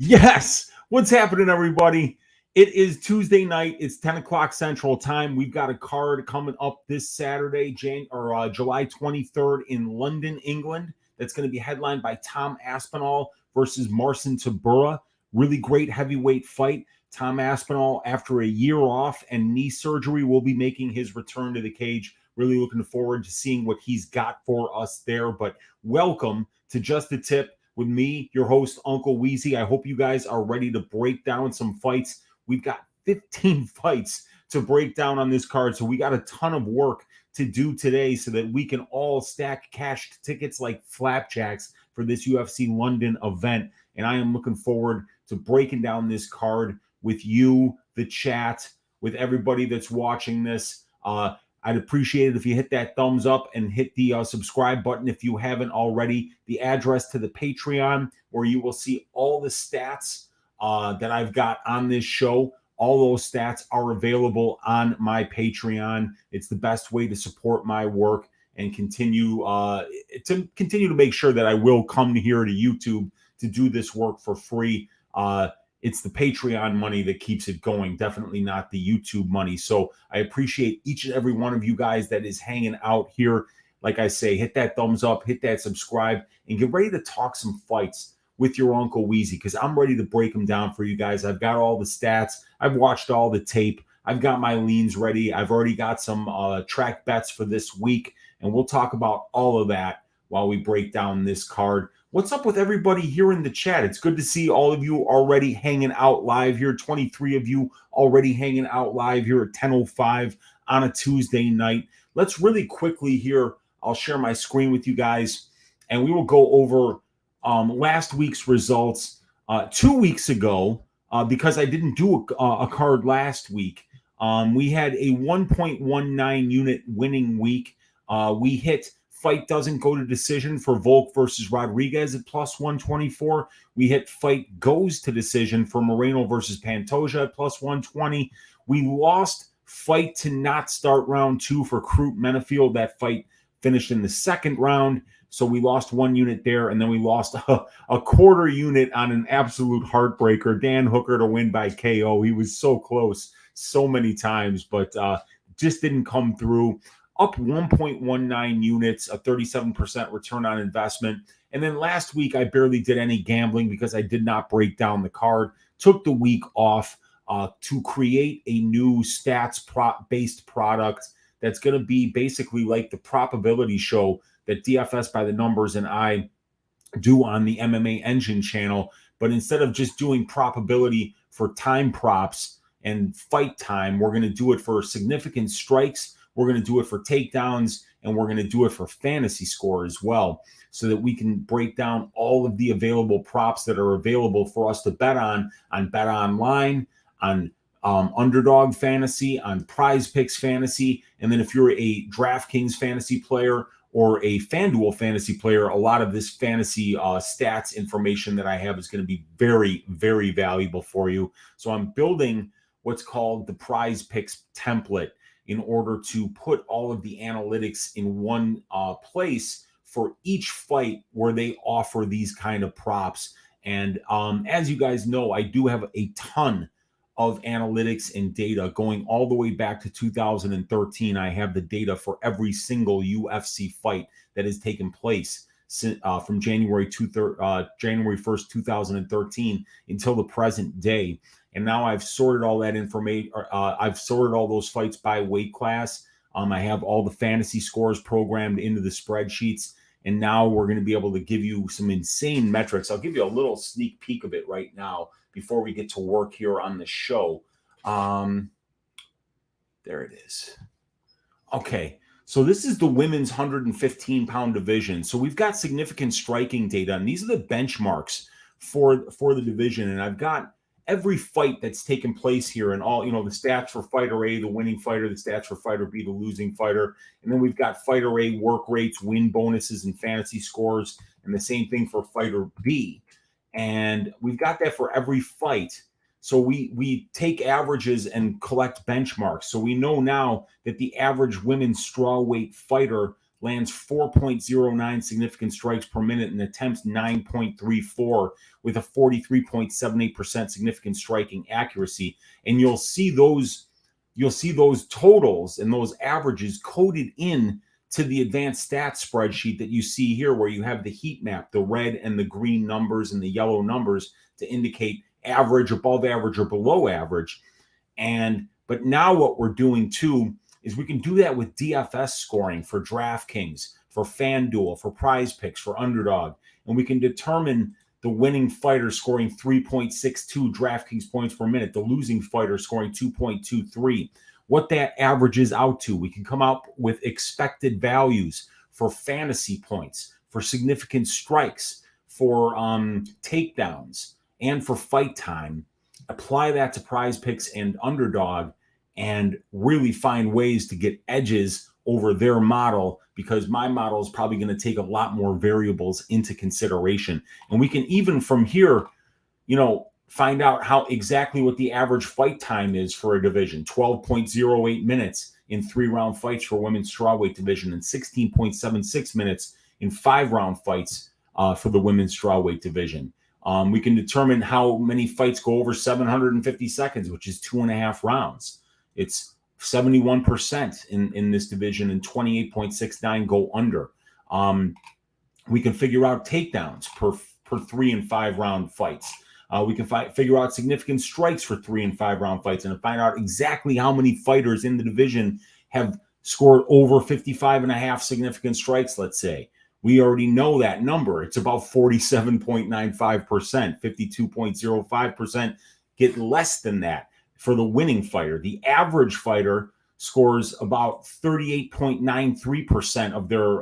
Yes. What's happening, everybody? It is Tuesday night. It's 10 o'clock Central Time. We've got a card coming up this Saturday, July 23rd in London, England. That's going to be headlined by Tom Aspinall versus Marcin Tybura. Really great heavyweight fight. Tom Aspinall, after a year off and knee surgery, will be making his return to the cage. Really looking forward to seeing what he's got for us there. But welcome to Just the Tip with me, your host, Uncle Weezy. I hope you guys are ready to break down some fights. We've got 15 fights to break down on this card, so we got a ton of work to do today so that we can all stack cash tickets like flapjacks for this UFC London event. And I am looking forward to breaking down this card with you, the chat, with everybody that's watching this. I'd appreciate it if you hit that thumbs up and hit the subscribe button if you haven't already. The address to the Patreon, where you will see all the stats that I've got on this show. All those stats are available on my Patreon. It's the best way to support my work and continue to make sure that I will come here to YouTube to do this work for free. It's the Patreon money that keeps it going, definitely not the YouTube money. So I appreciate each and every one of you guys that is hanging out here. Like I say, hit that thumbs up, hit that subscribe, and get ready to talk some fights with your Uncle Weezy, because I'm ready to break them down for you guys. I've got all the stats. I've watched all the tape. I've got my leans ready. I've already got some track bets for this week, and we'll talk about all of that while we break down this card. What's up with everybody here in the chat? It's good to see all of you already hanging out live here. 23 of you already hanging out live here at 10:05 on a Tuesday night. Let's really quickly here, I'll share my screen with you guys, and we will go over last week's results. 2 weeks ago, because I didn't do a card last week, we had a 1.19 unit winning week. We hit fight doesn't go to decision for Volk versus Rodriguez at plus 124. We hit fight goes to decision for Moreno versus Pantoja at plus 120. We lost fight to not start round 2 for Crute Menefield. That fight finished in the second round, so we lost 1 unit there, and then we lost a quarter unit on an absolute heartbreaker. Dan Hooker to win by KO. He was so close so many times, but just didn't come through. Up 1.19 units, a 37% return on investment. And then last week, I barely did any gambling because I did not break down the card. Took the week off to create a new stats-based product that's going to be basically like the probability show that DFS by the Numbers and I do on the MMA Engine channel. But instead of just doing probability for time props and fight time, we're going to do it for significant strikes. We're going to do it for takedowns, and we're going to do it for fantasy score as well, so that we can break down all of the available props that are available for us to bet on Bet Online, on Underdog Fantasy, on Prize Picks Fantasy. And then if you're a DraftKings fantasy player or a FanDuel fantasy player, a lot of this fantasy stats information that I have is going to be very, very valuable for you. So I'm building what's called the Prize Picks template in order to put all of the analytics in one place for each fight where they offer these kind of props. And as you guys know, I do have a ton of analytics and data going all the way back to 2013. I have the data for every single UFC fight that has taken place from January 1st, 2013 until the present day. And now I've sorted all that information. I've sorted all those fights by weight class. I have all the fantasy scores programmed into the spreadsheets. And now we're going to be able to give you some insane metrics. I'll give you a little sneak peek of it right now before we get to work here on the show. There it is. Okay. So this is the women's 115-pound division. So we've got significant striking data, and these are the benchmarks for the division. And I've got every fight that's taken place here, and all, the stats for fighter A, the winning fighter, the stats for fighter B, the losing fighter. And then we've got fighter A work rates, win bonuses, and fantasy scores, and the same thing for fighter B. And we've got that for every fight. So we take averages and collect benchmarks. So we know now that the average women's strawweight fighter lands 4.09 significant strikes per minute and attempts 9.34 with a 43.78% significant striking accuracy. And you'll see those totals and those averages coded in to the advanced stats spreadsheet that you see here, where you have the heat map, the red and the green numbers and the yellow numbers to indicate average, above average, or below average. But now what we're doing too is we can do that with DFS scoring for DraftKings, for FanDuel, for Prize Picks, for Underdog. And we can determine the winning fighter scoring 3.62 DraftKings points per minute, the losing fighter scoring 2.23. What that averages out to. We can come out with expected values for fantasy points, for significant strikes, for takedowns, and for fight time. Apply that to Prize Picks and Underdog and really find ways to get edges over their model, because my model is probably going to take a lot more variables into consideration. And we can even from here, find out how exactly what the average fight time is for a division. 12.08 minutes in 3-round fights for women's strawweight division and 16.76 minutes in 5-round fights for the women's strawweight division. We can determine how many fights go over 750 seconds, which is 2.5 rounds. It's 71% in this division and 28.69 go under. We can figure out takedowns per 3 and 5 round fights. We can figure out significant strikes for 3 and 5 round fights and find out exactly how many fighters in the division have scored over 55.5 significant strikes, let's say. We already know that number. It's about 47.95%, 52.05% get less than that for the winning fighter. The average fighter scores about 38.93% of their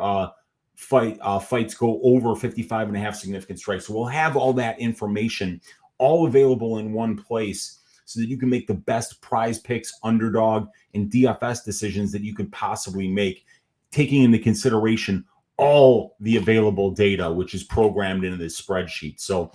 fights go over 55.5 significant strikes. So we'll have all that information all available in one place so that you can make the best Prize Picks, Underdog, and DFS decisions that you could possibly make, taking into consideration all the available data, which is programmed into this spreadsheet. So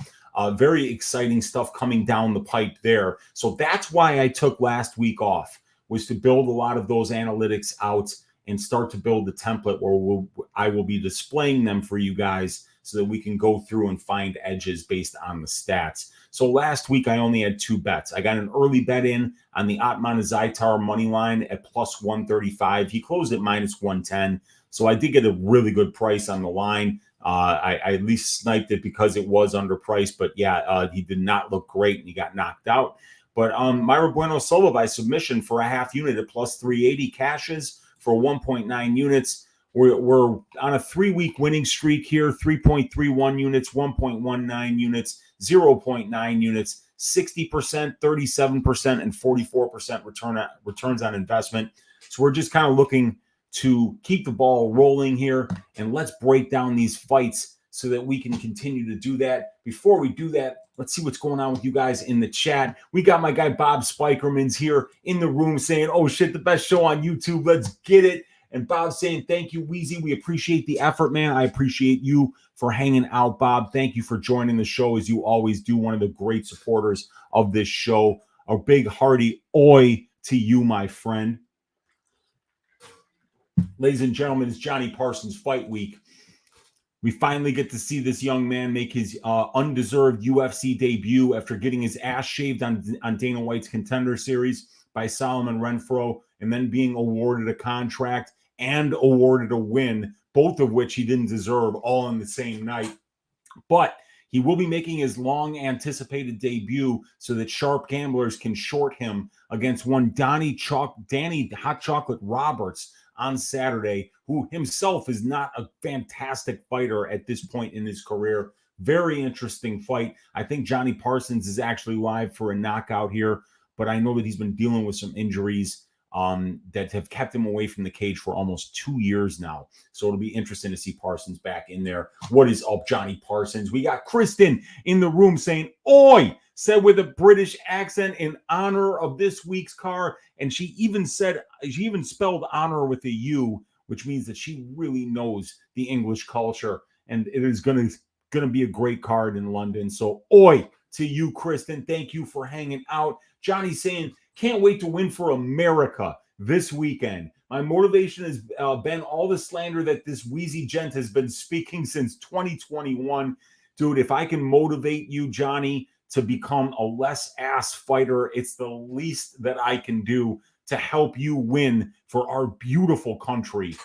very exciting stuff coming down the pipe there. So that's why I took last week off, was to build a lot of those analytics out and start to build the template where I will be displaying them for you guys so that we can go through and find edges based on the stats. So last week, I only had 2 bets. I got an early bet in on the Atman Zaitar money line at plus 135. He closed at minus 110. So I did get a really good price on the line. I at least sniped it because it was underpriced. But yeah, he did not look great and he got knocked out. But Mayra Bueno Silva by submission for a half unit at plus 380 cashes for 1.9 units. We're on a 3-week winning streak here, 3.31 units, 1.19 units, 0.9 units, 60%, 37%, and 44% returns on investment. So we're just kind of looking to keep the ball rolling here, and let's break down these fights so that we can continue to do that. Before we do that, let's see what's going on with you guys in the chat. We got my guy Bob Spikerman's here in the room saying, oh shit, the best show on YouTube. Let's get it. And Bob saying, thank you, Weezy. We appreciate the effort, man. I appreciate you for hanging out, Bob. Thank you for joining the show, as you always do. One of the great supporters of this show. A big hearty oi to you, my friend. Ladies and gentlemen, it's Johnny Parsons Fight Week. We finally get to see this young man make his undeserved UFC debut after getting his ass shaved on Dana White's Contender Series by Solomon Renfro, and then being awarded a contract and awarded a win, both of which he didn't deserve, all in the same night. But he will be making his long-anticipated debut so that sharp gamblers can short him against one Danny Hot Chocolate Roberts on Saturday, who himself is not a fantastic fighter at this point in his career. Very interesting fight. I think Johnny Parsons is actually live for a knockout here, but I know that he's been dealing with some injuries that have kept him away from the cage for almost 2 years now. So it'll be interesting to see Parsons back in there. What is up, Johnny Parsons? We got Kristen in the room saying, oi, said with a British accent in honor of this week's card. And she even spelled honor with a U, which means that she really knows the English culture. And it is going to be a great card in London. So oi to you, Kristen. Thank you for hanging out. Johnny saying, can't wait to win for America this weekend. My motivation has been all the slander that this Weezy gent has been speaking since 2021. Dude, if I can motivate you, Jonny, to become a less ass fighter, it's the least that I can do to help you win for our beautiful country,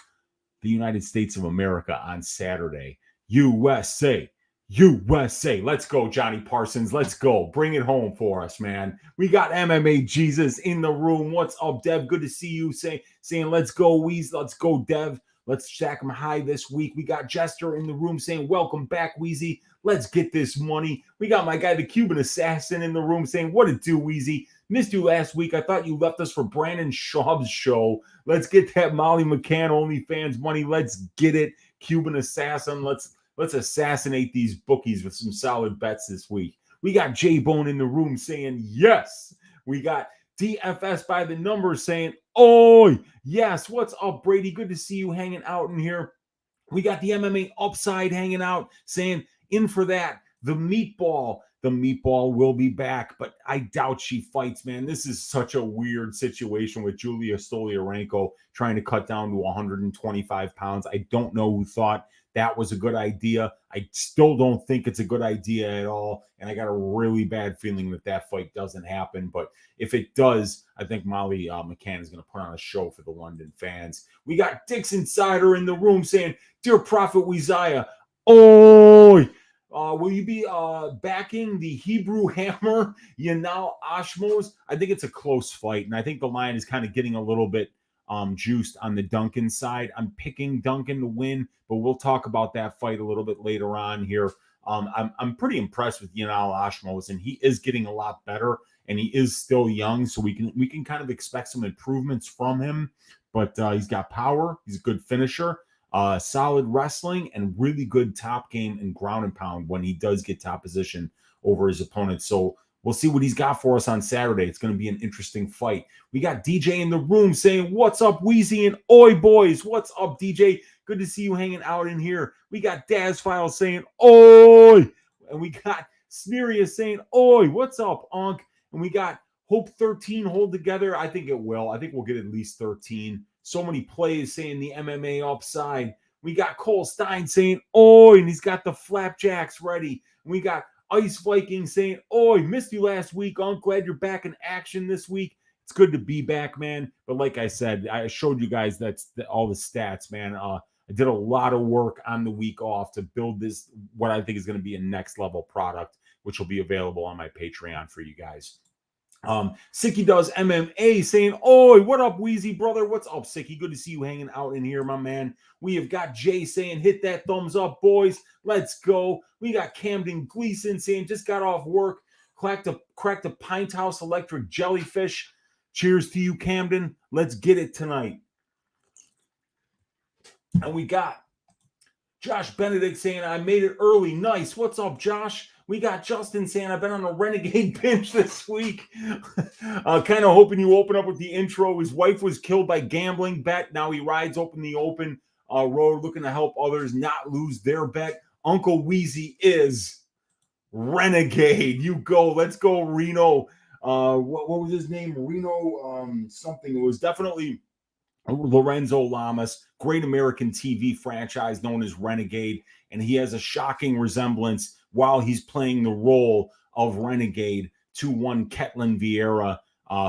the United States of America, on Saturday. USA. USA. Let's go, Johnny Parsons. Let's go. Bring it home for us, man. We got MMA Jesus in the room. What's up, Dev? Good to see you. Saying let's go, Weez. Let's go, Dev. Let's stack him high this week. We got Jester in the room saying, welcome back, Weezy. Let's get this money. We got my guy, the Cuban Assassin, in the room saying, what it do, Weezy? Missed you last week. I thought you left us for Brandon Schaub's show. Let's get that Molly McCann OnlyFans money. Let's get it, Cuban Assassin. Let's assassinate these bookies with some solid bets this week. We got J-Bone in the room saying, yes. We got DFS by the numbers saying, oh, yes. What's up, Brady? Good to see you hanging out in here. We got the MMA Upside hanging out saying, in for that. The meatball will be back, but I doubt she fights, man. This is such a weird situation with Julia Stoliarenko trying to cut down to 125 pounds. I don't know who thought that was a good idea. I still don't think it's a good idea at all, and I got a really bad feeling that fight doesn't happen. But if it does, I think Molly McCann is going to put on a show for the London fans. We got Dick's Insider in the room saying, dear Prophet Weeziah, oh, will you be backing the Hebrew Hammer, Yanal Ashmoz? I think it's a close fight, and I think the line is kind of getting a little bit juiced on the Duncan side. I'm picking Duncan to win, but we'll talk about that fight a little bit later on here. I'm pretty impressed with Yanal Ashmoz, and he is getting a lot better, and he is still young, so we can kind of expect some improvements from him. But he's got power. He's a good finisher. Solid wrestling and really good top game and ground and pound when he does get top position over his opponent. So we'll see what he's got for us on Saturday. It's going to be an interesting fight. We got DJ in the room saying, what's up, Weezy and Oi boys? What's up, DJ? Good to see you hanging out in here. We got Daz Files saying, Oi! And we got Snerius saying, Oi, what's up, Unk? And we got Hope 13 hold together. I think it will. I think we'll get at least 13. So many plays saying the MMA Upside. We got Cole Stein saying, oi, and he's got the flapjacks ready. We got Ice Viking saying, oi, missed you last week. I'm glad you're back in action this week. It's good to be back, man. But like I said, I showed you guys all the stats, man. I did a lot of work on the week off to build this, what I think is going to be a next level product, which will be available on my Patreon for you guys. Sicky does MMA saying, oi, what up, Weezy brother? What's up, Sicky? Good to see you hanging out in here, my man. We have got Jay saying, hit that thumbs up, boys. Let's go. We got Camden Gleason saying, just got off work, cracked a Pint House electric jellyfish. Cheers to you, Camden. Let's get it tonight. And we got Josh Benedict saying, I made it early. Nice. What's up, Josh? We got Justin saying, I've been on a renegade binge this week. Kind of hoping you open up with the intro. His wife was killed by gambling bet. Now he rides open the open road looking to help others not lose their bet. Uncle Weezy is renegade. You go. Let's go, Reno. What was his name? Reno something. It was definitely Lorenzo Lamas, great American TV franchise known as Renegade, and he has a shocking resemblance while he's playing the role of Renegade to one Ketlen Vieira,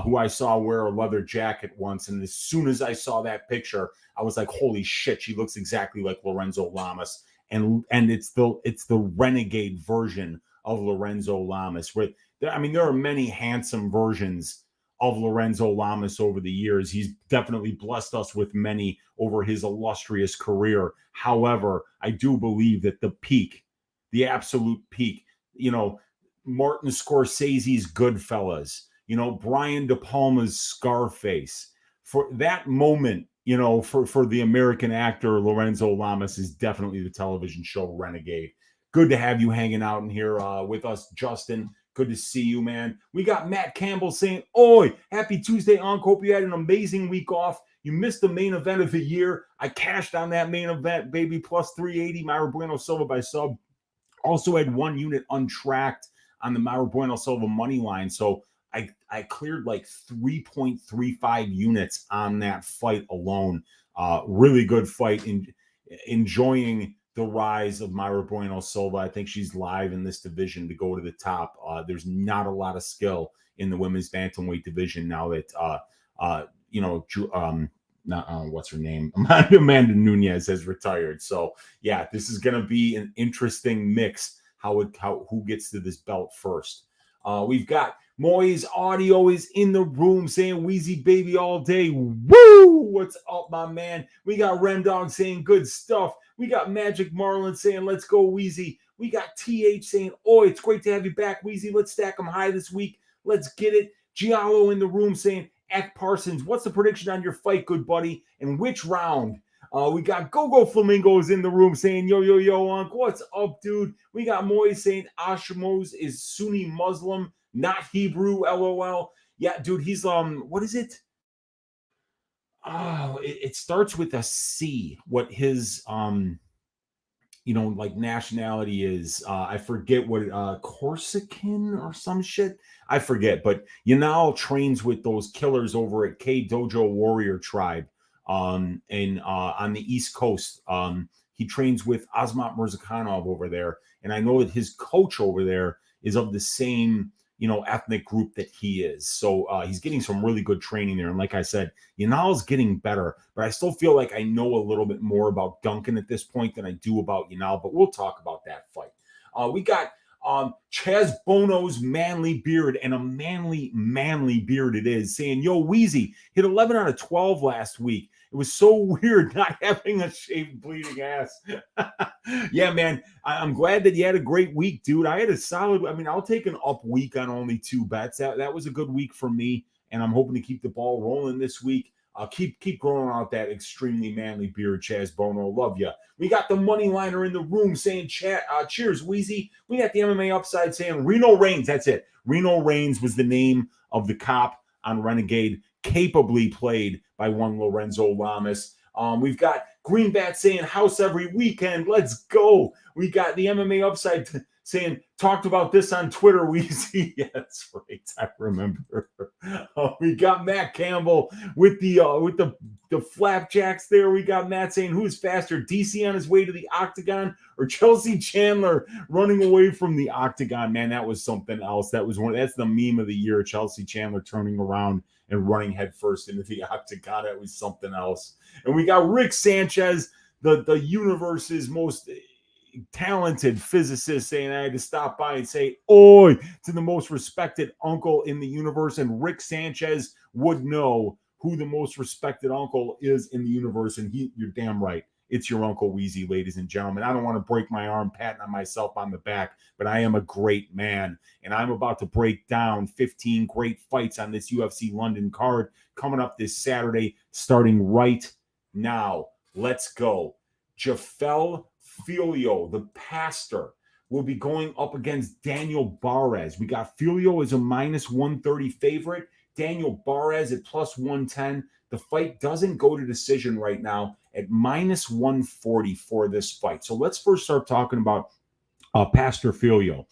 who I saw wear a leather jacket once, and as soon as I saw that picture, I was like, holy shit, she looks exactly like Lorenzo Lamas, and it's the Renegade version of Lorenzo Lamas. There are many handsome versions of Lorenzo Lamas over the years. He's definitely blessed us with many over his illustrious career. However, I do believe that the peak, the absolute peak, Martin Scorsese's Goodfellas, Brian De Palma's Scarface, for that moment, for the American actor Lorenzo Lamas is definitely the television show Renegade. Good to have you hanging out in here with us, Justin. Good to see you, man. We got Matt Campbell saying, oi, happy Tuesday, Unc. Hope you had an amazing week off. You missed the main event of the year. I cashed on that main event, baby, plus 380, Mauro Bueno Silva by sub. Also had one unit untracked on the Mauro Bueno Silva money line. So I cleared like 3.35 units on that fight alone. Really good fight. Enjoying the rise of Mayra Bueno Silva. I think she's live in this division to go to the top. There's not a lot of skill in the women's bantamweight division now that what's her name? Amanda Nunes has retired. So yeah, this is going to be an interesting mix. Who gets to this belt first? We've got Moy's audio is in the room saying Weezy baby all day. Woo! What's up, my man? We got Rendog saying good stuff. We got Magic Marlin saying let's go Weezy. We got TH saying, oh, it's great to have you back, Weezy. Let's stack them high this week. Let's get it. Giallo in the room saying, Act Parsons, what's the prediction on your fight, good buddy? And which round? We got Go Flamingos in the room saying, yo, Unc, what's up, dude? We got Moy saying Ashmoz is Sunni Muslim, not Hebrew, LOL. Yeah, dude, he's, what is it? Oh, it starts with a C. What his, like nationality is. I forget what, Corsican or some shit. I forget, but Yanal trains with those killers over at K Dojo Warrior Tribe. On the East Coast. He trains with Azmat Mirzakhanov over there. And I know that his coach over there is of the same, ethnic group that he is. So he's getting some really good training there. And like I said, Yanal's getting better, but I still feel like I know a little bit more about Duncan at this point than I do about Yanal, but we'll talk about that fight. We got Chaz Bono's manly beard, and a manly beard it is, saying, yo, Weezy hit 11 out of 12 last week. It was so weird not having a shaved bleeding ass. Yeah, man, I'm glad that you had a great week, dude. I had a solid, I'll take an up week on only 2 bets. That was a good week for me, and I'm hoping to keep the ball rolling this week. Keep growing out that extremely manly beard, Chaz Bono. Love you. We got the money liner in the room saying, cheers, Weezy. We got the MMA Upside saying Reno Reigns. That's it. Reno Reigns was the name of the cop on Renegade, capably played by one Lorenzo Lamas. We've got Greenbat saying house every weekend. Let's go. We got the MMA Upside saying, talked about this on Twitter, Weezy. Yeah, that's right. I remember. We got Matt Campbell with the flapjacks there. We got Matt saying, who's faster, DC on his way to the octagon or Chelsea Chandler running away from the octagon? Man, that was something else. That's the meme of the year, Chelsea Chandler turning around and running headfirst into the octagon. That was something else. And we got Rick Sanchez, the universe's most talented physicist, saying I had to stop by and say oi to the most respected uncle in the universe, and Rick Sanchez would know who the most respected uncle is in the universe, and you're damn right, it's your Uncle Weezy, ladies and gentlemen. I don't want to break my arm patting on myself on the back, but I am a great man, and I'm about to break down 15 great fights on this UFC London card coming up this Saturday, starting right now. Let's go. Jafel Filho, the pastor, will be going up against Daniel Barez. We got Filho as a minus 130 favorite, Daniel Barez at plus 110. The fight doesn't go to decision right now at minus 140 for this fight. So let's first start talking about Pastor Filho.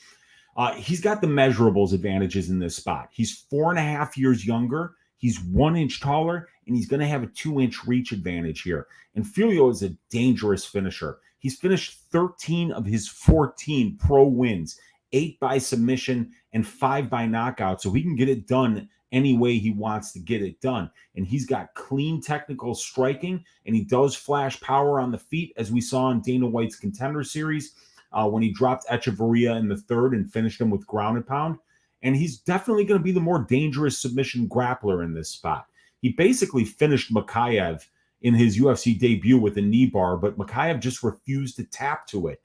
He's got the measurables advantages in this spot. He's 4.5 years younger. He's 1 inch taller, and he's going to have a 2-inch reach advantage here. And Filho is a dangerous finisher. He's finished 13 of his 14 pro wins, 8 by submission and 5 by knockout. So he can get it done any way he wants to get it done. And he's got clean technical striking, and he does flash power on the feet, as we saw in Dana White's Contender Series when he dropped Echeverria in the third and finished him with ground and pound. And he's definitely going to be the more dangerous submission grappler in this spot. He basically finished Makhachev in his UFC debut with a knee bar, but Makhachev just refused to tap to it.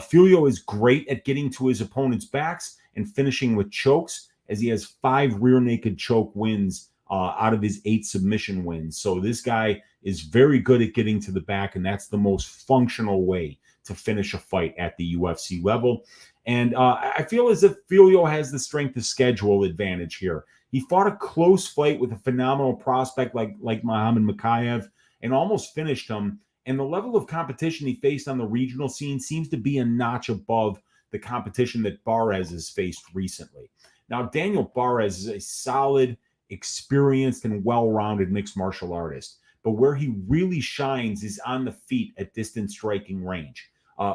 Filho is great at getting to his opponent's backs and finishing with chokes, as he has 5 rear naked choke wins out of his 8 submission wins. So this guy is very good at getting to the back, and that's the most functional way to finish a fight at the UFC level. And I feel as if Filho has the strength of schedule advantage here. He fought a close fight with a phenomenal prospect like Muhammad Makhachev and almost finished him. And the level of competition he faced on the regional scene seems to be a notch above the competition that Barez has faced recently. Now, Daniel Barez is a solid, experienced, and well-rounded mixed martial artist. But where he really shines is on the feet at distance striking range.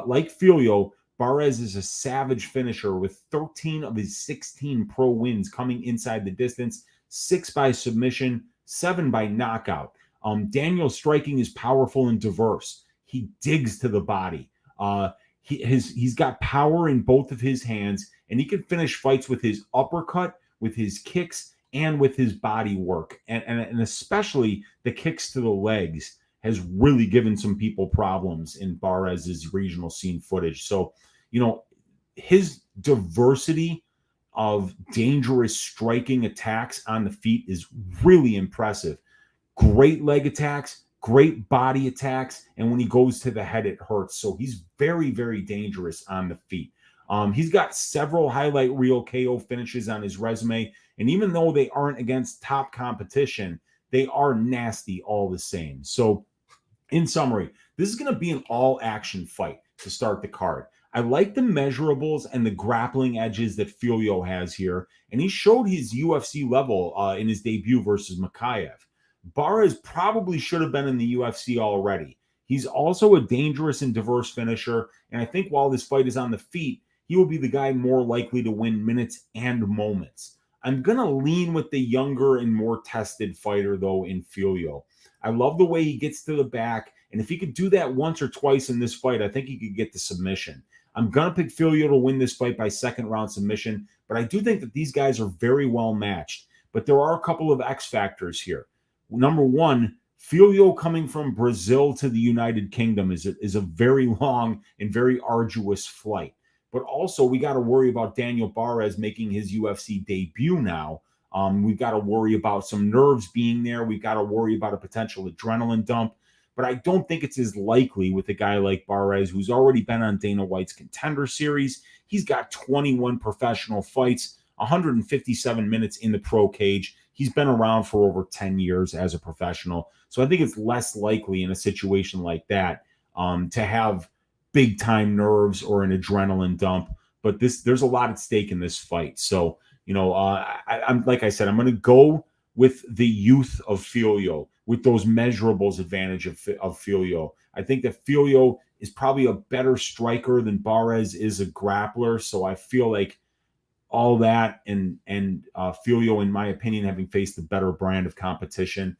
Like Filho, Barez is a savage finisher with 13 of his 16 pro wins coming inside the distance, 6 by submission, 7 by knockout. Daniel's striking is powerful and diverse. He digs to the body. He's got power in both of his hands, and he can finish fights with his uppercut, with his kicks, and with his body work. And especially the kicks to the legs has really given some people problems in Barez's regional scene footage. So, his diversity of dangerous striking attacks on the feet is really impressive. Great leg attacks, great body attacks, and when he goes to the head, it hurts. So he's very, very dangerous on the feet. He's got several highlight reel KO finishes on his resume, and even though they aren't against top competition, they are nasty all the same. So, in summary, this is going to be an all-action fight to start the card. I like the measurables and the grappling edges that Filho has here, and he showed his UFC level in his debut versus Makhachev. Barez probably should have been in the UFC already. He's also a dangerous and diverse finisher, and I think while this fight is on the feet, he will be the guy more likely to win minutes and moments. I'm going to lean with the younger and more tested fighter, though, in Filho. I love the way he gets to the back, and if he could do that once or twice in this fight, I think he could get the submission. I'm going to pick Filho to win this fight by second-round submission, but I do think that these guys are very well matched. But there are a couple of X factors here. Number one, Filho coming from Brazil to the United Kingdom is a very long and very arduous flight. But also, we got to worry about Daniel Barez making his UFC debut now. We've got to worry about some nerves being there. We've got to worry about a potential adrenaline dump. But I don't think it's as likely with a guy like Barez, who's already been on Dana White's Contender Series. He's got 21 professional fights, 157 minutes in the pro cage. He's been around for over 10 years as a professional. So I think it's less likely in a situation like that to have big time nerves or an adrenaline dump. But there's a lot at stake in this fight. So, I'm like I said, I'm going to go with the youth of Filho, with those measurables advantage of Filho. I think that Filho is probably a better striker than Barez is a grappler. So I feel like all that and Filho, in my opinion, having faced a better brand of competition,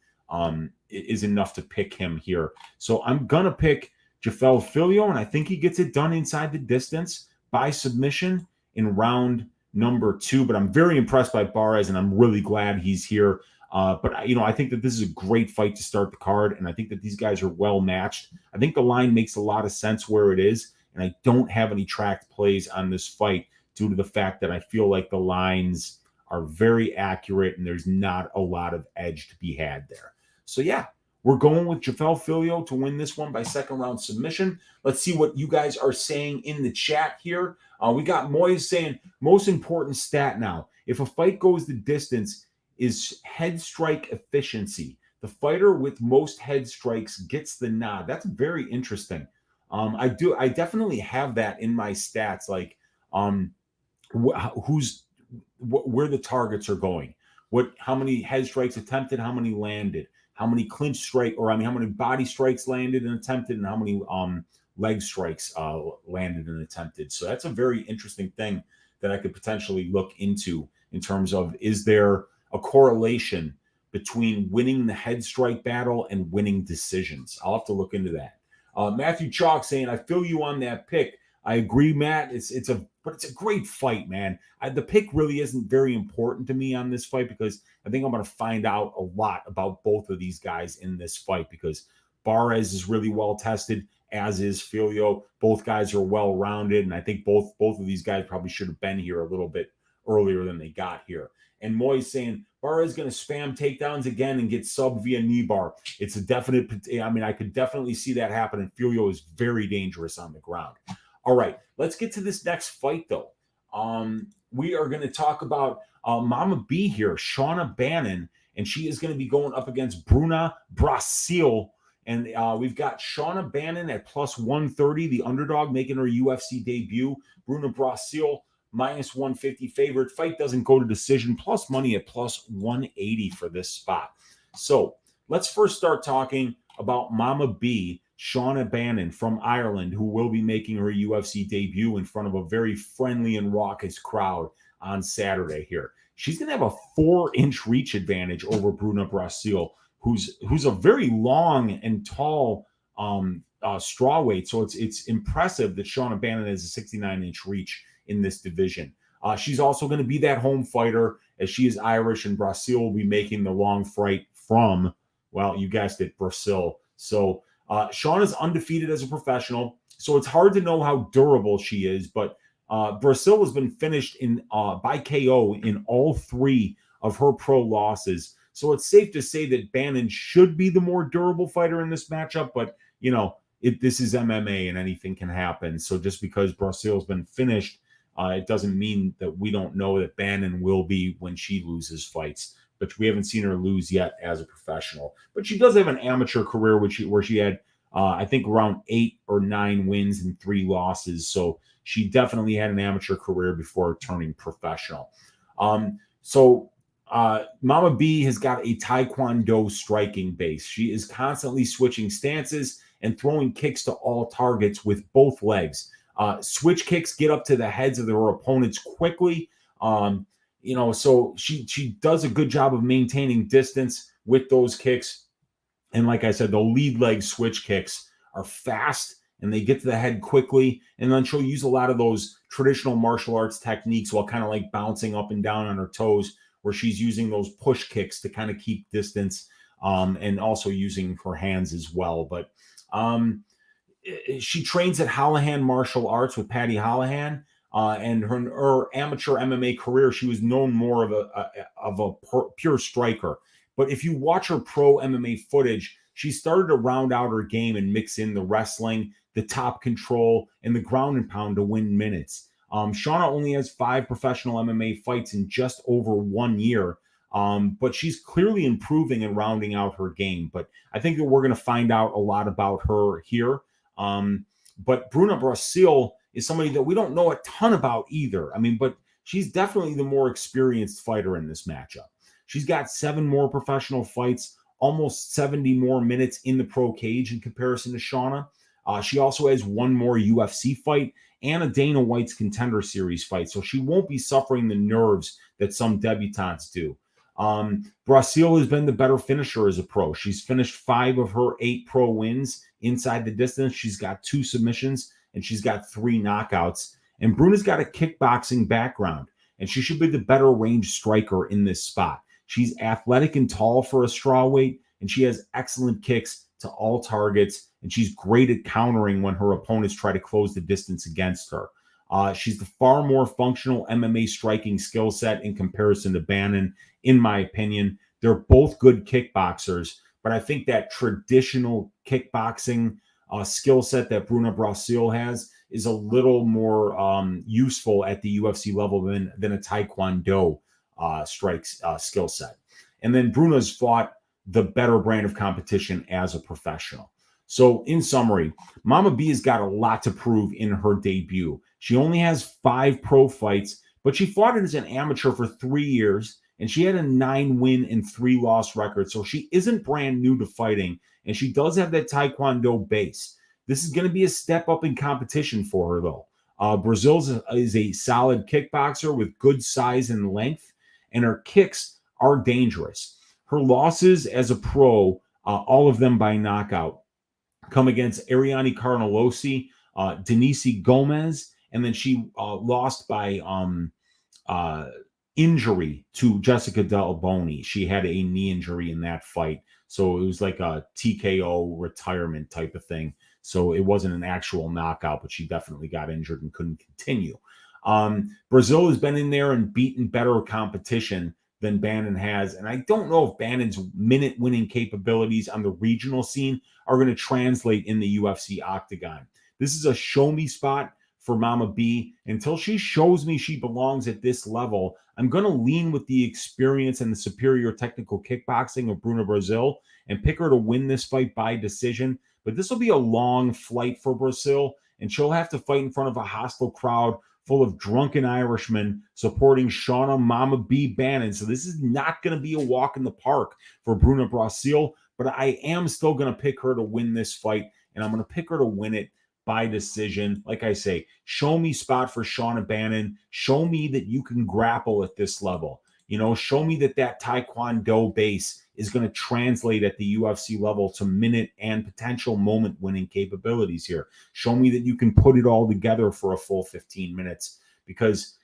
is enough to pick him here. So I'm going to pick Jafel Filho, and I think he gets it done inside the distance by submission in round number 2. But I'm very impressed by Barez, and I'm really glad he's here. But I think that this is a great fight to start the card, and I think that these guys are well matched. I think the line makes a lot of sense where it is, and I don't have any tracked plays on this fight due to the fact that I feel like the lines are very accurate and there's not a lot of edge to be had there. So yeah, we're going with Jafel Filho to win this one by second round submission. Let's see what you guys are saying in the chat here. We got Moyes saying, most important stat now, if a fight goes the distance, is head strike efficiency. The fighter with most head strikes gets the nod. That's very interesting. I definitely have that in my stats, like where the targets are going, how many head strikes attempted, how many landed, how many how many body strikes landed and attempted, and how many leg strikes landed and attempted. So that's a very interesting thing that I could potentially look into in terms of, is there a correlation between winning the head strike battle and winning decisions? I'll have to look into that. Matthew Chalk saying, I feel you on that pick. I agree, Matt. It's a great fight, man. The pick really isn't very important to me on this fight because I think I'm going to find out a lot about both of these guys in this fight, because Barez is really well tested, as is Filho. Both guys are well rounded, and I think both of these guys probably should have been here a little bit earlier than they got here. And Moyes saying Barez is going to spam takedowns again and get sub via knee bar. It's a definite. I could definitely see that happen. And Filho is very dangerous on the ground. All right, let's get to this next fight, though. We are going to talk about Mama B here, Shauna Bannon, and she is going to be going up against Bruna Brasil. And we've got Shauna Bannon at plus 130, the underdog, making her UFC debut. Bruna Brasil -150 favorite. Fight doesn't go to decision, plus money at +180 for this spot. So let's first start talking about Mama B, Shauna Bannon from Ireland, who will be making her UFC debut in front of a very friendly and raucous crowd on Saturday here. She's going to have a 4-inch reach advantage over Bruna Brasil, who's a very long and tall strawweight. So it's impressive that Shauna Bannon has a 69-inch reach in this division. She's also going to be that home fighter, as she is Irish, and Brasil will be making the long flight from, well, you guessed it, Brazil. So Shauna is undefeated as a professional, so it's hard to know how durable she is, but Brasil has been finished by KO in all 3 of her pro losses. So it's safe to say that Bannon should be the more durable fighter in this matchup, but, you know, this is MMA and anything can happen. So just because Brasil's been finished, it doesn't mean that we don't know that Bannon will be when she loses fights. But we haven't seen her lose yet as a professional. But she does have an amateur career where she had, I think, around 8 or 9 wins and 3 losses. So she definitely had an amateur career before turning professional. Mama B has got a Taekwondo striking base. She is constantly switching stances and throwing kicks to all targets with both legs. Switch kicks get up to the heads of her opponents quickly. So she does a good job of maintaining distance with those kicks. And like I said, the lead leg switch kicks are fast and they get to the head quickly. And then she'll use a lot of those traditional martial arts techniques while kind of like bouncing up and down on her toes, where she's using those push kicks to kind of keep distance, and also using her hands as well. But she trains at Hallahan Martial Arts with Patty Hallahan. And her amateur MMA career, she was known more of a pure striker. But if you watch her pro MMA footage, she started to round out her game and mix in the wrestling, the top control, and the ground and pound to win minutes. Shauna only has 5 professional MMA fights in just over 1 year, but she's clearly improving and rounding out her game. But I think that we're going to find out a lot about her here. But Bruna Brasil is somebody that we don't know a ton about either. I mean, but she's definitely the more experienced fighter in this matchup. She's got 7 more professional fights, almost 70 more minutes in the pro cage in comparison to Shauna. She also has 1 more UFC fight and a Dana White's Contender Series fight, so she won't be suffering the nerves that some debutantes do. Brasil has been the better finisher as a pro. She's finished 5 of her 8 pro wins inside the distance. She's got 2 submissions, and she's got 3 knockouts. And Bruna's got a kickboxing background, and she should be the better range striker in this spot. She's athletic and tall for a strawweight, and she has excellent kicks to all targets, and she's great at countering when her opponents try to close the distance against her. She's the far more functional MMA striking skill set in comparison to Bannon, in my opinion. They're both good kickboxers, but I think that traditional kickboxing skill set that Bruna Brasil has is a little more useful at the UFC level than a Taekwondo skill set. And then Bruna's fought the better brand of competition as a professional. So in summary, Mama B has got a lot to prove in her debut. She only has 5 pro fights, but she fought it as an amateur for 3 years, and she had a 9-win and 3-loss record. So she isn't brand new to fighting, and she does have that Taekwondo base. This is going to be a step up in competition for her, though. Brazil is a solid kickboxer with good size and length, and her kicks are dangerous. Her losses as a pro, all of them by knockout, come against Ariane Carnelossi, Denise Gomez, and then she lost by injury to Jessica Del Boni. She had a knee injury in that fight, so it was like a TKO retirement type of thing. So it wasn't an actual knockout, but she definitely got injured and couldn't continue. Brazil has been in there and beaten better competition than Bannon has. And I don't know if Bannon's minute-winning capabilities on the regional scene are going to translate in the UFC octagon. This is a show-me spot for Mama B. Until she shows me she belongs at this level, I'm going to lean with the experience and the superior technical kickboxing of Bruna Brasil and pick her to win this fight by decision. But this will be a long flight for Brasil, and she'll have to fight in front of a hostile crowd full of drunken Irishmen supporting Shauna Mama B Bannon. So this is not going to be a walk in the park for Bruna Brasil, but I am still going to pick her to win this fight, and I'm going to pick her to win it by decision. Like I say, show me spot for Shauna Bannon. Show me that you can grapple at this level. Show me that Taekwondo base is going to translate at the UFC level to minute and potential moment winning capabilities here. Show me that you can put it all together for a full 15 minutes, because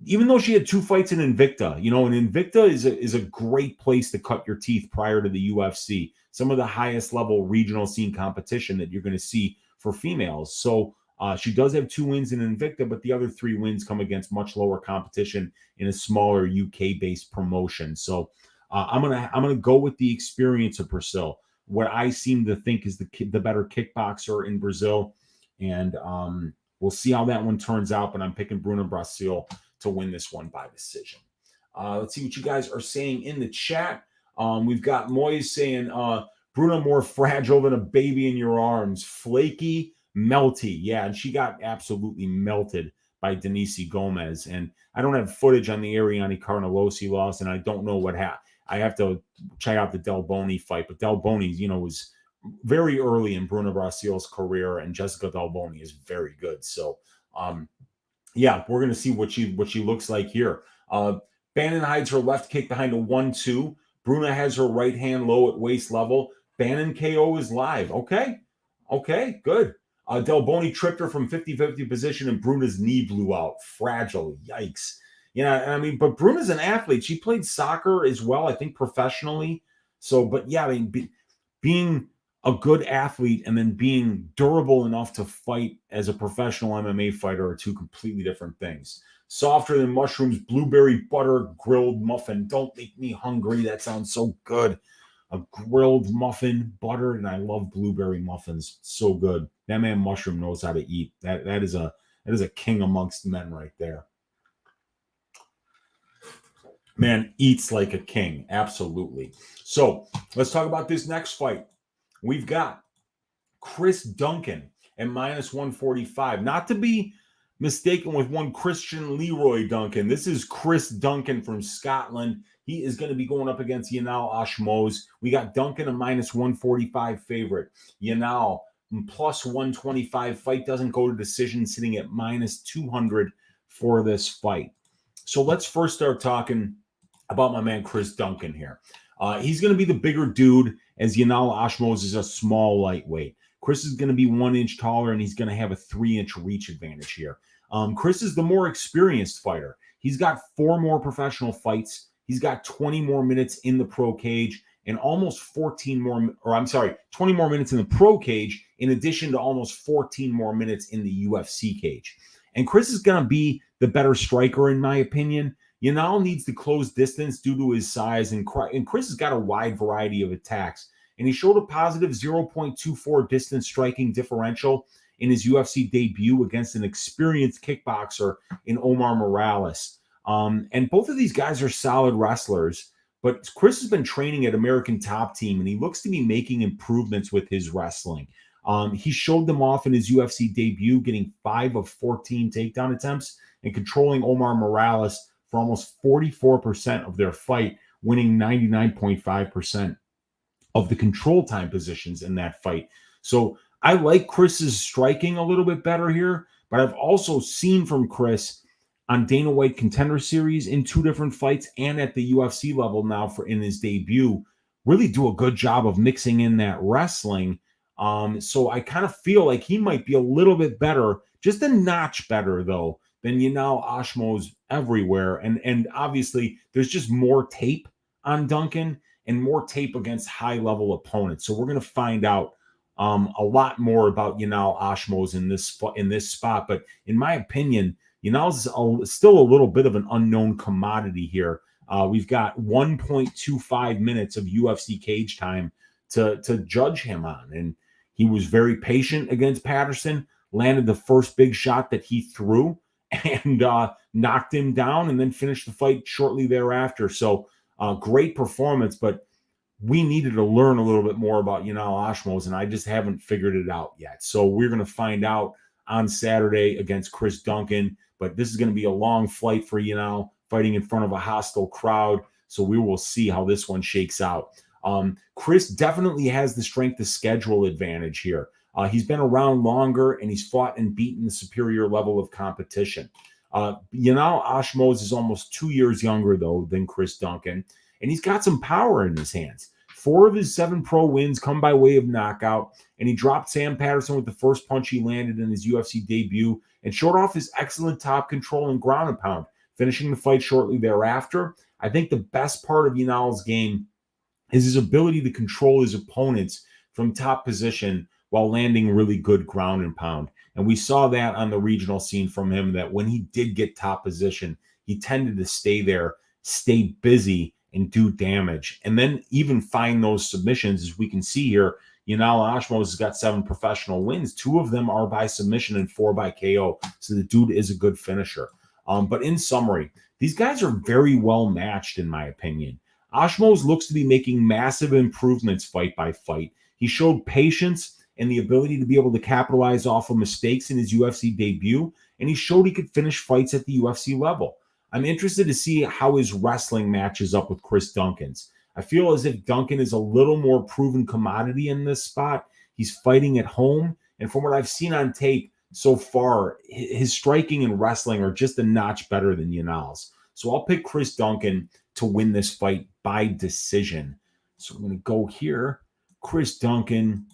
even though she had 2 fights in Invicta, and Invicta is a great place to cut your teeth prior to the UFC, some of the highest level regional scene competition that you're going to see for females. So she does have 2 wins in Invicta, but the other 3 wins come against much lower competition in a smaller UK-based promotion. So I'm gonna go with the experience of Brazil, what I seem to think is the better kickboxer in Brazil, and we'll see how that one turns out. But I'm picking Bruna Brasil to win this one by decision. Let's see what you guys are saying in the chat. We've got Moyes saying Bruna more fragile than a baby in your arms, flaky, melty. Yeah, and she got absolutely melted by Denise Gomez. And I don't have footage on the Ariane Carnelosi loss, and I don't know what happened. I have to check out the Del Boni fight, but Del Boni, was very early in Bruna Brasil's career, and Jessica Del Boni is very good. So, yeah, we're gonna see what she looks like here. Bannon hides her left kick behind a 1-2. Bruna has her right hand low at waist level. Bannon KO is live. Okay, good. Del Boni tripped her from 50-50 position, and Bruna's knee blew out. Fragile. Yikes. But Bruna's an athlete. She played soccer as well, I think, professionally. So, but yeah, being a good athlete and then being durable enough to fight as a professional MMA fighter are 2 completely different things. Softer than mushrooms, blueberry butter grilled muffin. Don't make me hungry. That sounds so good. A grilled muffin, buttered, and I love blueberry muffins. So good. That man Mushroom knows how to eat. That is a king amongst men right there. Man eats like a king. Absolutely. So let's talk about this next fight. We've got Chris Duncan at -145. Not to be mistaken with one Christian Leroy Duncan. This is Chris Duncan from Scotland. He is going to be going up against Yanal Ashmoz. We got Duncan a -145 favorite. Yanal +125. Fight doesn't go to decision, sitting at -200 for this fight. So let's first start talking about my man Chris Duncan here. He's going to be the bigger dude, as Yanal Ashmoz is a small lightweight. Chris is going to be 1 inch taller, and he's going to have a 3-inch reach advantage here. Chris is the more experienced fighter. He's got 4 more professional fights. He's got 20 more minutes in the pro cage, and almost 20 more minutes in the pro cage, in addition to almost 14 more minutes in the UFC cage. And Chris is going to be the better striker, in my opinion. Yanal needs to close distance due to his size, and Chris has got a wide variety of attacks. And he showed a positive 0.24 distance striking differential in his UFC debut against an experienced kickboxer in Omar Morales. And both of these guys are solid wrestlers, but Chris has been training at American Top Team, and he looks to be making improvements with his wrestling. He showed them off in his UFC debut, getting 5 of 14 takedown attempts and controlling Omar Morales for almost 44% of their fight, winning 99.5% of the control time positions in that fight. So I like Chris's striking a little bit better here, but I've also seen from Chris on Dana White Contender Series in 2 different fights and at the UFC level now in his debut, really do a good job of mixing in that wrestling. So I kind of feel like he might be a little bit better, just a notch better though, than Yanal Ashmoz everywhere. And obviously there's just more tape on Duncan and more tape against high-level opponents. So we're going to find out a lot more about Yanal Ashmoz in this spot. But in my opinion, Yanal's still a little bit of an unknown commodity here. We've got 1.25 minutes of UFC cage time to judge him on. And he was very patient against Patterson, landed the first big shot that he threw, and knocked him down, and then finished the fight shortly thereafter. So great performance, but we needed to learn a little bit more about Yanal Ashmoz, and I just haven't figured it out yet. So we're going to find out on Saturday against Chris Duncan. But this is going to be a long flight for Yanal, fighting in front of a hostile crowd. So we will see how this one shakes out. Chris definitely has the strength of schedule advantage here. He's been around longer, and he's fought and beaten the superior level of competition. Yanal Ashmoz is almost 2 years younger, though, than Chris Duncan, and he's got some power in his hands. 4 of his 7 pro wins come by way of knockout, and he dropped Sam Patterson with the first punch he landed in his UFC debut and showed off his excellent top control and ground and pound, finishing the fight shortly thereafter. I think the best part of Yanal's game is his ability to control his opponents from top position while landing really good ground and pound. And we saw that on the regional scene from him, that when he did get top position, he tended to stay there, stay busy, and do damage. And then even find those submissions, as we can see here. Yanal Ashmoz has got 7 professional wins. 2 of them are by submission and 4 by KO. So the dude is a good finisher. But in summary, these guys are very well matched, in my opinion. Ashmoz looks to be making massive improvements fight by fight. He showed patience and the ability to be able to capitalize off of mistakes in his UFC debut, and he showed he could finish fights at the UFC level. I'm interested to see how his wrestling matches up with Chris Duncan's. I feel as if Duncan is a little more proven commodity in this spot. He's fighting at home, and from what I've seen on tape so far, his striking and wrestling are just a notch better than Yanal's. So I'll pick Chris Duncan to win this fight by decision. So I'm going to go here. Chris Duncan,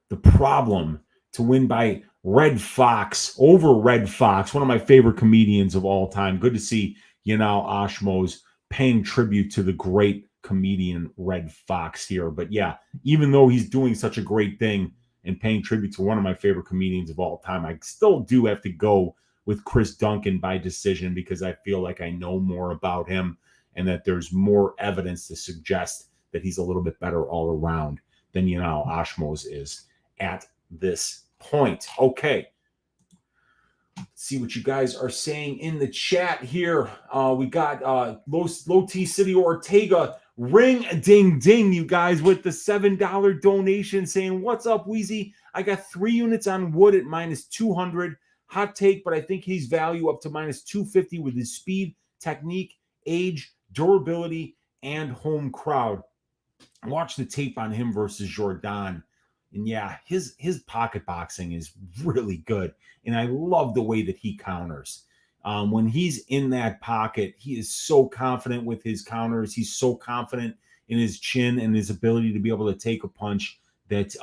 the problem to win by Red Fox, over Red Fox, one of my favorite comedians of all time. Good to see Yanal Ashmoz paying tribute to the great comedian Red Fox here. But yeah, even though he's doing such a great thing and paying tribute to one of my favorite comedians of all time, I still do have to go with Chris Duncan by decision because I feel like I know more about him and that there's more evidence to suggest that he's a little bit better all around than Yanal Ashmoz is at this point. Okay. Let's see what you guys are saying in the chat here. We got Low T City Ortega. Ring ding ding, you guys, with the $7 donation saying, "What's up, Weezy? I got 3 units on Wood at -200. Hot take, but I think he's value up to -250 with his speed, technique, age, durability, and home crowd." Watch the tape on him versus Jordan. And yeah, his pocket boxing is really good. And I love the way that he counters. When he's in that pocket, he is so confident with his counters. He's so confident in his chin and his ability to be able to take a punch that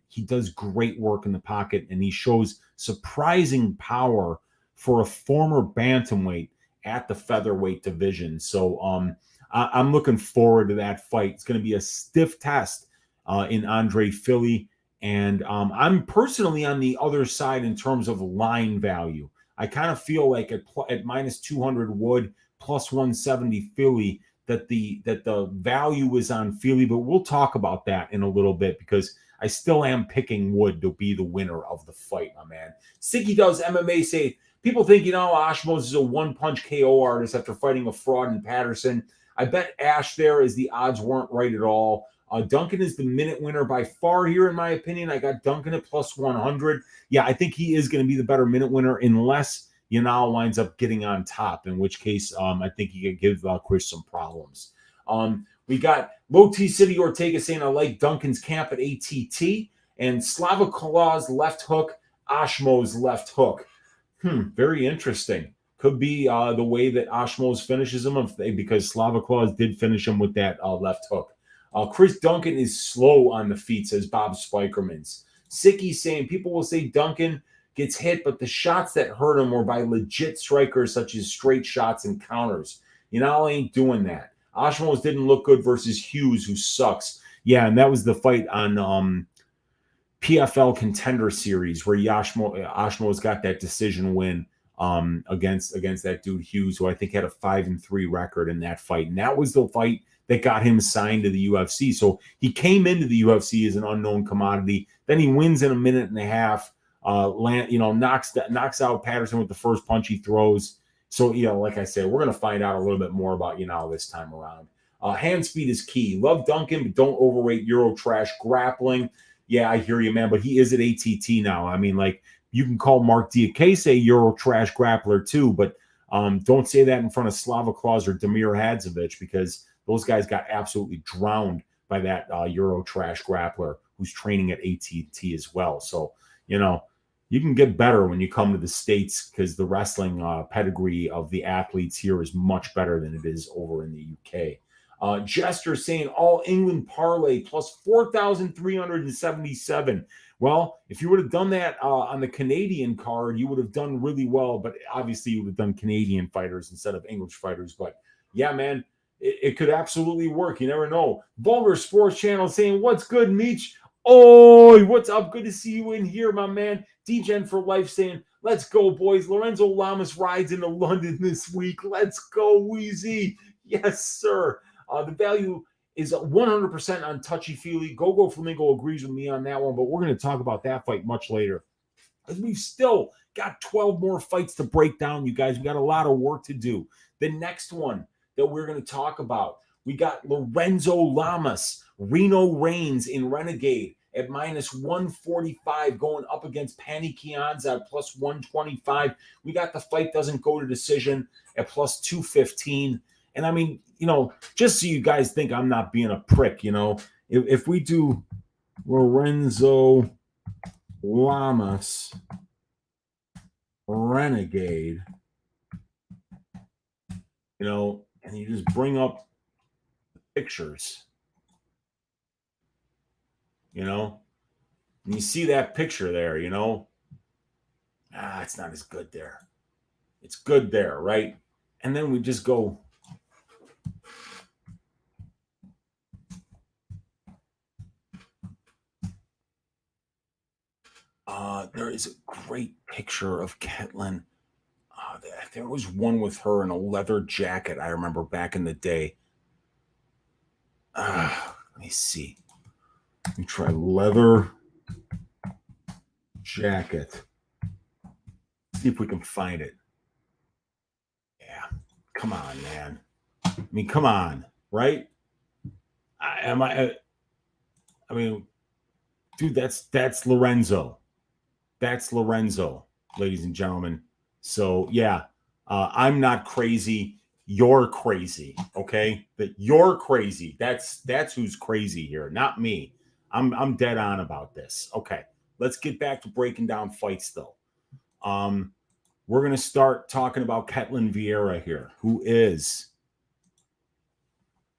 he does great work in the pocket. And he shows surprising power for a former bantamweight at the featherweight division. So I'm looking forward to that fight. It's going to be a stiff test in Andre Philly. And I'm personally on the other side in terms of line value. I kind of feel like at -200 Wood, +170 Philly, that the value is on Philly, but we'll talk about that in a little bit because I still am picking Wood to be the winner of the fight, my man. Siggy Does MMA say, people think, Ashmoz is a one-punch KO artist after fighting a fraud in Patterson. I bet Ash there as the odds weren't right at all. Duncan is the minute winner by far here, in my opinion. I got Duncan at +100. Yeah, I think he is going to be the better minute winner unless Yanal winds up getting on top, in which case I think he could give Chris some problems. We got Low T City Ortega saying, "I like Duncan's camp at ATT." And Slava Klaw's left hook, Ashmo's left hook. Very interesting. Could be the way that Ashmoz finishes him because Slava Klaus did finish him with that left hook. Chris Duncan is slow on the feet, says Bob Spikermans. Sicky saying, people will say Duncan gets hit, but the shots that hurt him were by legit strikers such as straight shots and counters. Ain't doing that. Ashmoz didn't look good versus Hughes, who sucks. Yeah, and that was the fight on PFL Contender Series where Ashmoz got that decision win against that dude Hughes, who I think had a 5-3 record in that fight. And that was the fight that got him signed to the UFC. So he came into the UFC as an unknown commodity. Then he wins in a minute and a half. Knocks out Patterson with the first punch he throws. So, like I said, we're going to find out a little bit more about this time around. Hand speed is key. Love Duncan, but don't overrate Euro trash grappling. Yeah, I hear you, man. But he is at ATT now. I mean, like, you can call Marc Diakiese a Euro trash grappler too, but don't say that in front of Slava Claus or Damir Hadzovic, because those guys got absolutely drowned by that Euro trash grappler who's training at AT&T as well. So, you know, you can get better when you come to the States, because the wrestling pedigree of the athletes here is much better than it is over in the UK. Jester saying all England parlay plus 4,377. Well, if you would have done that on the Canadian card, you would have done really well. But obviously, you would have done Canadian fighters instead of English fighters. But yeah, man, it could absolutely work. You never know. Vulgar Sports Channel saying, what's good, Meech? Oh, what's up? Good to see you in here, my man. DGen for Life saying, let's go, boys. Lorenzo Lamas rides into London this week. Let's go, Weezy. Yes, sir. The value is 100% on touchy-feely. Go Flamingo agrees with me on that one, but we're going to talk about that fight much later, because we've still got 12 more fights to break down, you guys. We got a lot of work to do. The next one that we're going to talk about, we got Lorenzo Lamas, Reno Reigns in Renegade at minus 145 going up against Pannie Kianzad plus 125. We got the fight doesn't go to decision at plus 215. And I mean, you know, just so you guys think I'm not being a prick, you know, if we do Lorenzo Lamas Renegade, you know, and you just bring up the pictures, you know, and you see that picture there, you know, it's not as good there. It's good there, right? And then we just go. There is a great picture of Ketlen. There was one with her in a leather jacket, I remember back in the day. Let me see. Let me try leather jacket. See if we can find it. Yeah. Come on, man. I mean, come on, right? I mean, dude, that's Lorenzo. That's Lorenzo, ladies and gentlemen. So yeah, I'm not crazy. You're crazy. Okay, that you're crazy. That's who's crazy here, not me. I'm dead on about this. Okay, let's get back to breaking down fights though. We're gonna start talking about Ketlen Vieira here, who is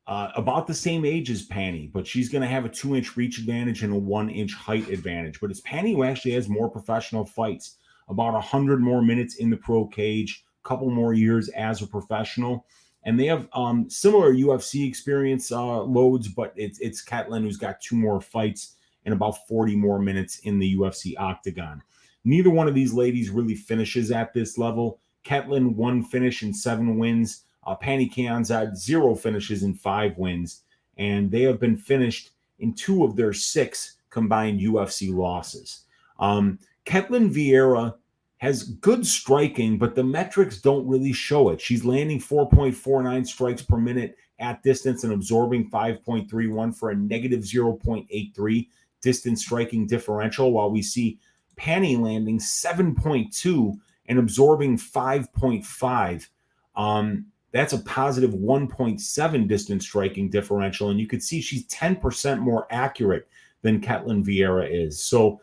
about the same age as Pannie, but she's going to have a 2-inch reach advantage and a 1-inch height advantage. But it's Pannie who actually has more professional fights, about 100 more minutes in the pro cage, a couple more years as a professional. And they have similar UFC experience loads, but it's Ketlen who's got 2 more fights and about 40 more minutes in the UFC octagon. Neither one of these ladies really finishes at this level. Ketlen, 1 finish and 7 wins. Pannie Kianzad, 0 finishes and 5 wins, and they have been finished in 2 of their 6 combined UFC losses. Ketlen Vieira has good striking, but the metrics don't really show it. She's landing 4.49 strikes per minute at distance and absorbing 5.31 for a negative 0.83 distance striking differential, while we see Pannie landing 7.2 and absorbing 5.5. That's a positive 1.7 distance striking differential. And you could see she's 10% more accurate than Ketlen Vieira is. So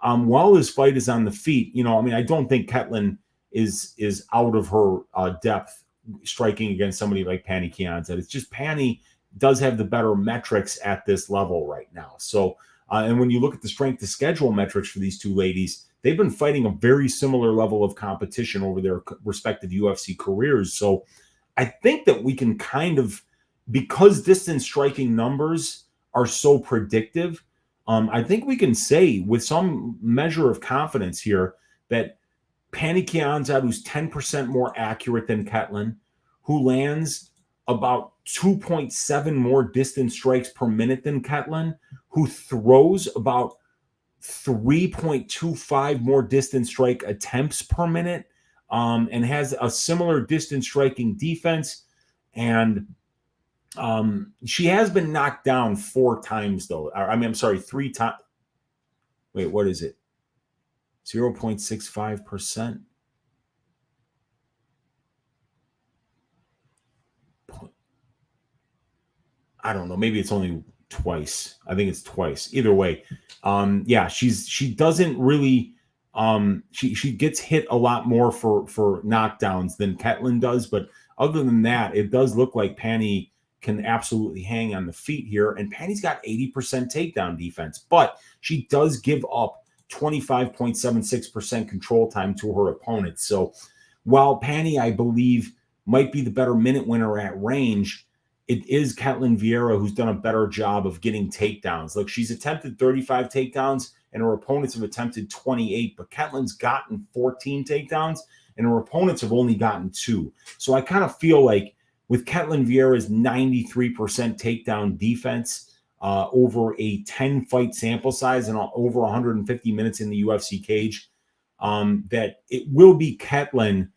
while this fight is on the feet, you know, I mean, I don't think Ketlen is out of her depth striking against somebody like Pannie Kianzad. It's just Pannie does have the better metrics at this level right now. So, and when you look at the strength to schedule metrics for these 2 ladies, they've been fighting a very similar level of competition over their respective UFC careers. So I think that we can kind of, because distance striking numbers are so predictive, I think we can say with some measure of confidence here that Pannie Kianzad, who's 10% more accurate than Ketlen, who lands about 2.7 more distance strikes per minute than Ketlen, who throws about 3.25 more distance strike attempts per minute, and has a similar distance striking defense. And she has been knocked down 4 times, though. I mean, I'm sorry, 3 times. Wait, what is it? 0.65%. I don't know. Maybe it's only twice. I think it's twice. Either way, yeah, she doesn't really. She gets hit a lot more for knockdowns than Ketlen does, but other than that, it does look like Pannie can absolutely hang on the feet here. And Pannie's got 80% takedown defense, but she does give up 25.76% control time to her opponent. So while Pannie, I believe, might be the better minute winner at range, it is Ketlen Vieira who's done a better job of getting takedowns. Look, she's attempted 35 takedowns and her opponents have attempted 28, but Ketlen's gotten 14 takedowns and her opponents have only gotten 2. So I kind of feel like with Ketlen Vieira's 93% takedown defense over a 10-fight sample size and over 150 minutes in the UFC cage, that it will be Ketlen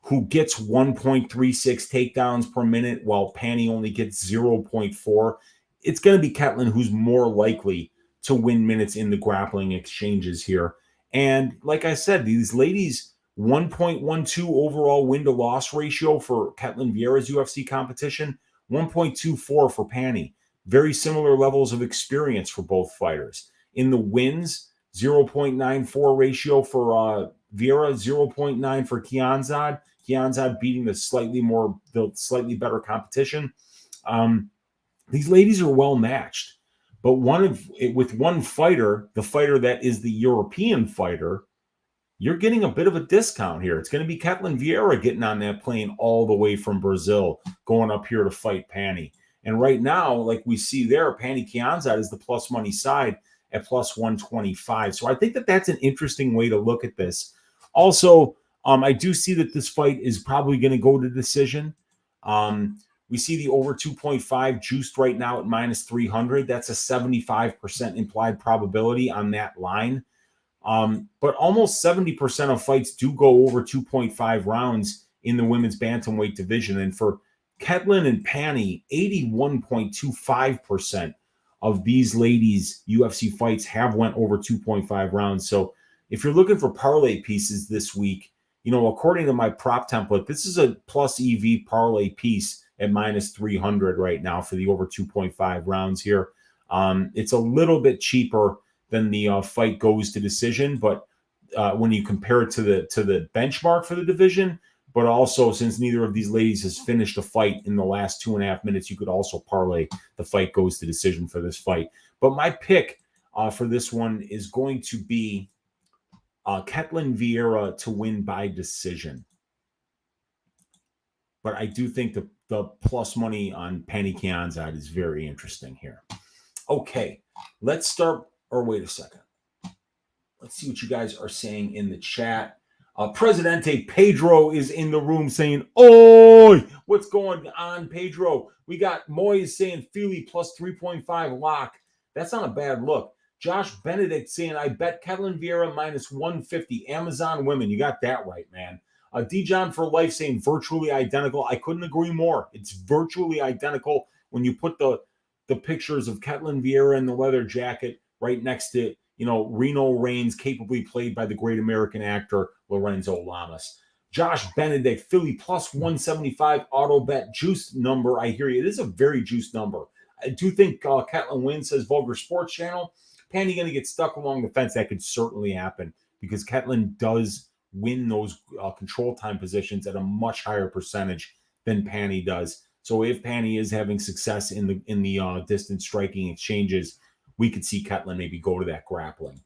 who gets 1.36 takedowns per minute while Pannie only gets 0.4. It's going to be Ketlen who's more likely to win minutes in the grappling exchanges here. And like I said, these ladies, 1.12 overall win-to-loss ratio for Ketlen Vieira's UFC competition, 1.24 for Pannie. Very similar levels of experience for both fighters. In the wins, 0.94 ratio for Vieira, 0.9 for Kianzad. Kianzad beating the slightly better competition. These ladies are well matched, but with one fighter, the fighter that is the European fighter, you're getting a bit of a discount here. It's going to be Ketlen Vieira getting on that plane all the way from Brazil, going up here to fight Pannie. And right now, like we see there, Pannie Kianzad is the plus money side at plus 125. So I think that that's an interesting way to look at this. Also, I do see that this fight is probably going to go to decision. We see the over 2.5 juiced right now at minus 300. That's a 75% implied probability on that line. But almost 70% of fights do go over 2.5 rounds in the women's bantamweight division. And for Ketlen and Pannie, 81.25% of these ladies' UFC fights have went over 2.5 rounds. So if you're looking for parlay pieces this week, according to my prop template, this is a plus EV parlay piece at minus 300 right now for the over 2.5 rounds here. It's a little bit cheaper than the fight goes to decision, but when you compare it to the benchmark for the division, but also since neither of these ladies has finished a fight in the last 2.5 minutes, you could also parlay the fight goes to decision for this fight. But my pick for this one is going to be Ketlen Vieira to win by decision. But I do think the plus money on Pannie Kianzad is very interesting here. Okay, let's start, or wait a second. Let's see what you guys are saying in the chat. Presidente Pedro is in the room saying, "Oi, what's going on, Pedro?" We got Moyes saying Filho plus 3.5 lock. That's not a bad look. Josh Benedict saying, "I bet Ketlen Vieira minus 150. Amazon women." You got that right, man. Dijon for life saying virtually identical. I couldn't agree more. It's virtually identical when you put the pictures of Ketlen Vieira in the leather jacket right next to, Reno Reigns, capably played by the great American actor Lorenzo Lamas. Josh Benedict, Philly plus 175 auto bet juice number. I hear you. It is a very juiced number. I do think Ketlen wins, says Vulgar Sports Channel. Pannie going to get stuck along the fence. That could certainly happen because Ketlen does win those control time positions at a much higher percentage than Pannie does. So if Pannie is having success in the distance striking exchanges, we could see Ketlen maybe go to that grappling.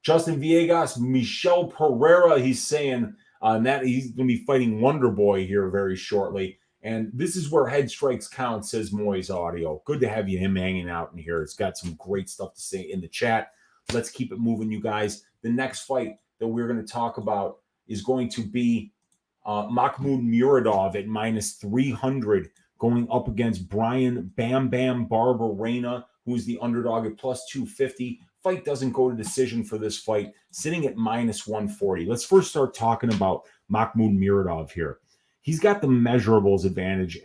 Justin Villegas, Michel Pereira, he's saying that he's going to be fighting Wonder Boy here very shortly. And this is where head strikes count, says Moyes Audio. Good to have him hanging out in here. It's got some great stuff to say in the chat. Let's keep it moving, you guys. The next fight that we're going to talk about is going to be Makhmud Muradov at minus 300 going up against Bryan Bam Bam Barberena, who's the underdog at plus 250. Fight doesn't go to decision for this fight, sitting at minus 140. Let's first start talking about Makhmud Muradov here. He's got the measurables advantage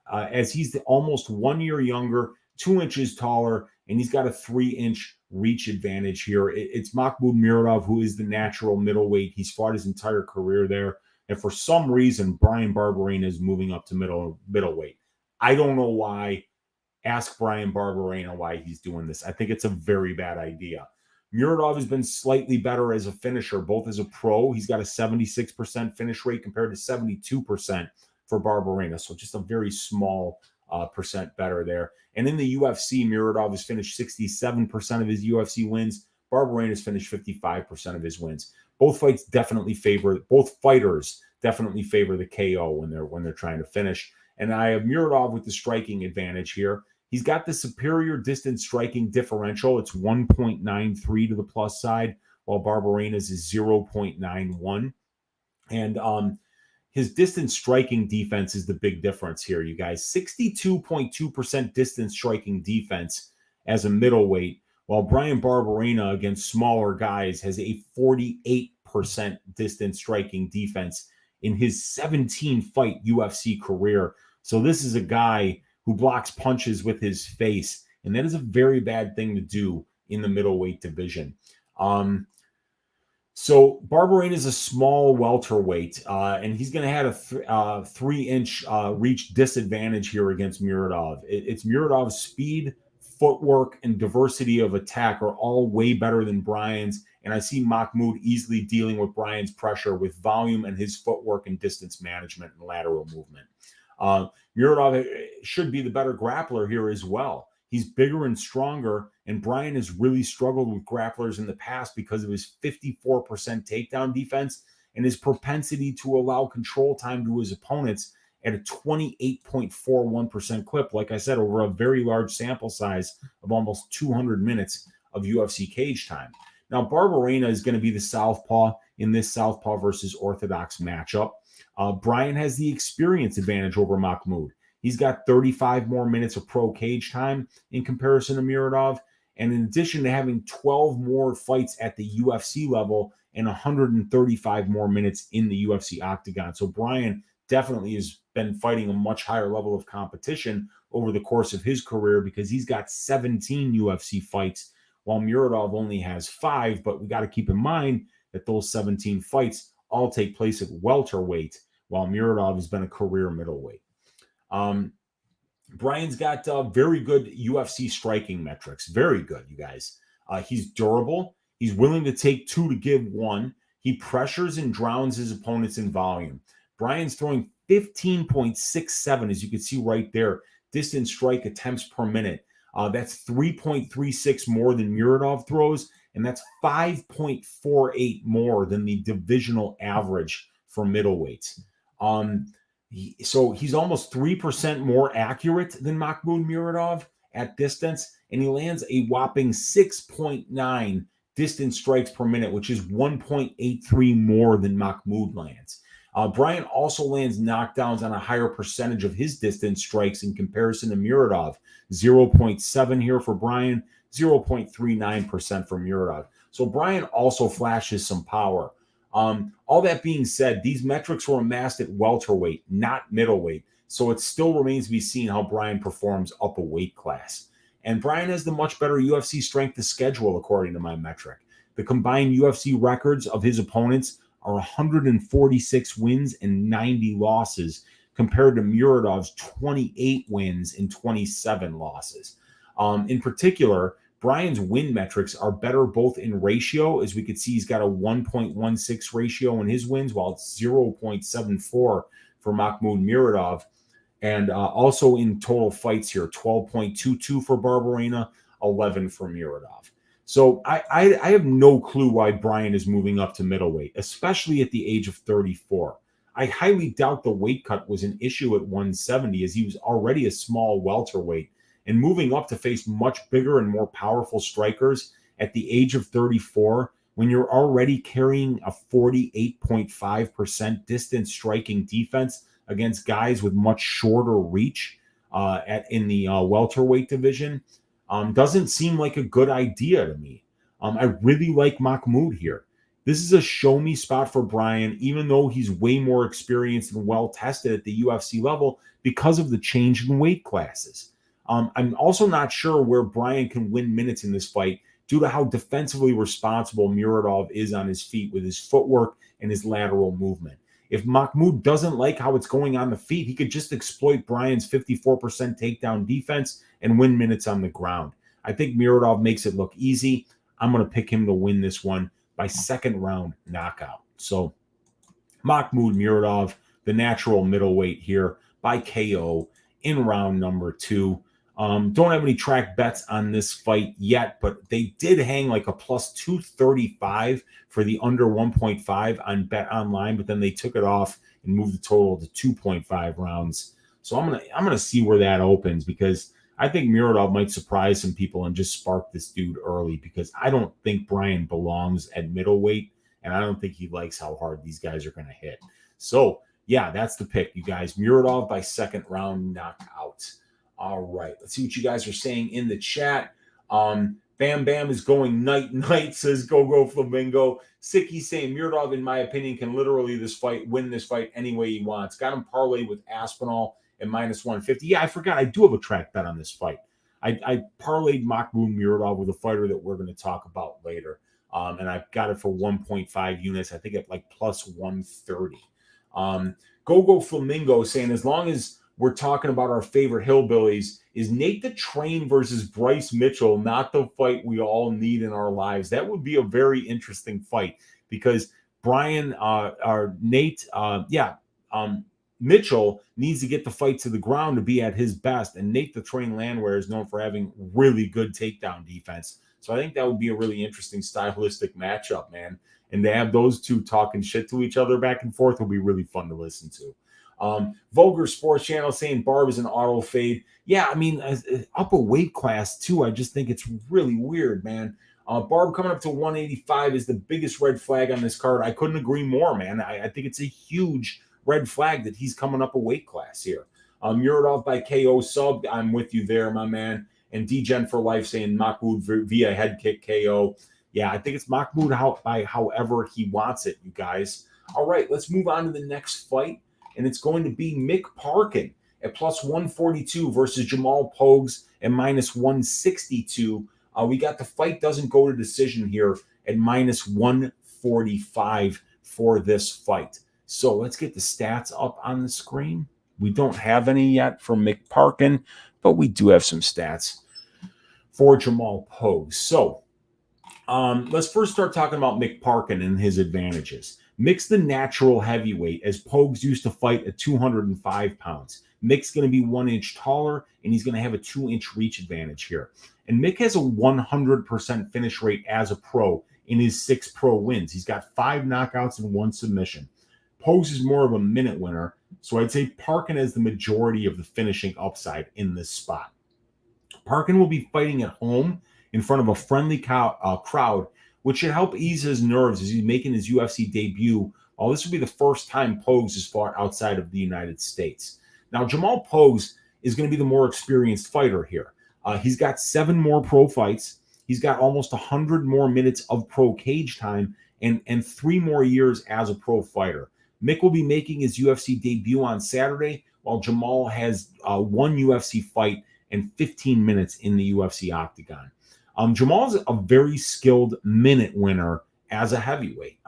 as he's almost 1 year younger, 2 inches taller, and he's got a 3-inch reach advantage here. It's Makhmud Muradov, who is the natural middleweight. He's fought his entire career there. And for some reason, Bryan Barberena is moving up to middleweight. I don't know why. Ask Bryan Barberena why he's doing this. I think it's a very bad idea. Muradov has been slightly better as a finisher, both as a pro. He's got a 76% finish rate compared to 72% for Barberena. So just a very small percent better there. And in the UFC, Muradov has finished 67% of his UFC wins. Barberena has finished 55% of his wins. Both fighters definitely favor the KO when they're trying to finish. And I have Muradov with the striking advantage here. He's got the superior distance striking differential. It's 1.93 to the plus side, while Barberena's is 0.91. And his distance striking defense is the big difference here, you guys. 62.2% distance striking defense as a middleweight, while Bryan Barberena against smaller guys has a 48% distance striking defense in his 17-fight UFC career. So this is a guy who blocks punches with his face, and that is a very bad thing to do in the middleweight division. So Barberena is a small welterweight, and he's going to have a 3-inch reach disadvantage here against Muradov. It's Muradov's speed, footwork, and diversity of attack are all way better than Bryan's, and I see Makhmud easily dealing with Bryan's pressure with volume and his footwork and distance management and lateral movement. Muradov should be the better grappler here as well. He's bigger and stronger, and Bryan has really struggled with grapplers in the past because of his 54% takedown defense and his propensity to allow control time to his opponents at a 28.41% clip, like I said, over a very large sample size of almost 200 minutes of UFC cage time. Now, Barberena is going to be the southpaw in this southpaw versus orthodox matchup. Bryan has the experience advantage over Makhmud. He's got 35 more minutes of pro cage time in comparison to Muradov. And in addition to having 12 more fights at the UFC level and 135 more minutes in the UFC octagon. So Bryan definitely has been fighting a much higher level of competition over the course of his career because he's got 17 UFC fights while Muradov only has 5. But we got to keep in mind that those 17 fights all take place at welterweight, while Muradov has been a career middleweight. Bryan's got very good UFC striking metrics. Very good, you guys. He's durable. He's willing to take 2 to give 1. He pressures and drowns his opponents in volume. Bryan's throwing 15.67, as you can see right there, distance strike attempts per minute. That's 3.36 more than Muradov throws, and that's 5.48 more than the divisional average for middleweights. So he's almost 3% more accurate than Makhmud Muradov at distance, and he lands a whopping 6.9 distance strikes per minute, which is 1.83 more than Makhmud lands. Bryan also lands knockdowns on a higher percentage of his distance strikes in comparison to Muradov. 0.7 here for Bryan, 0.39% for Muradov. So Bryan also flashes some power. All that being said, these metrics were amassed at welterweight, not middleweight. So it still remains to be seen how Bryan performs up a weight class. And Bryan has the much better UFC strength to schedule, according to my metric. The combined UFC records of his opponents are 146 wins and 90 losses compared to Muradov's 28 wins and 27 losses. In particular, Bryan's win metrics are better both in ratio, as we could see he's got a 1.16 ratio in his wins, while it's 0.74 for Makhmud Muradov. And also in total fights here, 12.22 for Barberena, 11 for Muradov. So I have no clue why Bryan is moving up to middleweight, especially at the age of 34. I highly doubt the weight cut was an issue at 170, as he was already a small welterweight. And moving up to face much bigger and more powerful strikers at the age of 34, when you're already carrying a 48.5% distance striking defense against guys with much shorter reach in the welterweight division, doesn't seem like a good idea to me. I really like Makhmud here. This is a show-me spot for Bryan, even though he's way more experienced and well-tested at the UFC level because of the change in weight classes. I'm also not sure where Bryan can win minutes in this fight due to how defensively responsible Muradov is on his feet with his footwork and his lateral movement. If Makhmud doesn't like how it's going on the feet, he could just exploit Bryan's 54% takedown defense and win minutes on the ground. I think Muradov makes it look easy. I'm going to pick him to win this one by second round knockout. So Makhmud Muradov, the natural middleweight here by KO in round number 2. Don't have any track bets on this fight yet, but they did hang like a plus 235 for the under 1.5 on Bet Online, but then they took it off and moved the total to 2.5 rounds. So I'm gonna see where that opens, because I think Muradov might surprise some people and just spark this dude early, because I don't think Bryan belongs at middleweight, and I don't think he likes how hard these guys are going to hit. So, yeah, that's the pick, you guys. Muradov by second round knockout. All right, let's see what you guys are saying in the chat. Bam Bam is going night, says Go Flamingo. Sicky saying Muradov, in my opinion, can literally win this fight any way he wants. Got him parlayed with Aspinall at minus 150. Yeah, I forgot. I do have a track bet on this fight. I parlayed Makhmud Muradov with a fighter that we're going to talk about later. And I've got it for 1.5 units. I think at like plus 130. Go Flamingo saying, as long as we're talking about our favorite hillbillies, is Nate the Train versus Bryce Mitchell not the fight we all need in our lives? That would be a very interesting fight, because Mitchell needs to get the fight to the ground to be at his best, and Nate the Train Landwehr is known for having really good takedown defense. So I think that would be a really interesting stylistic matchup, man. And to have those two talking shit to each other back and forth will be really fun to listen to. Vulgar Sports Channel saying Barb is an auto fade. Yeah, I mean, up a weight class too. I just think it's really weird, man. Barb coming up to 185 is the biggest red flag on this card. I couldn't agree more, man. I think it's a huge red flag that he's coming up a weight class here. Muradov by KO sub. I'm with you there, my man. And D-Gen for life saying Makhmud via head kick KO. Yeah, I think it's Makhmud by however he wants it, you guys. All right, let's move on to the next fight. And it's going to be Mick Parkin at plus 142 versus Jamal Pogues at minus 162. We got the fight doesn't go to decision here at minus 145 for this fight. So let's get the stats up on the screen. We don't have any yet for Mick Parkin, but we do have some stats for Jamal Pogues. So let's first start talking about Mick Parkin and his advantages. Mick's the natural heavyweight, as Pogues used to fight at 205 pounds. Mick's going to be 1 inch taller, and he's going to have a 2-inch reach advantage here. And Mick has a 100% finish rate as a pro in his 6 pro wins. He's got 5 knockouts and 1 submission. Pogues is more of a minute winner, so I'd say Parkin has the majority of the finishing upside in this spot. Parkin will be fighting at home in front of a friendly crowd, which should help ease his nerves as he's making his UFC debut. This will be the first time Pogues has fought outside of the United States. Now, Jamal Pogues is going to be the more experienced fighter here. He's got 7 more pro fights. He's got almost 100 more minutes of pro cage time and 3 more years as a pro fighter. Mick will be making his UFC debut on Saturday, while Jamal has 1 UFC fight and 15 minutes in the UFC octagon. Jamal's a very skilled minute winner as a heavyweight.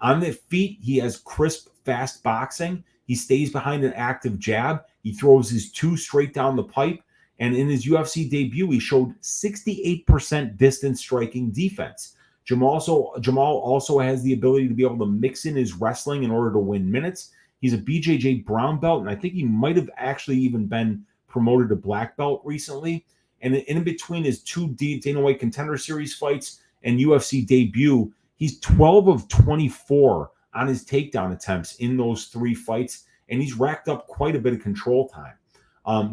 On the feet, he has crisp, fast boxing. He stays behind an active jab. He throws his 2 straight down the pipe. And in his UFC debut, he showed 68% distance striking defense. Jamal also has the ability to be able to mix in his wrestling in order to win minutes. He's a BJJ brown belt, and I think he might have actually even been promoted to black belt recently. And in between his 2 Dana White Contender Series fights and UFC debut, he's 12 of 24 on his takedown attempts in those 3 fights, and he's racked up quite a bit of control time.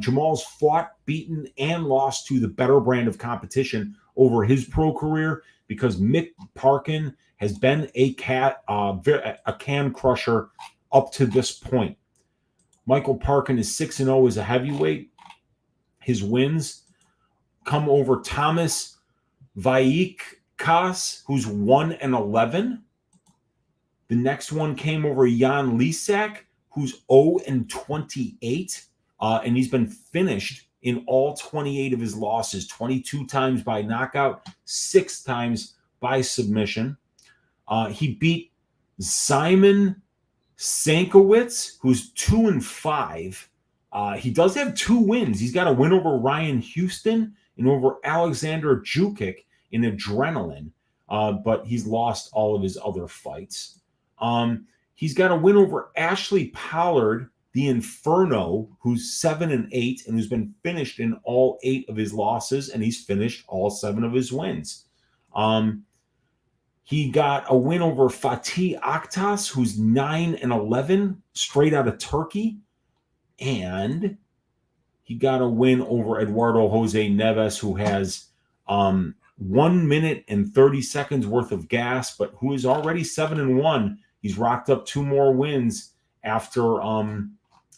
Jamal's fought, beaten, and lost to the better brand of competition over his pro career because Mick Parkin has been a can crusher up to this point. Michael Parkin is 6-0 as a heavyweight. His wins come over Thomas Vaikas, who's 1-11. The next one came over Jan Lisak, who's 0-28. And he's been finished in all 28 of his losses, 22 times by knockout, 6 times by submission. He beat Simon Sankowitz, who's 2-5. He does have 2 wins. He's got a win over Ryan Houston and over Alexander Jukic in Adrenaline, but he's lost all of his other fights. He's got a win over Ashley Pollard, the Inferno, who's 7-8 and who's been finished in all 8 of his losses, and he's finished all 7 of his wins. He got a win over Fatih Aktas, who's 9-11, straight out of Turkey. And he got a win over Eduardo Jose Neves, who has 1 minute and 30 seconds worth of gas, but who is already 7-1. He's rocked up 2 more wins after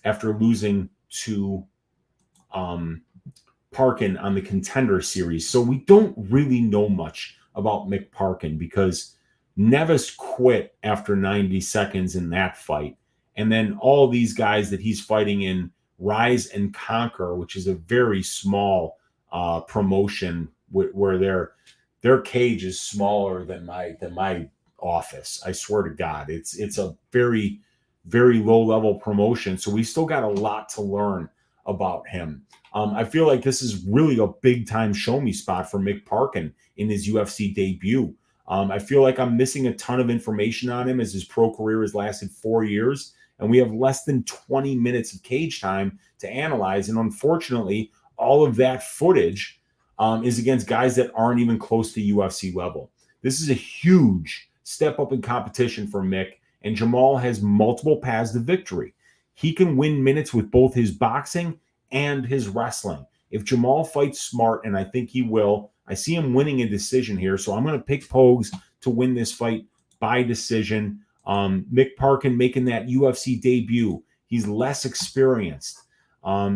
losing to Parkin on the Contender Series. So we don't really know much about Mick Parkin because Neves quit after 90 seconds in that fight. And then all these guys that he's fighting in Rise and Conquer, which is a very small promotion where their cage is smaller than my office. I swear to God, it's a very, very low level promotion. So we still got a lot to learn about him. I feel like this is really a big time show me spot for Mick Parkin in his UFC debut. I feel like I'm missing a ton of information on him as his pro career has lasted 4 years. And we have less than 20 minutes of cage time to analyze. And unfortunately, all of that footage is against guys that aren't even close to UFC level. This is a huge step up in competition for Mick, and Jamal has multiple paths to victory. He can win minutes with both his boxing and his wrestling. If Jamal fights smart, and I think he will, I see him winning a decision here. So I'm going to pick Pogues to win this fight by decision. Mick Parkin making that UFC debut. He's less experienced.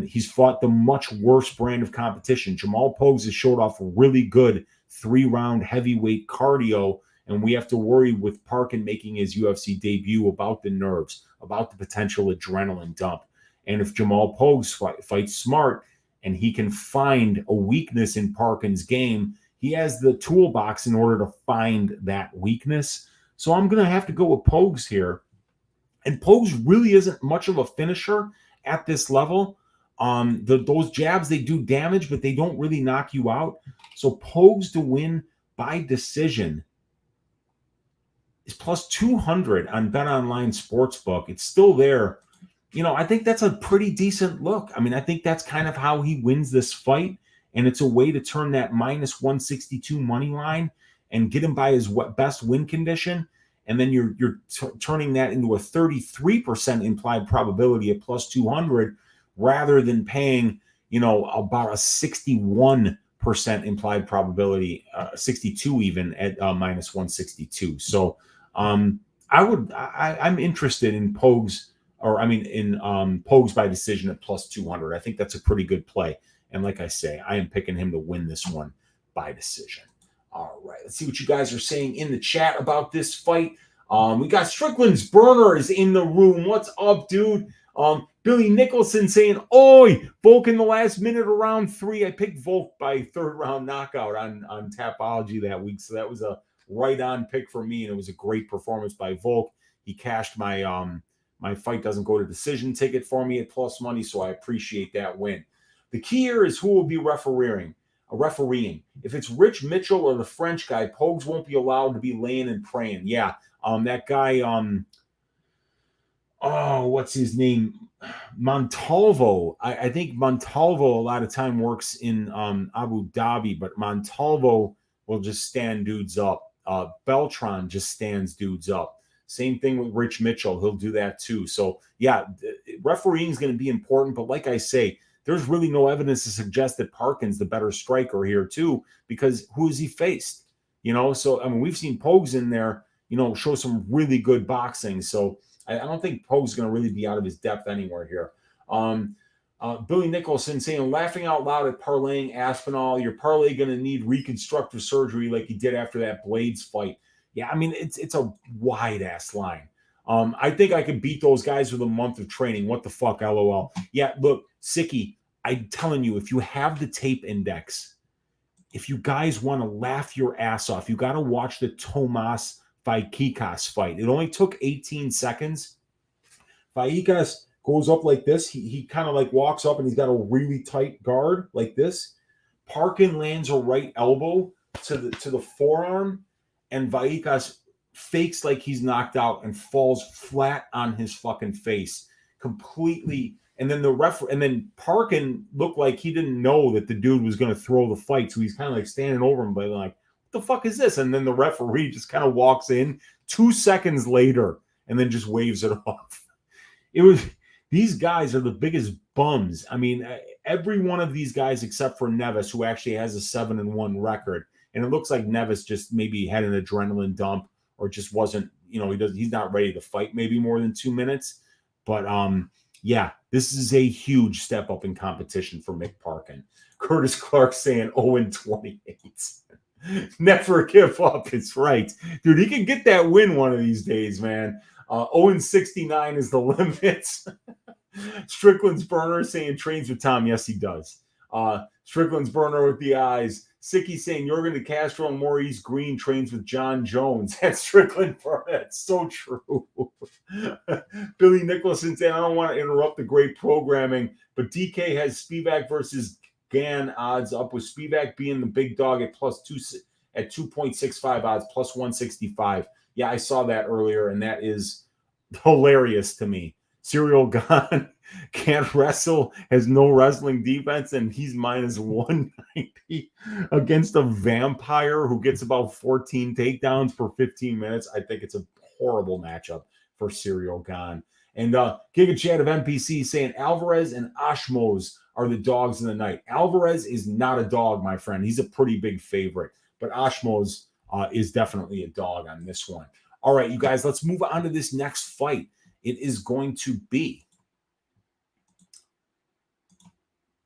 He's fought the much worse brand of competition. Jamal Pogues has showed off really good 3-round heavyweight cardio, and we have to worry with Parkin making his UFC debut about the nerves, about the potential adrenaline dump. And if Jamal Pogues fights smart and he can find a weakness in Parkin's game, he has the toolbox in order to find that weakness. So I'm going to have to go with Pogues here. And Pogues really isn't much of a finisher at this level. Those jabs, they do damage, but they don't really knock you out. So Pogues to win by decision is plus 200 on BetOnline Sportsbook. It's still there. You know, I think that's a pretty decent look. I mean, I think that's kind of how he wins this fight. And it's a way to turn that minus 162 money line and get him by his best win condition. And then you're turning that into a 33% implied probability at plus 200 rather than paying, you know, about a 61% implied probability, 62 even at minus 162. So I'm interested in Pogues, Pogues by decision at plus 200. I think that's a pretty good play. And like I say, I am picking him to win this one by decision. All right, let's see what you guys are saying in the chat about this fight. We got Strickland's Burner is in the room. What's up, dude? Billy Nicholson saying, "Oi, Volk in the last minute of round 3." I picked Volk by 3rd round knockout on Tapology that week, so that was a right on pick for me, and it was a great performance by Volk. He cashed my my fight doesn't go to decision ticket for me at plus money, so I appreciate that win. The key here is who will be refereeing. If it's Rich Mitchell or the French guy, Pogues won't be allowed to be laying and praying. Yeah, that guy, what's his name? Montalvo. I think Montalvo a lot of time works in Abu Dhabi, but Montalvo will just stand dudes up. Beltran just stands dudes up. Same thing with Rich Mitchell. He'll do that too. So, yeah, refereeing is going to be important. But like I say, there's really no evidence to suggest that Parkin's the better striker here too, because who has he faced? You know, so, I mean, we've seen Pogues in there, you know, show some really good boxing. So I don't think Pogues is going to really be out of his depth anywhere here. Billy Nicholson saying, laughing out loud at parlaying Aspinall. Your parlay going to need reconstructive surgery like he did after that Blades fight. Yeah, I mean, it's a wide-ass line. I think I could beat those guys with a month of training. What the fuck, LOL. Yeah, look, Sicky, I'm telling you, if you have the tape index, if you guys want to laugh your ass off, you got to watch the Tomas Vaikikas fight. It only took 18 seconds. Vaikikas goes up like this. He kind of like walks up and he's got a really tight guard like this. Parkin lands a right elbow to the forearm, and Vaikikas fakes like he's knocked out and falls flat on his fucking face completely. And then then Parkin looked like he didn't know that the dude was going to throw the fight. So he's kind of like standing over him, but like, what the fuck is this? And then the referee just kind of walks in 2 seconds later and then just waves it off. These guys are the biggest bums. I mean, every one of these guys except for Neves, who actually has a 7-1 record. And it looks like Neves just maybe had an adrenaline dump or just wasn't, he's not ready to fight maybe more than 2 minutes. But yeah, this is a huge step up in competition for Mick Parkin. Curtis Clark saying 0-28. Never give up. It's right. Dude, he can get that win one of these days, man. 0-69 is the limit. Strickland's burner saying trains with Tom. Yes, he does. Strickland's burner with the eyes. Sicky saying Jorgen De Castro and Maurice Green trains with John Jones. That's Strickland burner. That's so true. Billy Nicholson saying, I don't want to interrupt the great programming, but DK has Spivak versus Gan odds up, with Spivak being the big dog at at 2.65 odds, plus 165. Yeah, I saw that earlier, and that is hilarious to me. Serial Gone can't wrestle, has no wrestling defense, and he's minus 190 against a vampire who gets about 14 takedowns per 15 minutes. I think it's a horrible matchup for Serial Gone. And Giga Chat of NPC saying Alvarez and Ashmoz are the dogs in the night. Alvarez is not a dog, my friend. He's a pretty big favorite, but Ashmoz is definitely a dog on this one. All right, you guys, let's move on to this next fight. It is going to be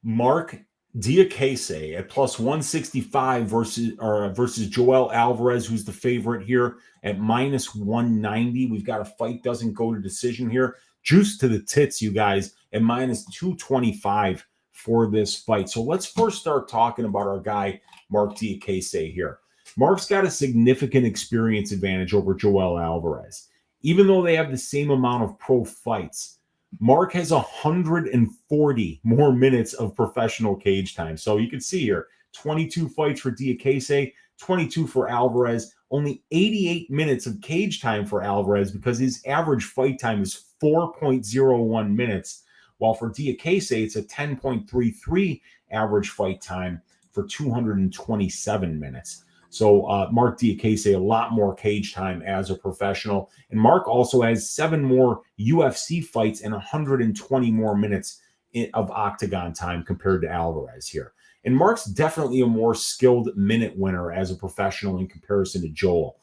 Marc Diakiese at plus 165 versus Joel Alvarez, who's the favorite here at minus 190. We've got a fight doesn't go to decision here. Juice to the tits, you guys, at minus 225 for this fight. So let's first start talking about our guy, Marc Diakiese here. Marc's got a significant experience advantage over Joel Alvarez. Even though they have the same amount of pro fights, Marc has 140 more minutes of professional cage time. So you can see here, 22 fights for Diakiese, 22 for Alvarez, only 88 minutes of cage time for Alvarez because his average fight time is 4.01 minutes, while for Diakiese, it's a 10.33 average fight time for 227 minutes. So Marc Diakiese, a lot more cage time as a professional. And Marc also has 7 more UFC fights and 120 more minutes of octagon time compared to Alvarez here. And Marc's definitely a more skilled minute winner as a professional in comparison to Joel.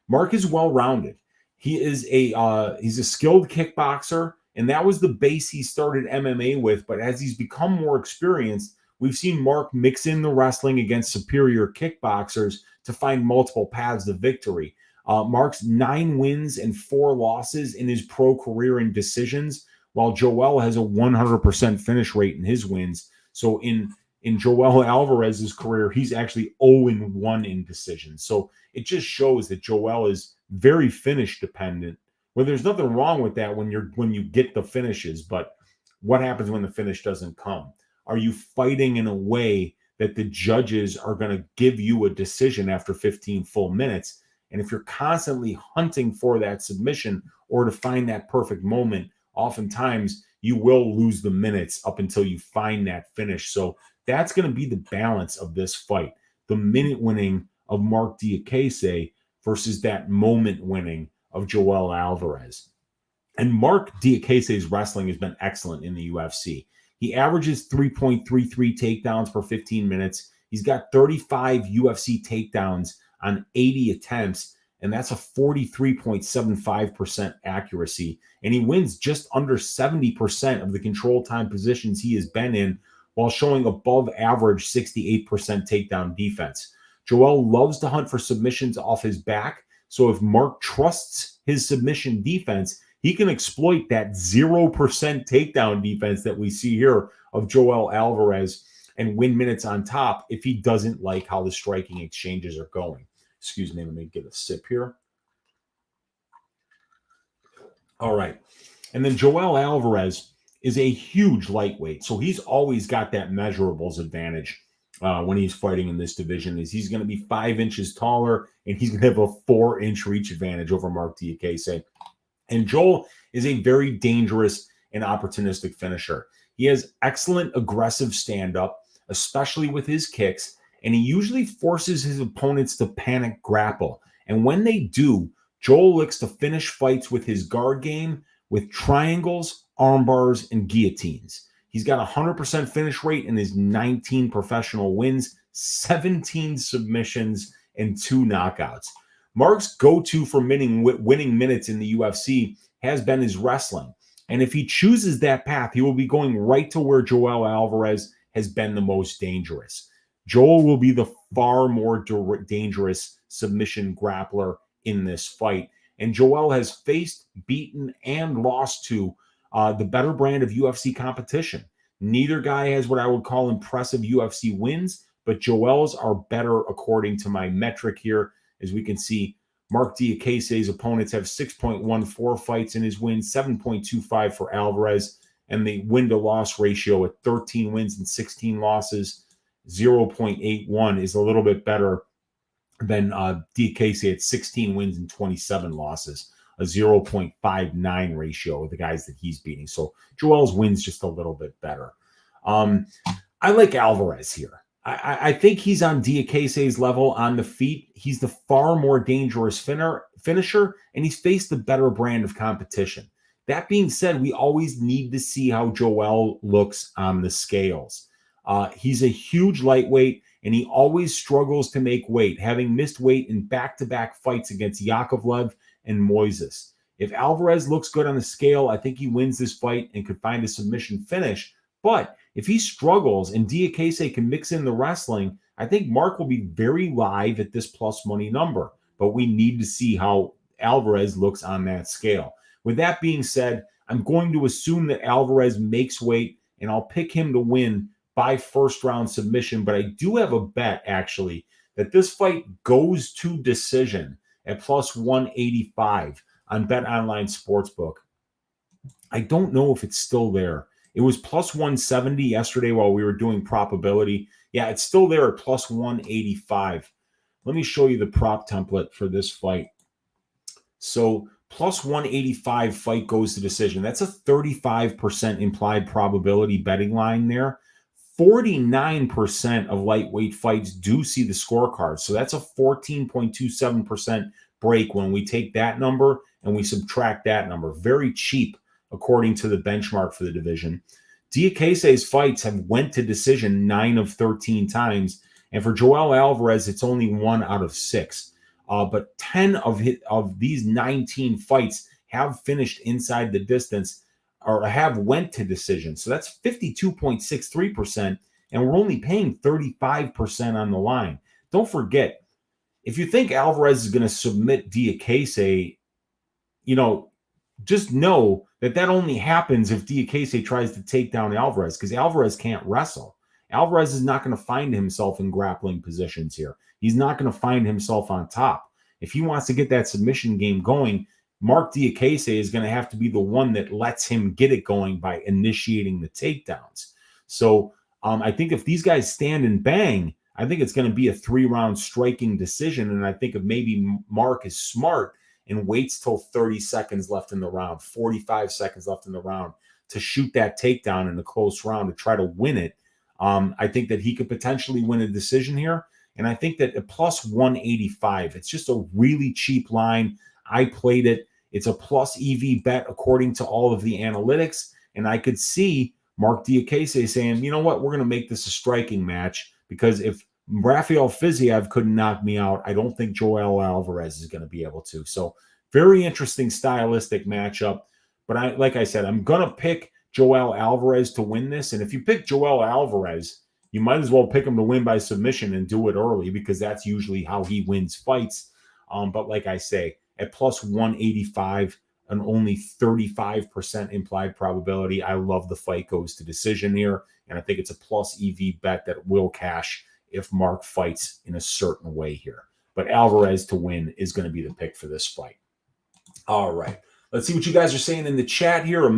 Marc is well-rounded. He's a skilled kickboxer, and that was the base he started MMA with. But as he's become more experienced, we've seen Marc mix in the wrestling against superior kickboxers to find multiple paths to victory. Marc's 9 wins and 4 losses in his pro career in decisions, while Joel has a 100% finish rate in his wins. So in Joel Alvarez's career, he's actually 0-1 in decisions. So it just shows that Joel is very finish dependent. Well, there's nothing wrong with that when you get the finishes, but what happens when the finish doesn't come? Are you fighting in a way that the judges are going to give you a decision after 15 full minutes? And if you're constantly hunting for that submission or to find that perfect moment, oftentimes you will lose the minutes up until you find that finish. So that's going to be the balance of this fight. The minute winning of Marc Diakiese versus that moment winning of Joel Alvarez. And Marc Diakiese's wrestling has been excellent in the UFC. He averages 3.33 takedowns per 15 minutes. He's got 35 UFC takedowns on 80 attempts, and that's a 43.75% accuracy. And he wins just under 70% of the control time positions he has been in, while showing above average 68% takedown defense. Joel loves to hunt for submissions off his back, so if Marc trusts his submission defense, he can exploit that 0% takedown defense that we see here of of Joel Alvarez and win minutes on top if he doesn't like how the striking exchanges are going. Excuse me, let me get a sip here. All right. And then Joel Alvarez is a huge lightweight. So he's always got that measurables advantage when he's fighting in this division. Is he's going to be 5 inches taller, and he's going to have a 4-inch reach advantage over Marc Diakiese. And Joel is a very dangerous and opportunistic finisher. He has excellent aggressive stand-up, especially with his kicks, and he usually forces his opponents to panic grapple. And when they do, Joel looks to finish fights with his guard game, with triangles, arm bars, and guillotines. He's got a 100% finish rate in his 19 professional wins, 17 submissions, and 2 knockouts. Marc's go-to for winning minutes in the UFC has been his wrestling. And if he chooses that path, he will be going right to where Joel Alvarez has been the most dangerous. Joel will be the far more dangerous submission grappler in this fight. And Joel has faced, beaten, and lost to the better brand of UFC competition. Neither guy has what I would call impressive UFC wins, but Joel's are better according to my metric here. As we can see, Marc Diakiese's opponents have 6.14 fights in his wins, 7.25 for Alvarez, and the win-to-loss ratio at 13 wins and 16 losses, 0.81 is a little bit better than Diakiese at 16 wins and 27 losses, a 0.59 ratio of the guys that he's beating. So Joel's wins just a little bit better. I like Alvarez here. I think he's on Diakiese's level on the feet. He's the far more dangerous finisher, and he's faced the better brand of competition. That being said, we always need to see how Joel looks on the scales. He's a huge lightweight, and he always struggles to make weight, having missed weight in back-to-back fights against Yakovlev and Moises. If Alvarez looks good on the scale, I think he wins this fight and could find a submission finish. But if he struggles and Diakiese can mix in the wrestling, I think Marc will be very live at this plus money number. But we need to see how Alvarez looks on that scale. With that being said, I'm going to assume that Alvarez makes weight, and I'll pick him to win by first-round submission. But I do have a bet, actually, that this fight goes to decision at plus 185 on Bet Online Sportsbook. I don't know if it's still there. It was plus 170 yesterday while we were doing probability. Yeah, it's still there at plus 185. Let me show you the prop template for this fight. So plus 185 fight goes to decision. That's a 35% implied probability betting line there. 49% of lightweight fights do see the scorecard. So that's a 14.27% break when we take that number and we subtract that number. Very cheap according to the benchmark for the division. Diakiese's fights have went to decision 9 of 13 times. And for Joel Alvarez, it's only 1 out of 6. But 10 of these 19 fights have finished inside the distance or have went to decision. So that's 52.63%. And we're only paying 35% on the line. Don't forget, if you think Alvarez is going to submit Diakiese, just know that only happens if Diakiese tries to take down Alvarez, because Alvarez can't wrestle. Alvarez is not going to find himself in grappling positions here. He's not going to find himself on top. If he wants to get that submission game going, Marc Diakiese is going to have to be the one that lets him get it going by initiating the takedowns. So I think if these guys stand and bang, I think it's going to be a 3-round striking decision. And I think if maybe Marc is smart and waits till 30 seconds left in the round, 45 seconds left in the round to shoot that takedown in the close round to try to win it, I think that he could potentially win a decision here. And I think that at plus 185, it's just a really cheap line. I played it. It's a plus EV bet according to all of the analytics. And I could see Marc Diakiese saying, you know what, we're going to make this a striking match, because if Rafael Fiziev couldn't knock me out, I don't think Joel Alvarez is going to be able to. So very interesting stylistic matchup. But like I said, I'm going to pick Joel Alvarez to win this. And if you pick Joel Alvarez, you might as well pick him to win by submission and do it early, because that's usually how he wins fights. But like I say, at plus 185, an only 35% implied probability. I love the fight goes to decision here, and I think it's a plus EV bet that will cash if Marc fights in a certain way here. But Alvarez to win is going to be the pick for this fight. All right. Let's see what you guys are saying in the chat here.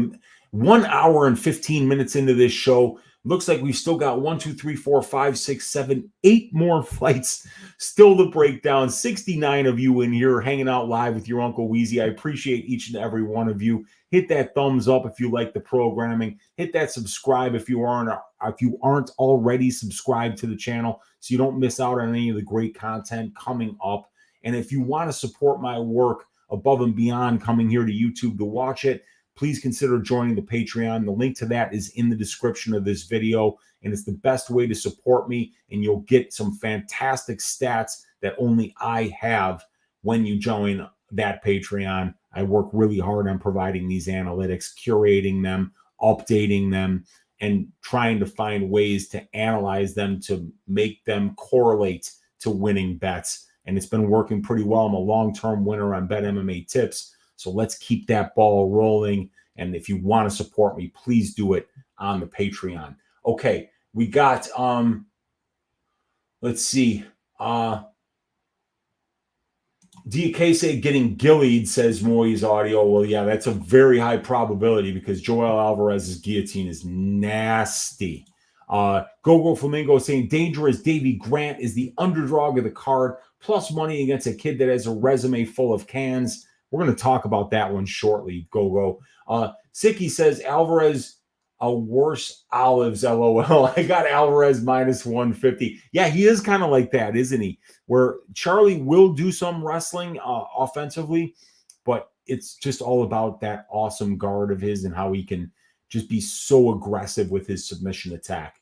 1 hour and 15 minutes into this show. Looks like we've still got 1, 2, 3, 4, 5, 6, 7, 8 more fights still to break down. 69 of you in here hanging out live with your Uncle Weezy. I appreciate each and every one of you. Hit that thumbs up if you like the programming. Hit that subscribe if you aren't already subscribed to the channel so you don't miss out on any of the great content coming up. And if you want to support my work above and beyond coming here to YouTube to watch it, please consider joining the Patreon. The link to that is in the description of this video, and it's the best way to support me, and you'll get some fantastic stats that only I have when you join that Patreon. I work really hard on providing these analytics, curating them, updating them, and trying to find ways to analyze them to make them correlate to winning bets. And it's been working pretty well. I'm a long-term winner on Bet MMA tips. So let's keep that ball rolling. And if you want to support me, please do it on the Patreon. Okay, we got, let's see. Diakiese getting gillied, says Moy's audio. Well, yeah, that's a very high probability because Joel Alvarez's guillotine is nasty. Gogo Flamingo saying dangerous Davey Grant is the underdog of the card, plus money against a kid that has a resume full of cans. We're going to talk about that one shortly, Gogo. Sicky says Alvarez a worse olives, LOL. I got Alvarez minus 150. Yeah, he is kind of like that, isn't he? Where Charlie will do some wrestling offensively, but it's just all about that awesome guard of his and how he can just be so aggressive with his submission attack.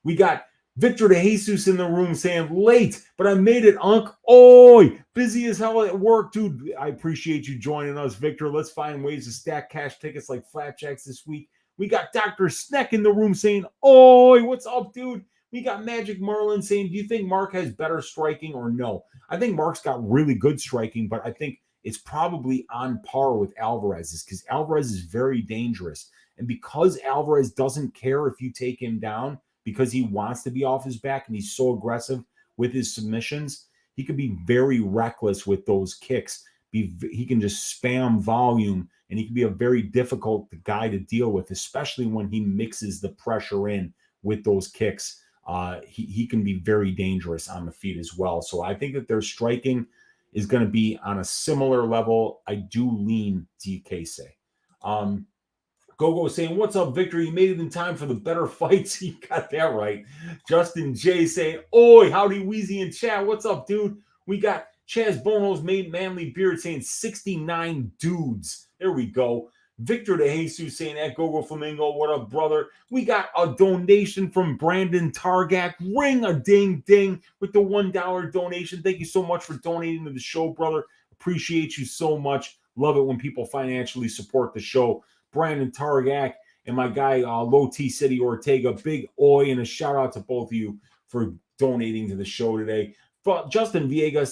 We got Victor De Jesus in the room saying, late, but I made it, Unc. Oi, busy as hell at work, dude. I appreciate you joining us, Victor. Let's find ways to stack cash tickets like flapjacks this week. We got Dr. Sneck in the room saying, oi, what's up, dude? We got Magic Merlin saying, do you think Marc has better striking or no? I think Marc's got really good striking, but I think it's probably on par with Alvarez's because Alvarez is very dangerous. And because Alvarez doesn't care if you take him down, because he wants to be off his back and he's so aggressive with his submissions, he could be very reckless with those kicks. He can just spam volume, and he can be a very difficult guy to deal with, especially when he mixes the pressure in with those kicks. He can be very dangerous on the feet as well. So I think that their striking is going to be on a similar level. I do lean Diakiese. Gogo saying, what's up, Victor? You made it in time for the better fights. You got that right. Justin J saying, oi, howdy, Weezy in chat. What's up, dude? We got Chaz Bono's made manly beard saying 69 dudes. There we go. Victor De Jesus saying at Gogo Flamingo, what up, brother? We got a donation from Brandon Targak. Ring a ding ding with the $1 donation. Thank you so much for donating to the show, brother. Appreciate you so much. Love it when people financially support the show. Brandon Targak and my guy Low T City Ortega, big oi, and a shout out to both of you for donating to the show today. But Justin Viegas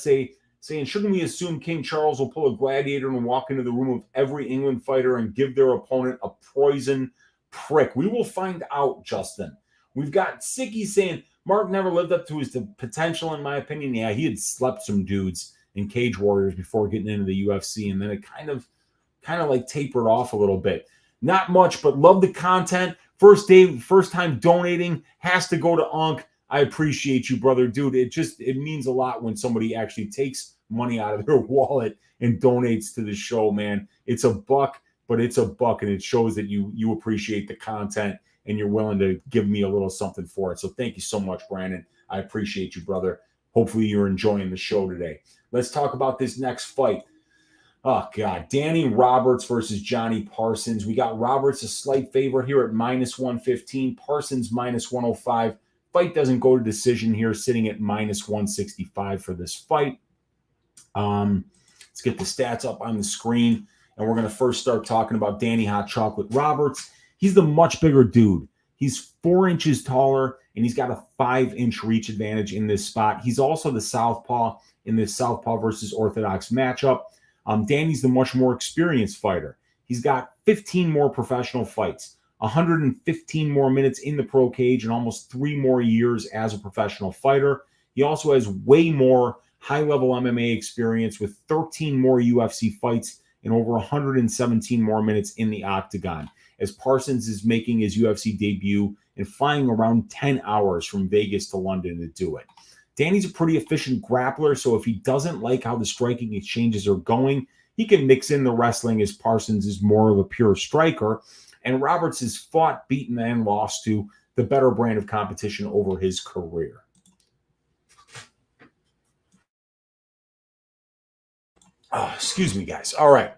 saying, shouldn't we assume King Charles will pull a gladiator and walk into the room of every England fighter and give their opponent a poison prick? We will find out, Justin. We've got Sicky saying Marc never lived up to his potential, in my opinion. Yeah, he had slept some dudes in Cage Warriors before getting into the UFC, and then it kind of like tapered off a little bit. Not much, but love the content. First time donating has to go to Unc. I appreciate you, brother. Dude, it means a lot when somebody actually takes money out of their wallet and donates to the show, man. It's a buck, but it's a buck, and it shows that you appreciate the content and you're willing to give me a little something for it. So thank you so much, Brandon. I appreciate you, brother. Hopefully you're enjoying the show today. Let's talk about this next fight. Oh, God. Danny Roberts versus Johnny Parsons. We got Roberts a slight favorite here at minus 115. Parsons minus 105. Fight doesn't go to decision here, sitting at minus 165 for this fight. Let's get the stats up on the screen. And we're going to first start talking about Danny Hot Chocolate Roberts. He's the much bigger dude. He's 4 inches taller, and he's got a 5-inch reach advantage in this spot. He's also the southpaw in this southpaw versus orthodox matchup. Danny's the much more experienced fighter. He's got 15 more professional fights, 115 more minutes in the pro cage, and almost 3 more years as a professional fighter. He also has way more high-level MMA experience with 13 more UFC fights and over 117 more minutes in the octagon, as Parsons is making his UFC debut and flying around 10 hours from Vegas to London to do it. Danny's a pretty efficient grappler, so if he doesn't like how the striking exchanges are going, he can mix in the wrestling, as Parsons is more of a pure striker, and Roberts has fought, beaten, and lost to the better brand of competition over his career. Excuse me, guys. All right.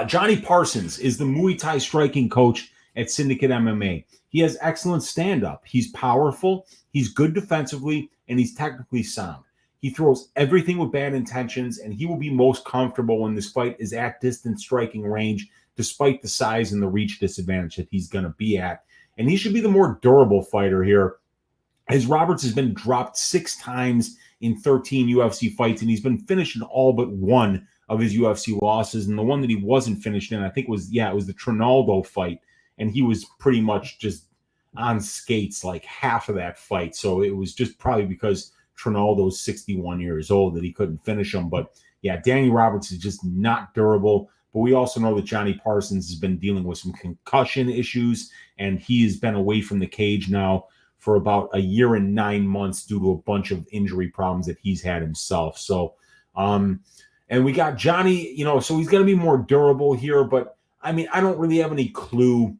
Johnny Parsons is the Muay Thai striking coach at Syndicate MMA. He has excellent stand-up. He's powerful, he's good defensively, and he's technically sound. He throws everything with bad intentions, and he will be most comfortable when this fight is at distance striking range, despite the size and the reach disadvantage that he's going to be at. And he should be the more durable fighter here, as Roberts has been dropped 6 times in 13 UFC fights, and he's been finished in all but one of his UFC losses. And the one that he wasn't finished in, I think it was the Trinaldo fight, and he was pretty much just on skates like half of that fight. So it was just probably because Trinaldo's 61 years old that he couldn't finish him. But yeah, Danny Roberts is just not durable. But we also know that Johnny Parsons has been dealing with some concussion issues, and he has been away from the cage now for about a year and 9 months due to a bunch of injury problems that he's had himself. So, and we got Johnny, so he's going to be more durable here. But I mean, I don't really have any clue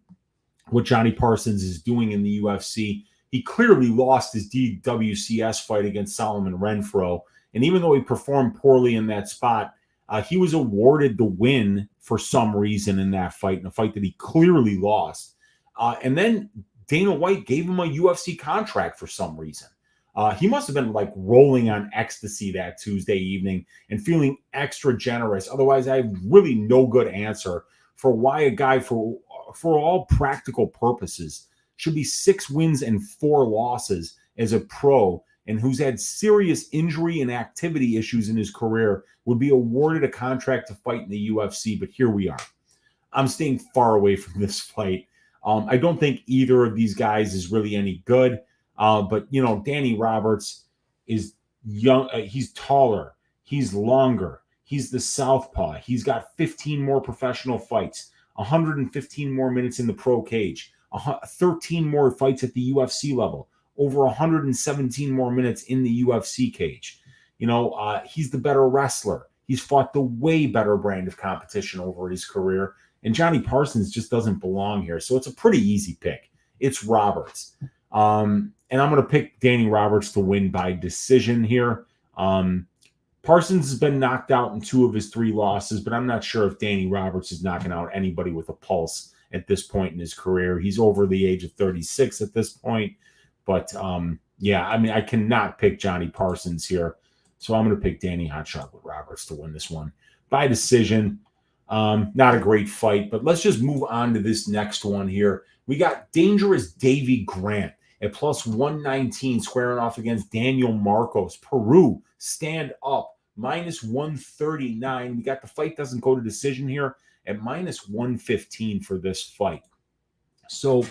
what Johnny Parsons is doing in the UFC. He clearly lost his DWCS fight against Solomon Renfro. And even though he performed poorly in that spot, he was awarded the win for some reason in that fight, in a fight that he clearly lost. And then Dana White gave him a UFC contract for some reason. He must have been like rolling on ecstasy that Tuesday evening and feeling extra generous. Otherwise, I have really no good answer for why a guy, for all practical purposes, should be 6 wins and 4 losses as a pro, and who's had serious injury and activity issues in his career, would be awarded a contract to fight in the UFC. But here we are. I'm staying far away from this fight. I don't think either of these guys is really any good. But, Danny Roberts is young. He's taller. He's longer. He's the southpaw. He's got 15 more professional fights, 115 more minutes in the pro cage, 13 more fights at the UFC level, over 117 more minutes in the UFC cage. He's the better wrestler. He's fought the way better brand of competition over his career. And Johnny Parsons just doesn't belong here. So it's a pretty easy pick. It's Roberts. And I'm going to pick Danny Roberts to win by decision here. Parsons has been knocked out in 2 of his 3 losses, but I'm not sure if Danny Roberts is knocking out anybody with a pulse at this point in his career. He's over the age of 36 at this point. But, I cannot pick Johnny Parsons here. So I'm going to pick Danny Hot Chocolate Roberts to win this one by decision. Not a great fight, but let's just move on to this next one here. We got dangerous Davey Grant at plus 119 squaring off against Daniel Marcos. Peru, stand up, minus 139. We got the fight doesn't go to decision here at minus 115 for this fight. So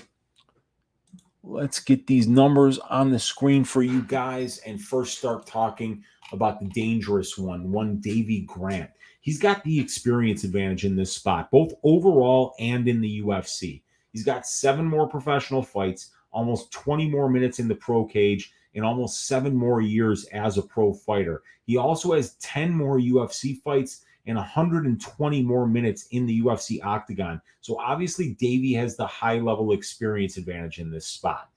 let's get these numbers on the screen for you guys and first start talking about the dangerous one Davey Grant. He's got the experience advantage in this spot, both overall and in the UFC. He's got 7 more professional fights, almost 20 more minutes in the pro cage, and almost 7 more years as a pro fighter. He also has 10 more UFC fights and 120 more minutes in the UFC octagon. So obviously, Davey has the high-level experience advantage in this spot.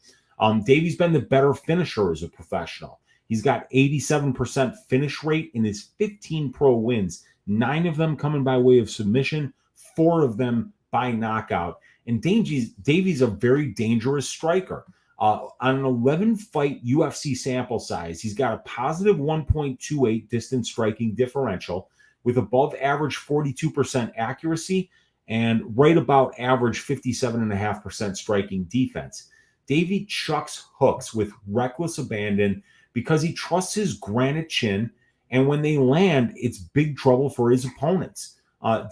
Davey's been the better finisher as a professional. He's got 87% finish rate in his 15 pro wins, 9 of them coming by way of submission, 4 of them by knockout. And Davey's a very dangerous striker. On an 11-fight UFC sample size, he's got a positive 1.28 distance striking differential with above average 42% accuracy and right about average 57.5% striking defense. Davey chucks hooks with reckless abandon because he trusts his granite chin And when they land, it's big trouble for his opponents.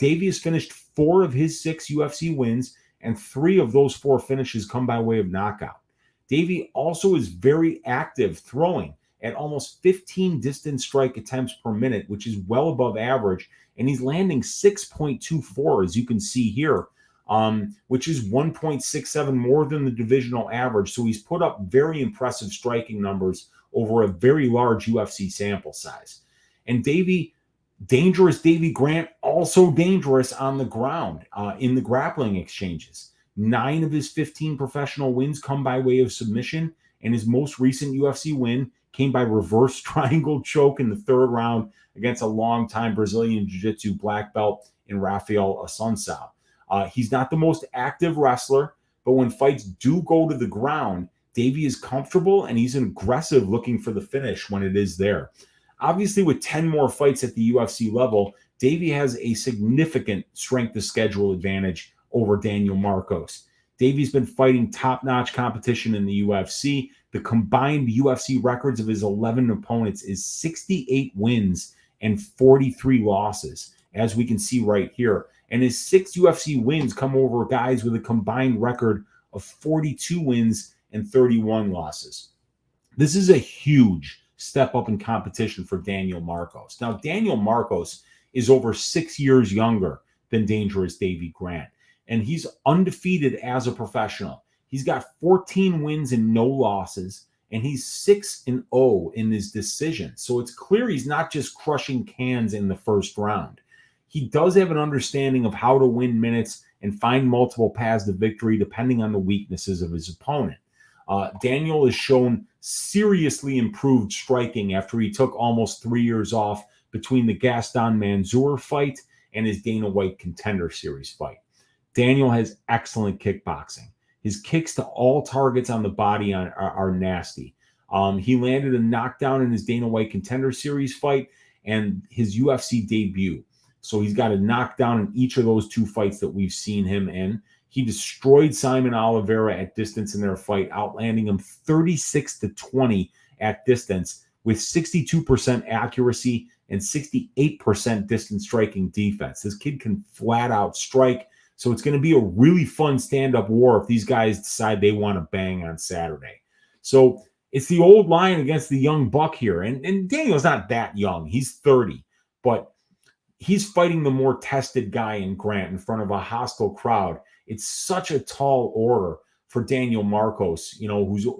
Davey has finished 4 of his 6 UFC wins, and 3 of those 4 finishes come by way of knockout. Davey also is very active throwing at almost 15 distance strike attempts per minute, which is well above average. And he's landing 6.24, as you can see here, which is 1.67 more than the divisional average. So he's put up very impressive striking numbers over a very large UFC sample size. And dangerous Davey Grant, also dangerous on the ground in the grappling exchanges. 9 of his 15 professional wins come by way of submission, and his most recent UFC win came by reverse triangle choke in the 3rd round against a longtime Brazilian Jiu-Jitsu black belt in Rafael Assunção. He's not the most active wrestler, but when fights do go to the ground, Davey is comfortable and he's aggressive looking for the finish when it is there. Obviously, with 10 more fights at the UFC level, Davey has a significant strength of schedule advantage over Daniel Marcos. Davey's been fighting top-notch competition in the UFC. The combined UFC records of his 11 opponents is 68 wins and 43 losses, as we can see right here. And his 6 UFC wins come over guys with a combined record of 42 wins and 31 losses. This is a huge step up in competition for Daniel Marcos. Now, Daniel Marcos is over 6 years younger than dangerous Davey Grant, and he's undefeated as a professional. He's got 14 wins and no losses, and he's 6-0 in his decision. So it's clear he's not just crushing cans in the first round. He does have an understanding of how to win minutes and find multiple paths to victory depending on the weaknesses of his opponent. Daniel has shown seriously improved striking after he took almost 3 years off between the Gaston Mansour fight and his Dana White Contender Series fight. Daniel has excellent kickboxing. His kicks to all targets on the body are nasty. He landed a knockdown in his Dana White Contender Series fight and his UFC debut. So he's got a knockdown in each of those 2 fights that we've seen him in. He destroyed Simon Oliveira at distance in their fight, outlanding him 36-20 at distance with 62% accuracy and 68% distance striking defense. This kid can flat out strike. So it's going to be a really fun stand-up war if these guys decide they want to bang on Saturday. So it's the old lion against the young buck here. And Daniel's not that young. He's 30. But he's fighting the more tested guy in Grant in front of a hostile crowd. It's such a tall order for Daniel Marcos,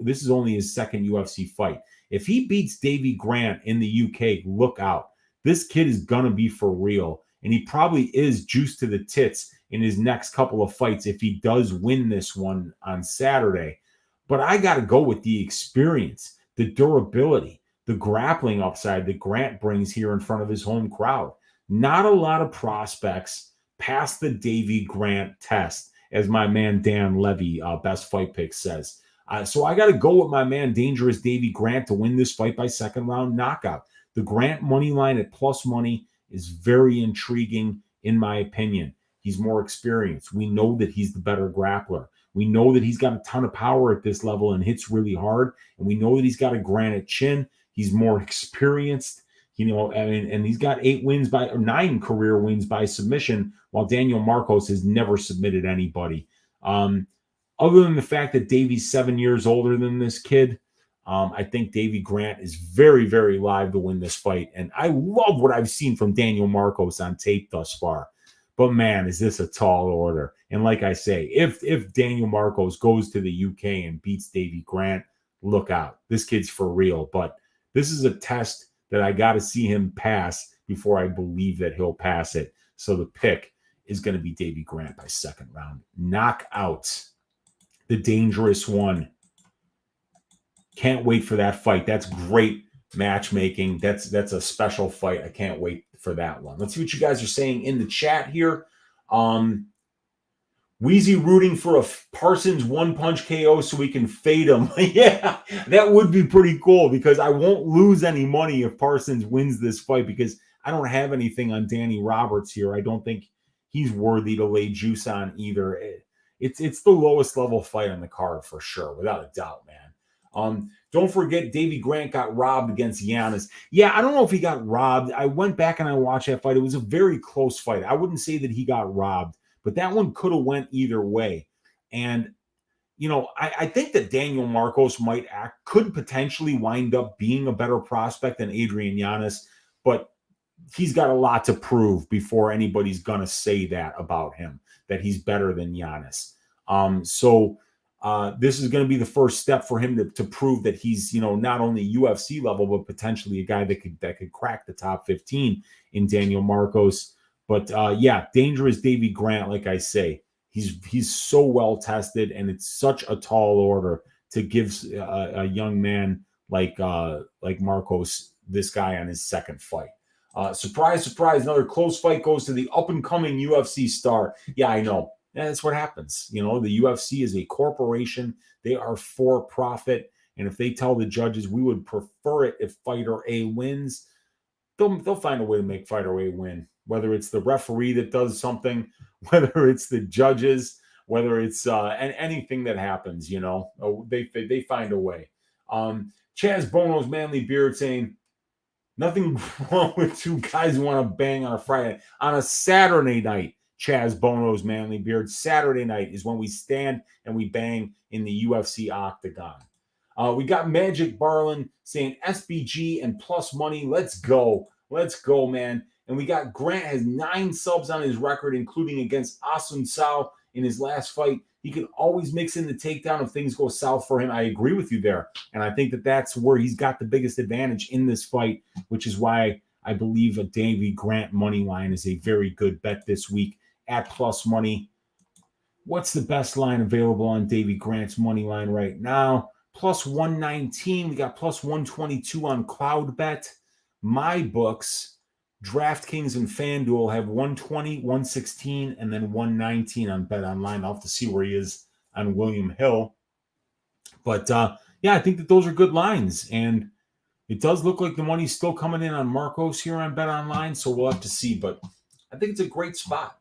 this is only his 2nd UFC fight. If he beats Davey Grant in the UK, look out. This kid is going to be for real. And he probably is juiced to the tits in his next couple of fights if he does win this one on Saturday. But I got to go with the experience, the durability, the grappling upside that Grant brings here in front of his home crowd. Not a lot of prospects pass the Davey Grant test, as my man Dan Levy, Best Fight Pick, says. So I got to go with my man Dangerous Davey Grant to win this fight by 2nd round knockout. The Grant money line at plus money is very intriguing, in my opinion. He's more experienced. We know that he's the better grappler. We know that he's got a ton of power at this level and hits really hard. And we know that he's got a granite chin. He's more experienced, and he's got 9 career wins by submission, while Daniel Marcos has never submitted anybody. Other than the fact that Davey's 7 years older than this kid, I think Davey Grant is very, very live to win this fight. And I love what I've seen from Daniel Marcos on tape thus far. But man, is this a tall order. And like I say, if Daniel Marcos goes to the UK and beats Davey Grant, look out. This kid's for real. But this is a test that I got to see him pass before I believe that he'll pass it. So the pick is going to be Davey Grant by 2nd round. Knockout. The dangerous one. Can't wait for that fight. That's great matchmaking. That's a special fight. I can't wait for that one. Let's see what you guys are saying in the chat here. Weezy rooting for a Parsons 1-punch KO so we can fade him. Yeah, that would be pretty cool because I won't lose any money if Parsons wins this fight because I don't have anything on Danny Roberts here. I don't think he's worthy to lay juice on either. It's the lowest level fight on the card for sure, without a doubt, man. Don't forget, Davey Grant got robbed against Giannis. Yeah, I don't know if he got robbed. I went back and I watched that fight. It was a very close fight. I wouldn't say that he got robbed, but that one could have went either way. And I think that Daniel Marcos could potentially wind up being a better prospect than Adrian Yannis, but he's got a lot to prove before anybody's going to say that about him, that he's better than Giannis. So this is going to be the first step for him to prove that he's, not only UFC level, but potentially a guy that could crack the top 15 in Daniel Marcos. But dangerous Davey Grant, like I say. He's so well tested, and it's such a tall order to give a young man like Marcos this guy on his second fight. Surprise, surprise! Another close fight goes to the up and coming UFC star. Yeah, I know. That's what happens. The UFC is a corporation. They are for profit, and if they tell the judges we would prefer it if fighter A wins, they'll find a way to make fighter A win. Whether it's the referee that does something, whether it's the judges, whether it's anything that happens, they find a way. Chaz Bono's Manly Beard saying, nothing wrong with two guys who want to bang on a Friday. On a Saturday night, Chaz Bono's Manly Beard, Saturday night is when we stand and we bang in the UFC octagon. We got Magic Barlin saying SBG and plus money. Let's go. Let's go, man. And we got Grant has 9 subs on his record, including against Asun Sao in his last fight. He can always mix in the takedown if things go south for him. I agree with you there. And I think that that's where he's got the biggest advantage in this fight, which is why I believe a Davey Grant money line is a very good bet this week at plus money. What's the best line available on Davey Grant's money line right now? Plus 119. We got plus 122 on CloudBet. My books, DraftKings and FanDuel have 120, 116, and then 119 on Bet Online. I'll have to see where he is on William Hill. But, I think that those are good lines. And it does look like the money's still coming in on Marcos here on Bet Online, so we'll have to see. But I think it's a great spot.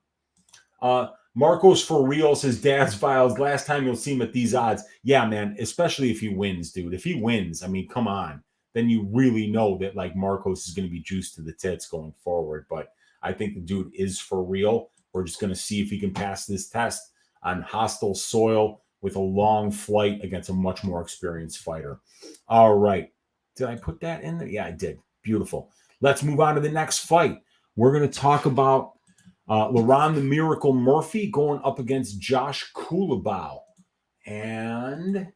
Marcos for real, says Dad's Files. Last time you'll see him at these odds. Yeah, man, especially if he wins, dude. If he wins, I mean, come on. Then you really know that like Marcos is going to be juiced to the tits going forward. But I think the dude is for real. We're just going to see if he can pass this test on hostile soil with a long flight against a much more experienced fighter. All right. Did I put that in there? Yeah, I did. Beautiful. Let's move on to the next fight. We're going to talk about Laron the Miracle Murphy going up against Josh Kulabau. And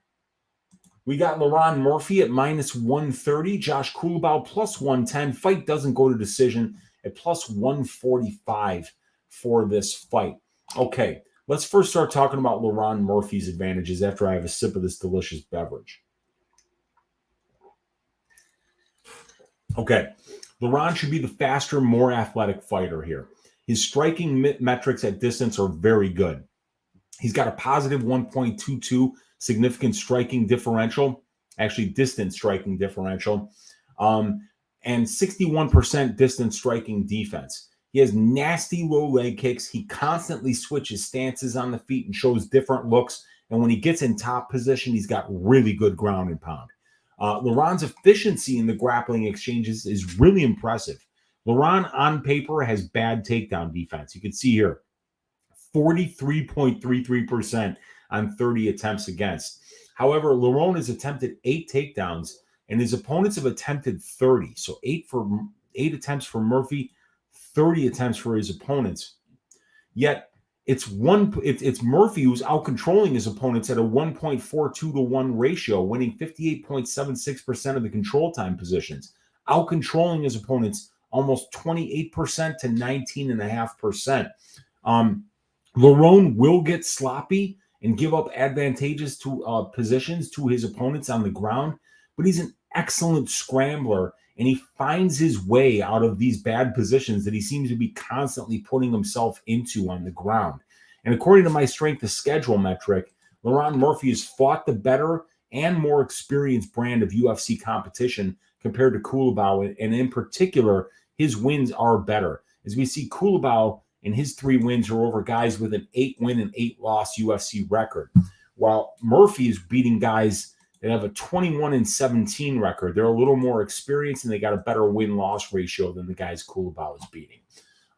we got Laron Murphy at minus 130. Josh Kulabau plus 110. Fight doesn't go to decision at plus 145 for this fight. Okay, let's first start talking about Laron Murphy's advantages after I have a sip of this delicious beverage. Okay, Laron should be the faster, more athletic fighter here. His striking metrics at distance are very good. He's got a positive 1.22 significant striking differential, actually distance striking differential, and 61% distance striking defense. He has nasty low leg kicks. He constantly switches stances on the feet and shows different looks. And when he gets in top position, he's got really good ground and pound. Laron's efficiency in the grappling exchanges is really impressive. Laron on paper has bad takedown defense. You can see here, 43.33% on 30 attempts against. However, Laron has attempted 8 takedowns, and his opponents have attempted 30. So 8 attempts for Murphy, 30 attempts for his opponents. Yet it's Murphy who's out-controlling his opponents at a 1.42 to 1 ratio, winning 58.76% of the control time positions, out-controlling his opponents almost 28% to 19.5%. Laron will get sloppy and give up advantageous to positions to his opponents on the ground, but he's an excellent scrambler, and he finds his way out of these bad positions that he seems to be constantly putting himself into on the ground. And according to my strength of schedule metric, Laron Murphy has fought the better and more experienced brand of UFC competition compared to Kulabau, and in particular, his wins are better. As we see, Kulabau and his 3 wins are over guys with an 8-win and 8-loss UFC record, while Murphy is beating guys that have a 21-17 record. They're a little more experienced, and they got a better win-loss ratio than the guys Culibao is beating.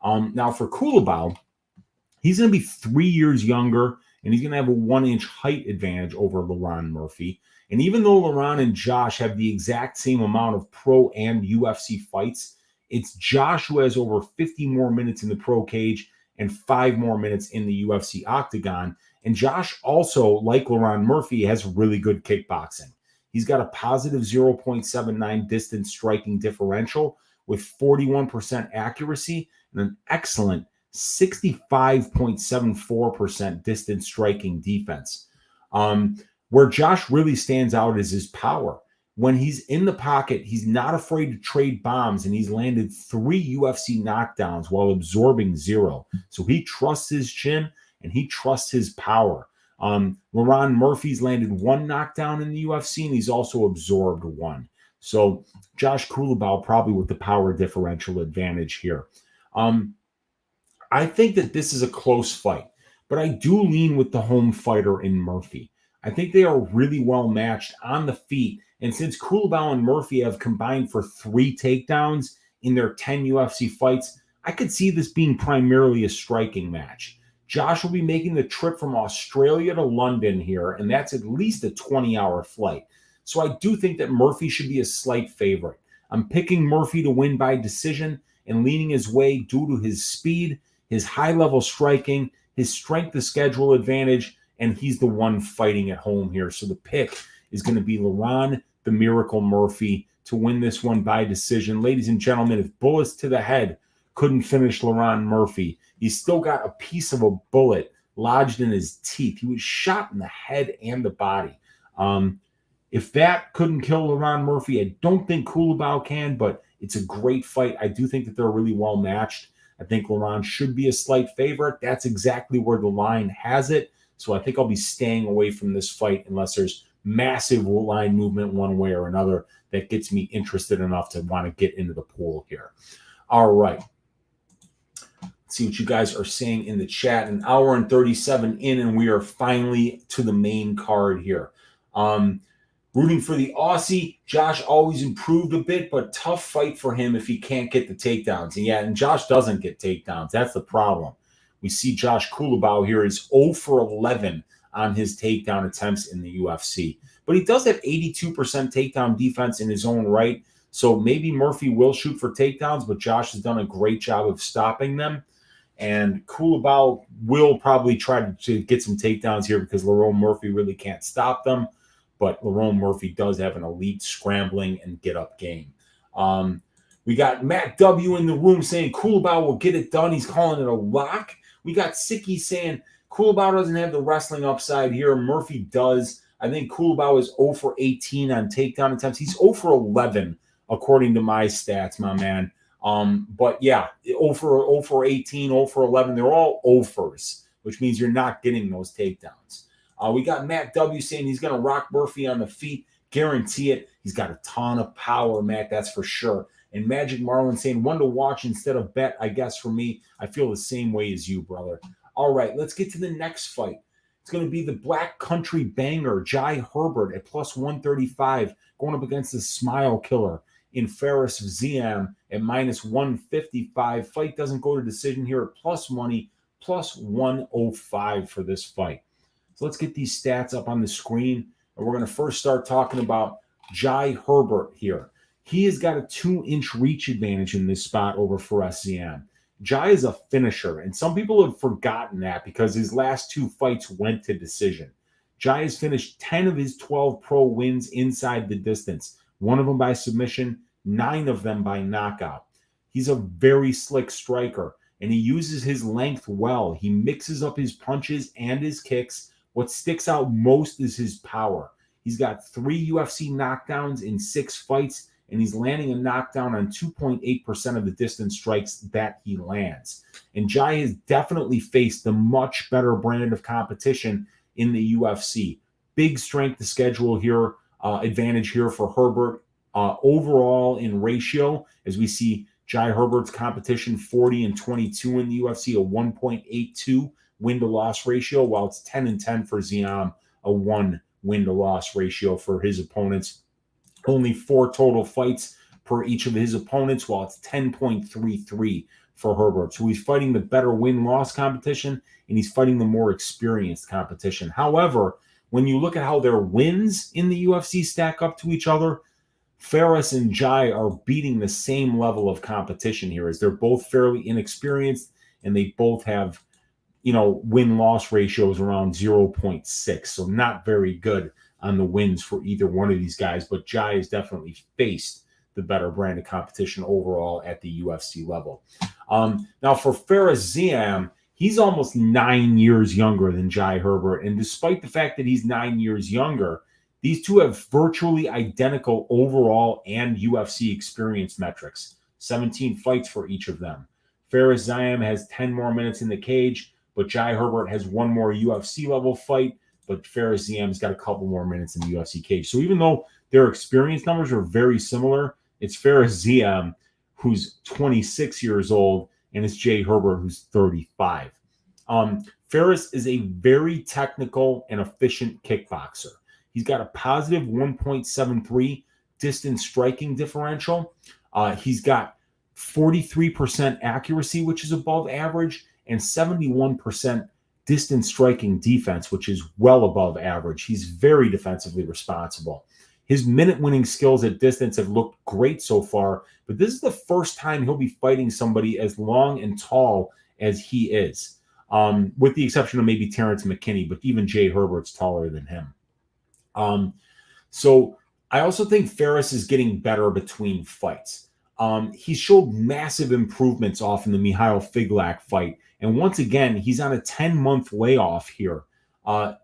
Now, for Culibao, he's going to be 3 years younger, and he's going to have a 1-inch height advantage over Laron Murphy. And even though Laron and Josh have the exact same amount of pro and UFC fights, it's Josh who has over 50 more minutes in the pro cage and 5 more minutes in the UFC octagon. And Josh also, like Laron Murphy, has really good kickboxing. He's got a positive 0.79 distance striking differential with 41% accuracy and an excellent 65.74% distance striking defense. Where Josh really stands out is his power. When he's in the pocket, he's not afraid to trade bombs, and he's landed 3 UFC knockdowns while absorbing 0. So he trusts his chin, and he trusts his power. Laron Murphy's landed 1 knockdown in the UFC, and he's also absorbed 1. So Josh Culibao probably with the power differential advantage here. I think that this is a close fight, but I do lean with the home fighter in Murphy. I think they are really well matched on the feet. And since Culibao and Murphy have combined for 3 takedowns in their 10 UFC fights, I could see this being primarily a striking match. Josh will be making the trip from Australia to London here, and that's at least a 20-hour flight. So I do think that Murphy should be a slight favorite. I'm picking Murphy to win by decision and leaning his way due to his speed, his high-level striking, his strength of schedule advantage, and he's the one fighting at home here. So the pick is going to be Laron the Miracle Murphy to win this one by decision. Ladies and gentlemen, if bullets to the head couldn't finish Laron Murphy, he's still got a piece of a bullet lodged in his teeth. He was shot in the head and the body. If that couldn't kill Laron Murphy, I don't think Culibao can, but it's a great fight. I do think that they're really well matched. I think Laron should be a slight favorite. That's exactly where the line has it. So I think I'll be staying away from this fight unless there's massive line movement one way or another that gets me interested enough to want to get into the pool here. All right. Let's see what you guys are saying in the chat. An hour and 37 in, and we are finally to the main card here. Rooting for the Aussie. Josh always improved a bit, but tough fight for him if he can't get the takedowns. And Josh doesn't get takedowns. That's the problem. We see Josh Culibao here is 0 for 11 on his takedown attempts in the UFC. But he does have 82% takedown defense in his own right. So maybe Murphy will shoot for takedowns, but Josh has done a great job of stopping them. And Culibao will probably try to get some takedowns here because Laron Murphy really can't stop them. But Laron Murphy does have an elite scrambling and get-up game. We got Matt W. in the room saying Culibao will get it done. He's calling it a lock. We got Sicky saying Culibao doesn't have the wrestling upside here. Murphy does. I think Culibao is 0 for 18 on takedown attempts. He's 0 for 11, according to my stats, my man. But yeah, 0 for 18, 0 for 11. They're all 0-fers, which means you're not getting those takedowns. We got Matt W. saying he's going to rock Murphy on the feet. Guarantee it. He's got a ton of power, Matt, that's for sure. And Magic Marlin saying one to watch instead of bet, I guess for me. I feel the same way as you, brother. All right, let's get to the next fight. It's going to be the Black Country Banger, Jai Herbert at plus 135, going up against the Smile Killer in Faris Ziam at minus 155. Fight doesn't go to decision here at plus money, plus 105 for this fight. So let's get these stats up on the screen. And we're going to first start talking about Jai Herbert here. He has got a 2-inch reach advantage in this spot over Faris Ziam. Jai is a finisher, and some people have forgotten that because his last 2 fights went to decision. Jai has finished 10 of his 12 pro wins inside the distance, 1 of them by submission, 9 of them by knockout. He's a very slick striker, and he uses his length well. He mixes up his punches and his kicks. What sticks out most is his power. He's got 3 UFC knockdowns in 6 fights, and he's landing a knockdown on 2.8% of the distance strikes that he lands. And Jai has definitely faced a much better brand of competition in the UFC. Big strength to schedule here, advantage here for Herbert. Overall in ratio, as we see Jai Herbert's competition 40-22 in the UFC, a 1.82 win-to-loss ratio, while it's 10-10 for Ziam, a 1 win-to-loss ratio for his opponents. Only 4 total fights per each of his opponents, while it's 10.33 for Herbert. So he's fighting the better win-loss competition, and he's fighting the more experienced competition. However, when you look at how their wins in the UFC stack up to each other, Ferris and Jai are beating the same level of competition here, as they're both fairly inexperienced, and they both have, win-loss ratios around 0.6. So not very good on the wins for either one of these guys, but Jai has definitely faced the better brand of competition overall at the UFC level. Now for Fares Ziam, he's almost 9 years younger than Jai Herbert, and despite the fact that he's 9 years younger, these two have virtually identical overall and UFC experience metrics, 17 fights for each of them. Fares Ziam has 10 more minutes in the cage, but Jai Herbert has one more UFC level fight, but Fares Ziam's got a couple more minutes in the UFC cage. So even though their experience numbers are very similar, it's Fares Ziam who's 26 years old, and it's Jai Herbert who's 35. Fares is a very technical and efficient kickboxer. He's got a positive 1.73 distance striking differential. He's got 43% accuracy, which is above average, and 71% distance striking defense, which is well above average. He's very defensively responsible. His minute-winning skills at distance have looked great so far, but this is the first time he'll be fighting somebody as long and tall as he is, with the exception of maybe Terrence McKinney, but even Jai Herbert's taller than him. So I also think Fares is getting better between fights. He showed massive improvements off in the Mihail Figlak fight, and once again, he's on a 10-month layoff here.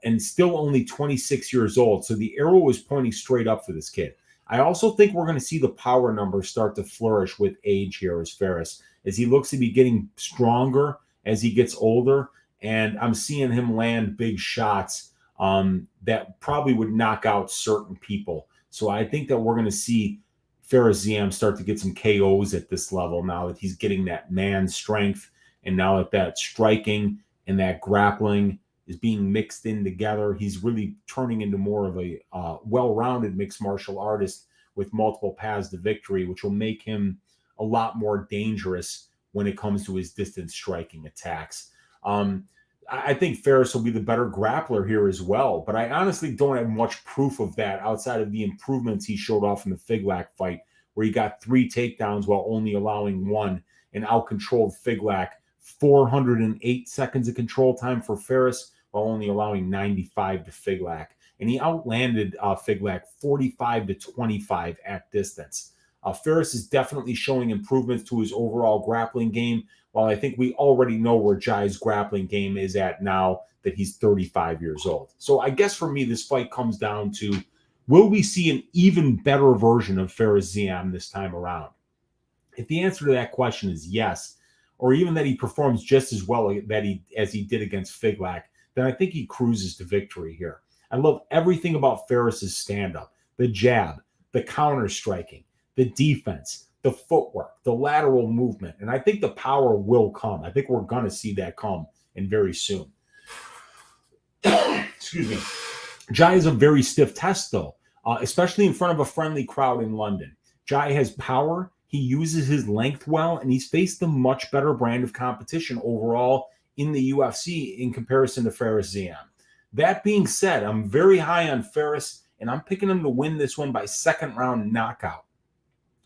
And still only 26 years old. So the arrow is pointing straight up for this kid. I also think we're going to see the power numbers start to flourish with age here as Fares, as he looks to be getting stronger as he gets older. And I'm seeing him land big shots that probably would knock out certain people. So I think that we're going to see Fares Ziam start to get some KOs at this level now that he's getting that man strength, and now that that striking and that grappling is being mixed in together. He's really turning into more of a well-rounded mixed martial artist with multiple paths to victory, which will make him a lot more dangerous when it comes to his distance striking attacks. I think Fares will be the better grappler here as well, but I honestly don't have much proof of that outside of the improvements he showed off in the Figlak fight, where he got 3 takedowns while only allowing 1 and out-controlled Figlak. 408 seconds of control time for Fares while only allowing 95 to Figlak. And he outlanded Figlak 45 to 25 at distance. Fares is definitely showing improvements to his overall grappling game, while I think we already know where Jai's grappling game is at now that he's 35 years old. So I guess for me, this fight comes down to, will we see an even better version of Fares Ziam this time around? If the answer to that question is yes, or even that he performs just as well as he did against Figlak, then I think he cruises to victory here. I love everything about Fares' stand-up, the jab, the counter-striking, the defense, the footwork, the lateral movement, and I think the power will come. I think we're going to see that come, and very soon. Excuse me. Jai is a very stiff test, though, especially in front of a friendly crowd in London. Jai has power. He uses his length well, and he's faced a much better brand of competition overall in the UFC in comparison to Fares Ziam. That being said, I'm very high on Fares, and I'm picking him to win this one by second-round knockout.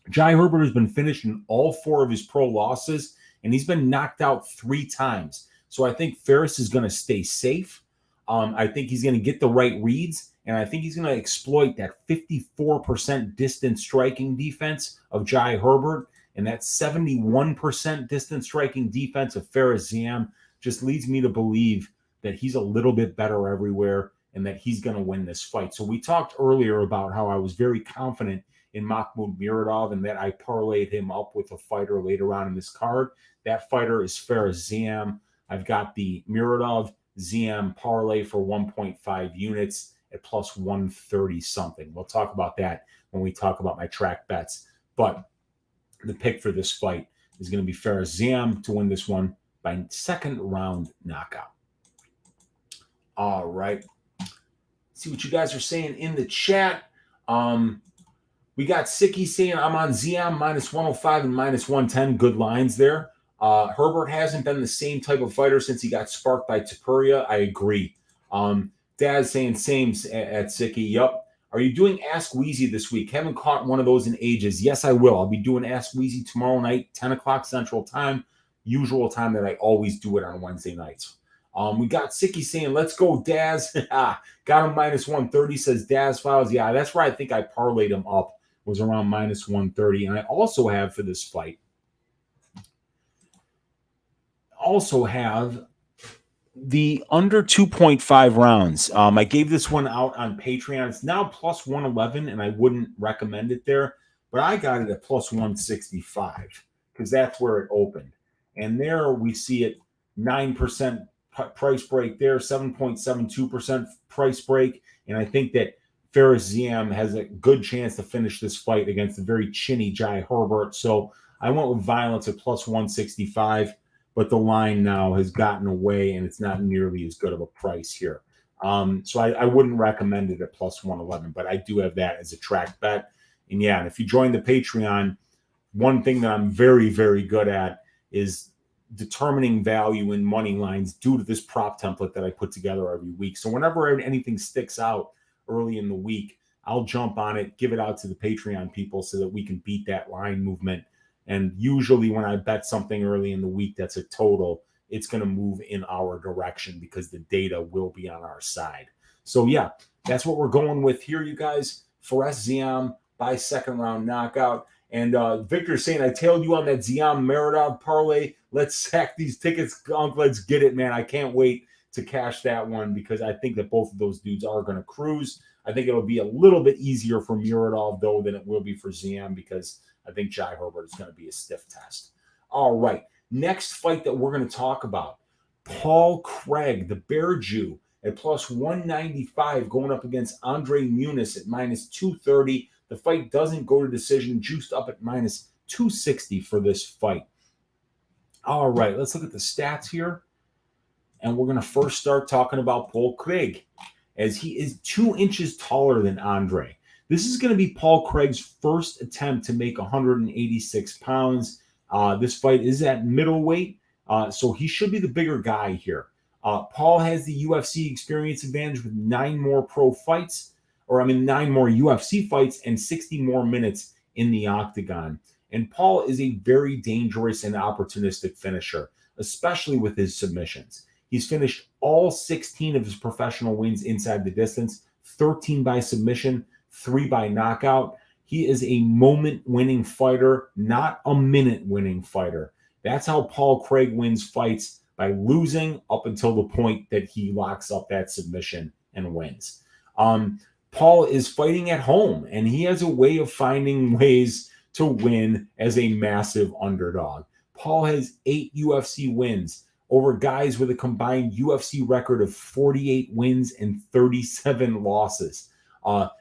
Jai Herbert has been finished in all 4 of his pro losses, and he's been knocked out 3 times. So I think Fares is going to stay safe. I think he's going to get the right reads, and I think he's going to exploit that 54% distance striking defense of Jai Herbert, and that 71% distance striking defense of Fares Ziam just leads me to believe that he's a little bit better everywhere and that he's going to win this fight. So we talked earlier about how I was very confident in Makhmud Muradov and that I parlayed him up with a fighter later on in this card. That fighter is Fares Ziam. I've got the Muradov Ziam parlay for 1.5 units at plus 130 something. We'll talk about that when we talk about my track bets. But the pick for this fight is going to be Fares Ziam to win this one by second round knockout. All right. See what you guys are saying in the chat. We got Sicky saying I'm on Ziam -105 and -110. Good lines there. Herbert hasn't been the same type of fighter since he got sparked by Tybura. I agree. Daz saying same at Sicky. Yup. Are you doing Ask Weezy this week? Haven't caught one of those in ages. Yes, I will. I'll be doing Ask Weezy tomorrow night, 10 o'clock Central Time, usual time that I always do it on Wednesday nights. We got Sicky saying, let's go, Daz. Got him -130, says Daz Files. Yeah, that's where I think I parlayed him up, was around -130. And I also have for this fight, the under 2.5 rounds. I gave this one out on Patreon. It's now +111, and I wouldn't recommend it there, but I got it at +165 because that's where it opened. And there we see it 9% price break there, 7.72% price break. And I think that Fares Ziam has a good chance to finish this fight against the very chinny Jai Herbert. So I went with Violence at +165. But the line now has gotten away, and it's not nearly as good of a price here. So I wouldn't recommend it at +111, but I do have that as a track bet. And yeah, and if you join the Patreon, one thing that I'm very, very good at is determining value in money lines due to this prop template that I put together every week. So whenever anything sticks out early in the week, I'll jump on it, give it out to the Patreon people so that we can beat that line movement. And usually when I bet something early in the week that's a total, it's going to move in our direction because the data will be on our side. So yeah, that's what we're going with here, you guys. Fares Ziam by second round knockout. And Victor's saying, I tailed you on that Ziam Muradov parlay. Let's sack these tickets, Uncle. Let's get it, man. I can't wait to cash that one because I think that both of those dudes are going to cruise. I think it'll be a little bit easier for Muradov, though, than it will be for Ziam because I think Jai Herbert is going to be a stiff test. All right. Next fight that we're going to talk about, Paul Craig, the Bear Jew, at +195 going up against Andre Muniz at -230. The fight doesn't go to decision, juiced up at -260 for this fight. All right. Let's look at the stats here. And we're going to first start talking about Paul Craig, as he is 2 inches taller than Andre. This is going to be Paul Craig's first attempt to make 186 pounds. This fight is at middleweight, so he should be the bigger guy here. Paul has the UFC experience advantage with 9 more pro fights, 9 more UFC fights and 60 more minutes in the octagon. And Paul is a very dangerous and opportunistic finisher, especially with his submissions. He's finished all 16 of his professional wins inside the distance, 13 by submission, 3 by knockout. He is a moment-winning fighter, not a minute-winning fighter. That's how Paul Craig wins fights, by losing up until the point that he locks up that submission and wins. Paul is fighting at home, and he has a way of finding ways to win as a massive underdog. Paul has 8 UFC wins over guys with a combined UFC record of 48 wins and 37 losses.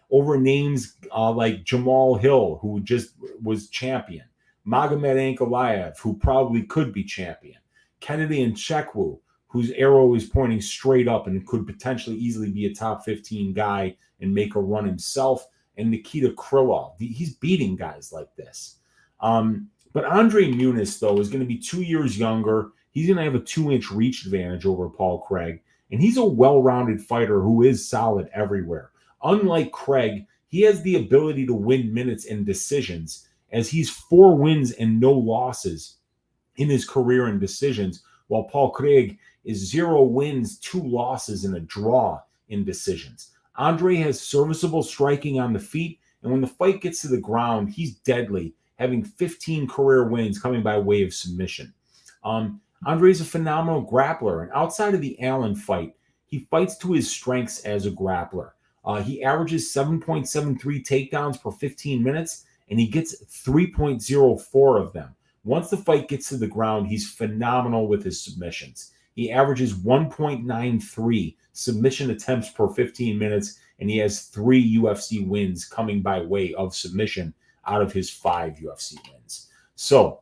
Over names like Jamal Hill, who just was champion, Magomed Ankalaev, who probably could be champion, Kennedy Nzechukwu, whose arrow is pointing straight up and could potentially easily be a top 15 guy and make a run himself, and Nikita Krylov. He's beating guys like this. But Andre Muniz, though, is going to be 2 years younger. He's going to have a 2-inch reach advantage over Paul Craig, and he's a well-rounded fighter who is solid everywhere. Unlike Craig, he has the ability to win minutes and decisions, as he's 4 wins and no losses in his career in decisions, while Paul Craig is 0 wins, 2 losses, and a draw in decisions. Andre has serviceable striking on the feet, and when the fight gets to the ground, he's deadly, having 15 career wins coming by way of submission. Andre is a phenomenal grappler, and outside of the Allen fight, he fights to his strengths as a grappler. He averages 7.73 takedowns per 15 minutes, and he gets 3.04 of them. Once the fight gets to the ground, he's phenomenal with his submissions. He averages 1.93 submission attempts per 15 minutes, and he has 3 UFC wins coming by way of submission out of his 5 UFC wins. So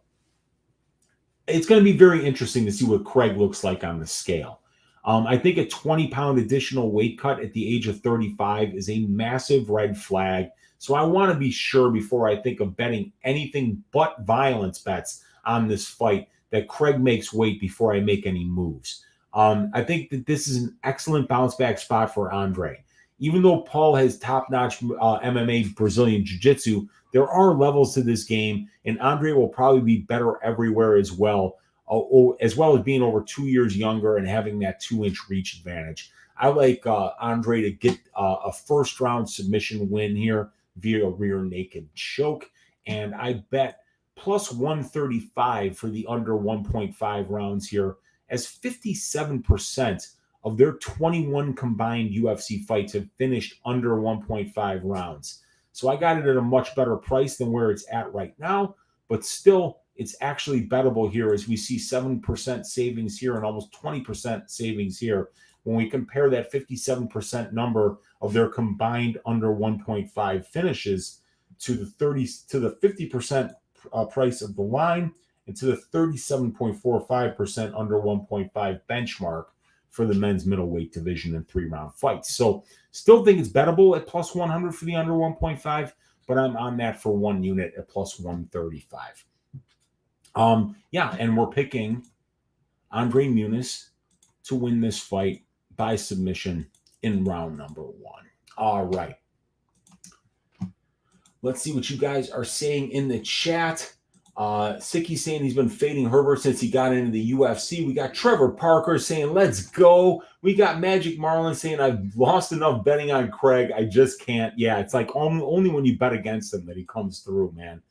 it's going to be very interesting to see what Craig looks like on the scale. I think a 20-pound additional weight cut at the age of 35 is a massive red flag. So I want to be sure before I think of betting anything but violence bets on this fight that Craig makes weight before I make any moves. I think that this is an excellent bounce back spot for Andre. Even though Paul has top-notch MMA Brazilian Jiu-Jitsu, there are levels to this game, and Andre will probably be better everywhere as well as being over 2 years younger and having that 2-inch reach advantage. I like Andre to get a first-round submission win here via a rear naked choke, and I bet plus 135 for the under 1.5 rounds here, as 57% of their 21 combined UFC fights have finished under 1.5 rounds. So I got it at a much better price than where it's at right now, but still, it's actually bettable here as we see 7% savings here and almost 20% savings here when we compare that 57% number of their combined under 1.5 finishes to the 50% price of the line and to the 37.45% under 1.5 benchmark for the men's middleweight division in 3-round fights. So still think it's bettable at plus 100 for the under 1.5, but I'm on that for 1 unit at plus 135. And we're picking Andre Muniz to win this fight by submission in round number 1. All right. Let's see what you guys are saying in the chat. Sicky saying he's been fading Herbert since he got into the UFC. We got Trevor Parker saying, let's go. We got Magic Marlin saying, I've lost enough betting on Craig. I just can't. Yeah, it's like only when you bet against him that he comes through, man.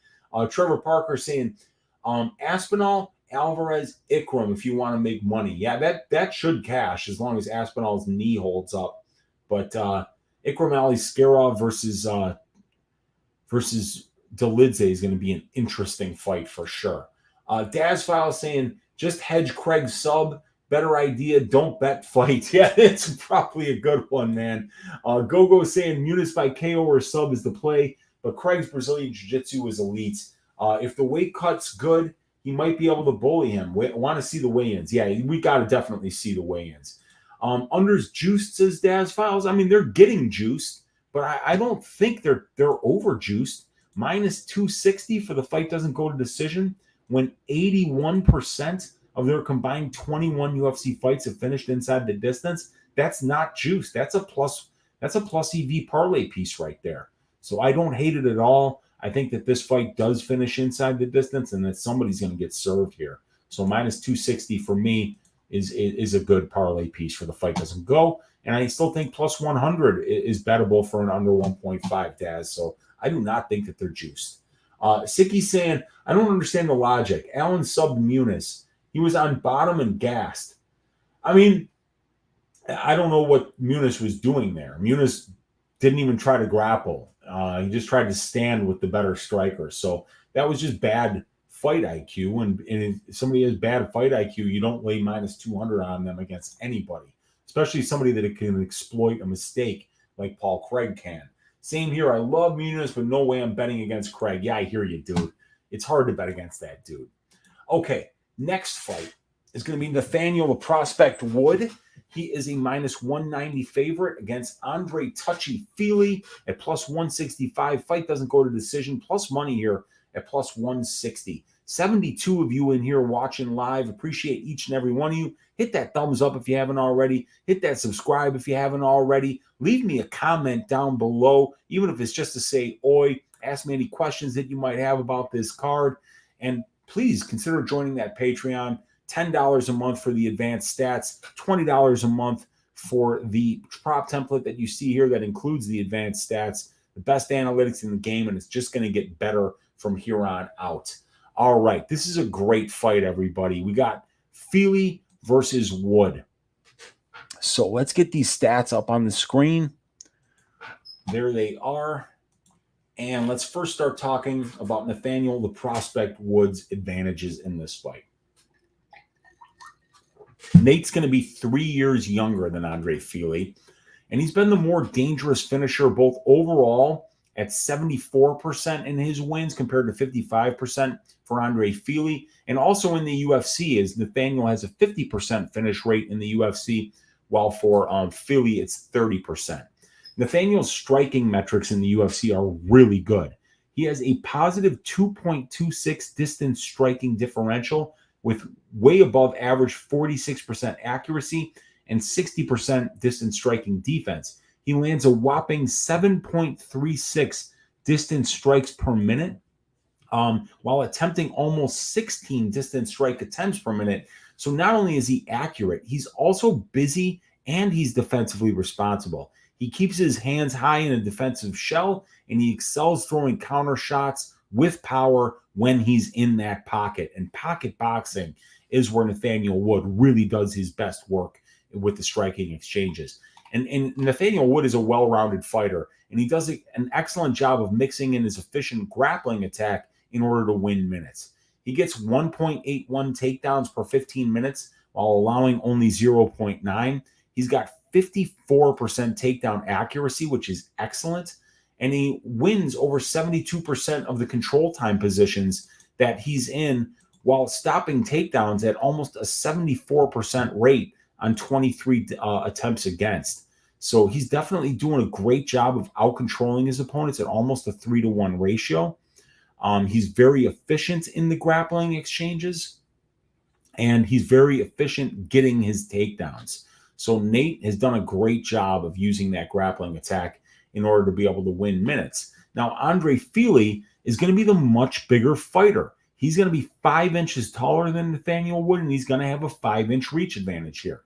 Trevor Parker saying, Aspinall, Alvarez, Ikram, if you want to make money. Yeah, that should cash as long as Aspinall's knee holds up. But Ikram Ali Skarov versus Dolidze is going to be an interesting fight for sure. Daz File saying, just hedge Craig's sub. Better idea, don't bet fight. Yeah, it's probably a good one, man. Gogo saying Muniz by KO or sub is the play, but Craig's Brazilian Jiu-Jitsu is elite. If the weight cut's good, he might be able to bully him. Want to see the weigh-ins. Yeah, we got to definitely see the weigh-ins. Under's juiced, says Daz Files. I mean, they're getting juiced, but I don't think they're over-juiced. Minus 260 for the fight doesn't go to decision when 81% of their combined 21 UFC fights have finished inside the distance. That's not juice. That's a plus EV parlay piece right there. So I don't hate it at all. I think that this fight does finish inside the distance and that somebody's going to get served here. So minus 260 for me is a good parlay piece for the fight doesn't go. And I still think plus 100 is bettable for an under 1.5, Daz. So I do not think that they're juiced. Sicky's saying, I don't understand the logic. Allen subbed Muniz. He was on bottom and gassed. I mean, I don't know what Muniz was doing there. Muniz didn't even try to grapple. He just tried to stand with the better striker. So that was just bad fight IQ. And if somebody has bad fight IQ, you don't lay minus 200 on them against anybody, especially somebody that can exploit a mistake like Paul Craig can. Same here. I love Muniz, but no way I'm betting against Craig. Yeah, I hear you, dude. It's hard to bet against that dude. Okay, next fight is going to be Nathaniel the Prospect Wood. He is a minus 190 favorite against Andre Touchy Feely at plus 165. Fight doesn't go to decision. Plus money here at plus 160. 72 of you in here watching live. Appreciate each and every one of you. Hit that thumbs up if you haven't already. Hit that subscribe if you haven't already. Leave me a comment down below, even if it's just to say, oi, ask me any questions that you might have about this card. And please consider joining that Patreon. $10 a month for the advanced stats, $20 a month for the prop template that you see here that includes the advanced stats, the best analytics in the game, and it's just going to get better from here on out. All right, this is a great fight, everybody. We got Feely versus Wood. So let's get these stats up on the screen. There they are. And let's first start talking about Nathaniel the Prospect Wood's advantages in this fight. Nate's going to be 3 years younger than Andre Feely, and he's been the more dangerous finisher both overall at 74% in his wins compared to 55% for Andre Fili. And also in the UFC, is Nathaniel has a 50% finish rate in the UFC, while for Fili it's 30%. Nathaniel's striking metrics in the UFC are really good. He has a positive 2.26 distance striking differential with way above average 46% accuracy and 60% distance striking defense. He lands a whopping 7.36 distance strikes per minute, while attempting almost 16 distance strike attempts per minute. So not only is he accurate, he's also busy and he's defensively responsible. He keeps his hands high in a defensive shell, and he excels throwing counter shots with power when he's in that pocket. And pocket boxing is where Nathaniel Wood really does his best work with the striking exchanges. And Nathaniel Wood is a well-rounded fighter, and he does an excellent job of mixing in his efficient grappling attack in order to win minutes. He gets 1.81 takedowns per 15 minutes while allowing only 0.9. He's got 54% takedown accuracy, which is excellent. And he wins over 72% of the control time positions that he's in while stopping takedowns at almost a 74% rate on 23 attempts against. So he's definitely doing a great job of out-controlling his opponents at almost a 3-to-1 ratio. He's very efficient in the grappling exchanges, and he's very efficient getting his takedowns. So Nate has done a great job of using that grappling attack in order to be able to win minutes. Now, Andre Fili is going to be the much bigger fighter. He's going to be 5 inches taller than Nathaniel Wood, and he's going to have a 5-inch reach advantage here.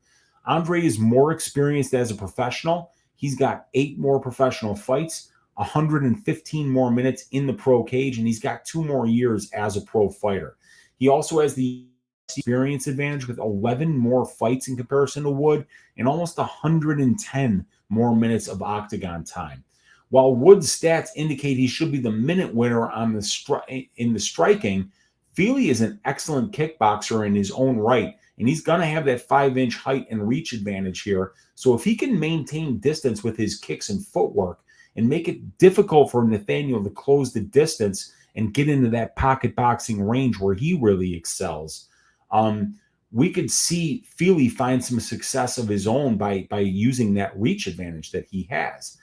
Andre is more experienced as a professional. He's got 8 more professional fights, 115 more minutes in the pro cage, and he's got 2 more years as a pro fighter. He also has the experience advantage with 11 more fights in comparison to Wood and almost 110 more minutes of octagon time. While Wood's stats indicate he should be the minute winner on in the striking, Fili is an excellent kickboxer in his own right, and he's going to have that 5-inch height and reach advantage here. So if he can maintain distance with his kicks and footwork and make it difficult for Nathaniel to close the distance and get into that pocket boxing range where he really excels, we could see Fili find some success of his own by using that reach advantage that he has.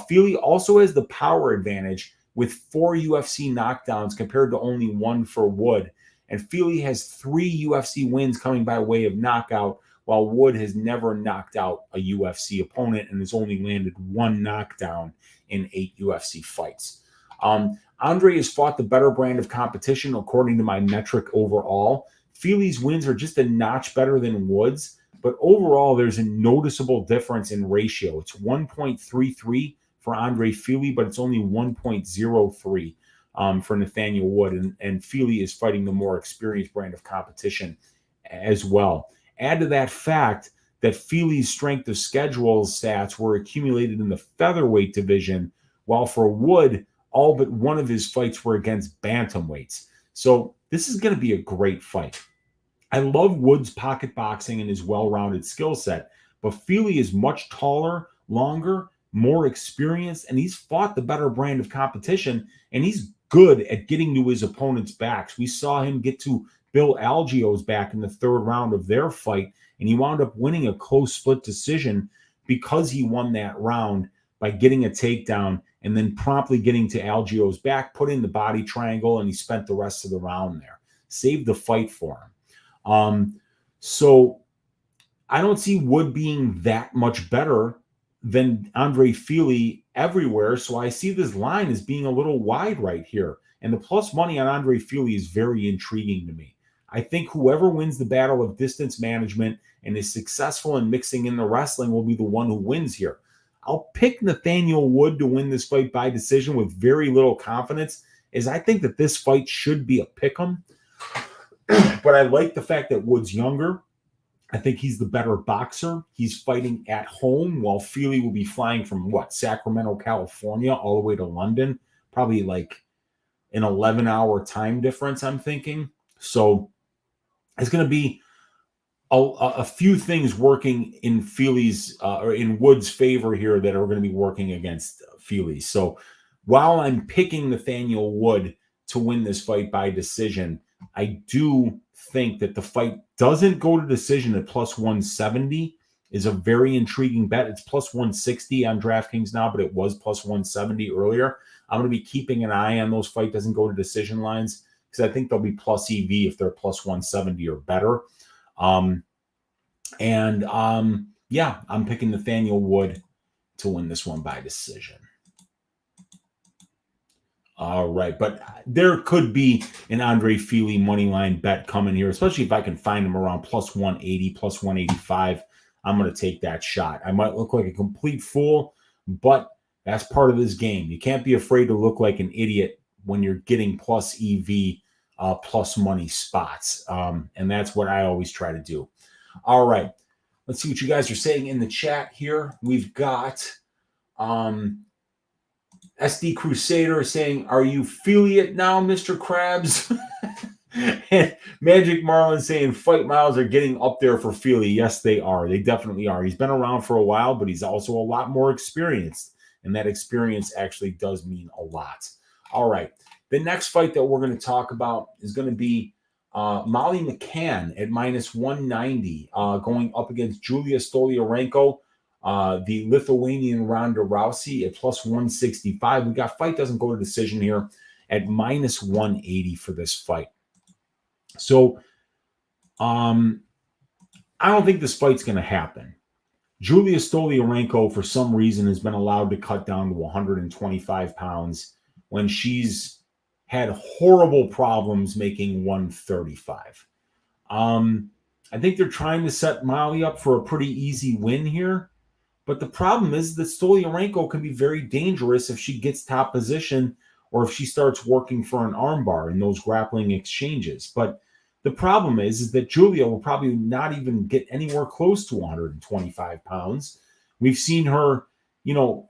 Fili also has the power advantage with 4 UFC knockdowns compared to only 1 for Wood. And Fili has 3 UFC wins coming by way of knockout, while Wood has never knocked out a UFC opponent and has only landed 1 knockdown in 8 UFC fights. Andre has fought the better brand of competition according to my metric overall. Fili's wins are just a notch better than Wood's, but overall there's a noticeable difference in ratio. It's 1.33 for Andre Fili, but it's only 1.03 for Nathaniel Wood, and Fili is fighting the more experienced brand of competition as well. Add to that fact that Fili's strength of schedule stats were accumulated in the featherweight division, while for Wood, all but one of his fights were against bantamweights. So this is going to be a great fight. I love Wood's pocket boxing and his well-rounded skill set, but Fili is much taller, longer, more experienced, and he's fought the better brand of competition, and he's good at getting to his opponent's backs. We saw him get to Bill Algio's back in the 3rd round of their fight, and he wound up winning a close split decision because he won that round by getting a takedown and then promptly getting to Algio's back, put in the body triangle, and he spent the rest of the round there. Saved the fight for him. So I don't see Wood being that much better than Andre Fili everywhere. So I see this line as being a little wide right here. And the plus money on Andre Fili is very intriguing to me. I think whoever wins the battle of distance management and is successful in mixing in the wrestling will be the one who wins here. I'll pick Nathaniel Wood to win this fight by decision with very little confidence, as I think that this fight should be a pick'em. But I like the fact that Wood's younger. I think he's the better boxer. He's fighting at home, while Fili will be flying from Sacramento, California, all the way to London. Probably like an 11-hour time difference, I'm thinking. So it's going to be a few things working in Fili's or in Wood's favor here that are going to be working against Fili. So while I'm picking Nathaniel Wood to win this fight by decision, I do think that the fight doesn't go to decision at plus 170 is a very intriguing bet. It's plus 160 on DraftKings now, but it was plus 170 earlier. I'm going to be keeping an eye on those fight doesn't go to decision lines because I think they'll be plus EV if they're plus 170 or better. Yeah, I'm picking Nathaniel Wood to win this one by decision. All right, but there could be an Andre Fili money line bet coming here, especially if I can find him around plus 180, plus 185. I'm going to take that shot. I might look like a complete fool, but that's part of this game. You can't be afraid to look like an idiot when you're getting plus EV, plus money spots. And that's what I always try to do. All right, let's see what you guys are saying in the chat here. We've got SD Crusader saying, "Are you affiliate now, Mr. Krabs?" And Magic Marlin saying, "Fight miles are getting up there for Feely." Yes, they are. They definitely are. He's been around for a while, but he's also a lot more experienced. And that experience actually does mean a lot. All right. The next fight that we're going to talk about is going to be Molly McCann at minus 190 going up against Julia Stoliarenko, the Lithuanian Ronda Rousey at plus 165. We got fight doesn't go to decision here at minus 180 for this fight. So I don't think this fight's going to happen. Julia Stoliarenko, for some reason, has been allowed to cut down to 125 pounds when she's had horrible problems making 135. I think they're trying to set Molly up for a pretty easy win here. But the problem is that Stoliarenko can be very dangerous if she gets top position or if she starts working for an armbar in those grappling exchanges. But the problem is that Julia will probably not even get anywhere close to 125 pounds. We've seen her,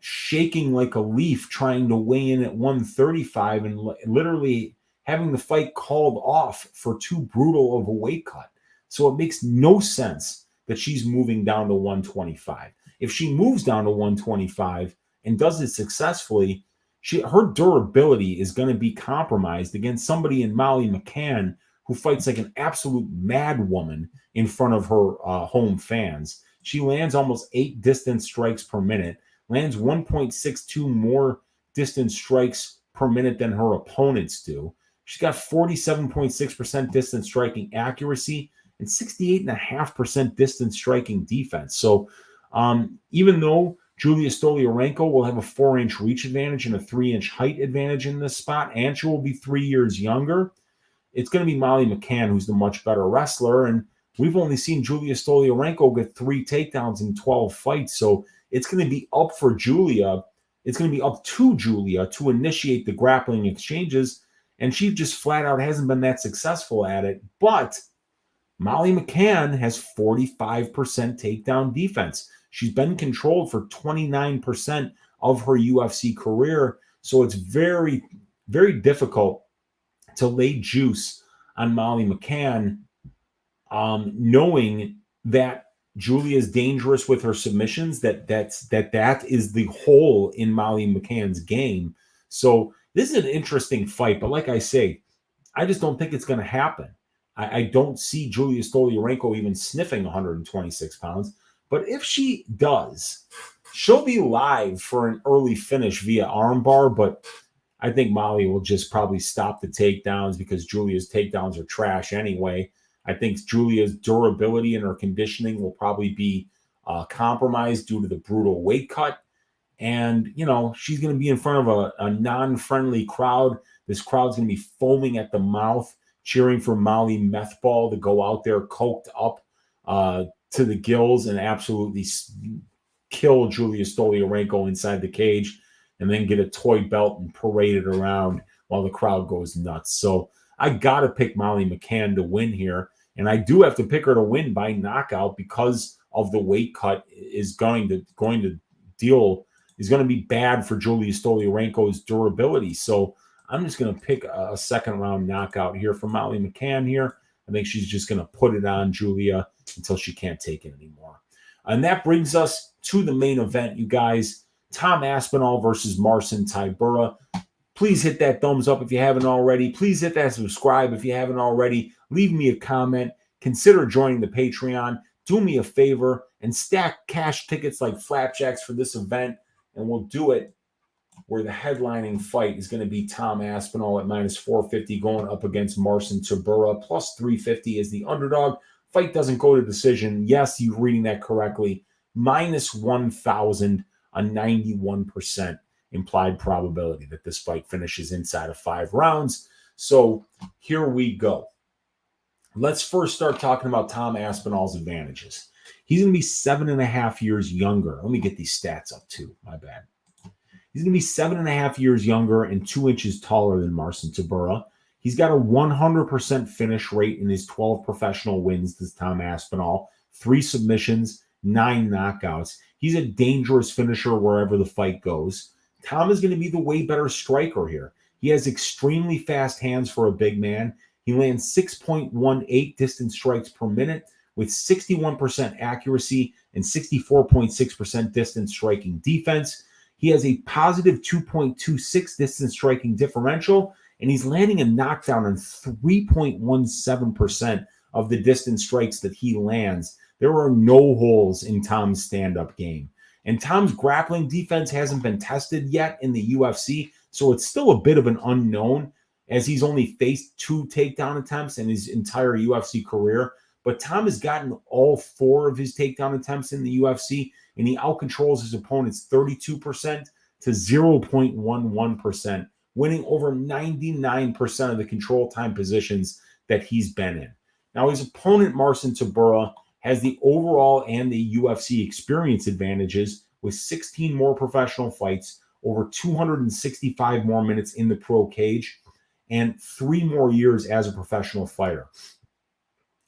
shaking like a leaf trying to weigh in at 135 and literally having the fight called off for too brutal of a weight cut. So it makes no sense that she's moving down to 125. If she moves down to 125 and does it successfully, her durability is going to be compromised against somebody in Molly McCann who fights like an absolute mad woman in front of her home fans. She lands almost 8 distance strikes per minute, lands 1.62 more distance strikes per minute than her opponents do. She's got 47.6% distance striking accuracy and 68.5% distance striking defense. So even though Julia Stoliarenko will have a 4-inch reach advantage and a 3-inch height advantage in this spot, and she will be 3 years younger, it's going to be Molly McCann who's the much better wrestler. And we've only seen Julia Stoliarenko get 3 takedowns in 12 fights. So it's going to be up for Julia. It's going to be up to Julia to initiate the grappling exchanges. And she just flat out hasn't been that successful at it. But Molly McCann has 45% takedown defense. She's been controlled for 29% of her UFC career. So it's very, very difficult to lay juice on Molly McCann, knowing that Julia is dangerous with her submissions, that is the hole in Molly McCann's game. So this is an interesting fight, but like I say, I just don't think it's going to happen. I don't see Julia Stoliarenko even sniffing 126 pounds. But if she does, she'll be live for an early finish via armbar. But I think Molly will just probably stop the takedowns because Julia's takedowns are trash anyway. I think Julia's durability and her conditioning will probably be compromised due to the brutal weight cut. And, she's going to be in front of a non-friendly crowd. This crowd's going to be foaming at the mouth, cheering for Molly Methball to go out there coked up to the gills and absolutely kill Julia Stoliarenko inside the cage and then get a toy belt and parade it around while the crowd goes nuts. So I got to pick Molly McCann to win here. And I do have to pick her to win by knockout because of the weight cut is going to be bad for Julia Stoliarenko's durability. So I'm just going to pick a second round knockout here for Molly McCann here. I think she's just going to put it on Julia until she can't take it anymore. And that brings us to the main event, you guys. Tom Aspinall versus Marcin Tybura. Please hit that thumbs up if you haven't already. Please hit that subscribe if you haven't already. Leave me a comment. Consider joining the Patreon. Do me a favor and stack cash tickets like flapjacks for this event, and we'll do it where the headlining fight is going to be Tom Aspinall at minus 450 going up against Marcin Tybura. Plus 350 is the underdog. Fight doesn't go to decision. Yes, you're reading that correctly. Minus 1,000, a 91% implied probability that this fight finishes inside of 5 rounds. So here we go. Let's first start talking about Tom Aspinall's advantages. He's going to be 7.5 years younger. Let me get these stats up too. My bad. He's going to be 7.5 years younger and 2 inches taller than Marcin Tybura. He's got a 100% finish rate in his 12 professional wins, this Tom Aspinall. 3 submissions, 9 knockouts. He's a dangerous finisher wherever the fight goes. Tom is going to be the way better striker here. He has extremely fast hands for a big man. He lands 6.18 distance strikes per minute with 61% accuracy and 64.6% distance striking defense. He has a positive 2.26 distance striking differential, and he's landing a knockdown on 3.17% of the distance strikes that he lands. There are no holes in Tom's stand-up game. And Tom's grappling defense hasn't been tested yet in the UFC, so it's still a bit of an unknown, as he's only faced 2 takedown attempts in his entire UFC career. But Tom has gotten all 4 of his takedown attempts in the UFC, and he outcontrols his opponents 32% to 0.11%, winning over 99% of the control time positions that he's been in. Now, his opponent, Marcin Tybura, has the overall and the UFC experience advantages with 16 more professional fights, over 265 more minutes in the pro cage, and 3 more years as a professional fighter.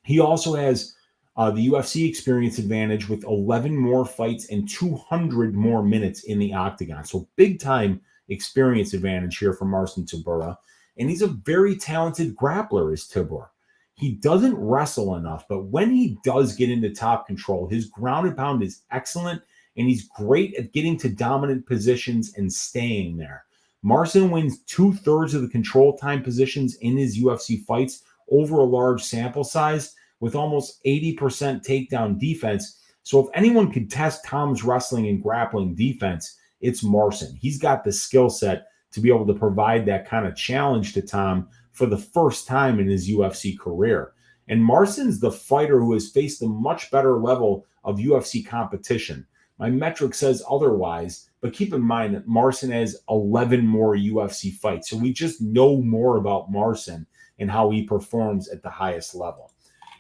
He also has the UFC experience advantage with 11 more fights and 200 more minutes in the octagon. So big time experience advantage here for Marcin Tybura. And he's a very talented grappler, is Tybura. He doesn't wrestle enough, but when he does get into top control, his ground and pound is excellent, and he's great at getting to dominant positions and staying there. Marcin wins 2/3 of the control time positions in his UFC fights over a large sample size with almost 80% takedown defense. So if anyone could test Tom's wrestling and grappling defense, it's Marcin. He's got the skill set to be able to provide that kind of challenge to Tom for the first time in his UFC career. And Marcin's the fighter who has faced a much better level of UFC competition. My metric says otherwise, but keep in mind that Marcin has 11 more UFC fights. So we just know more about Marcin and how he performs at the highest level.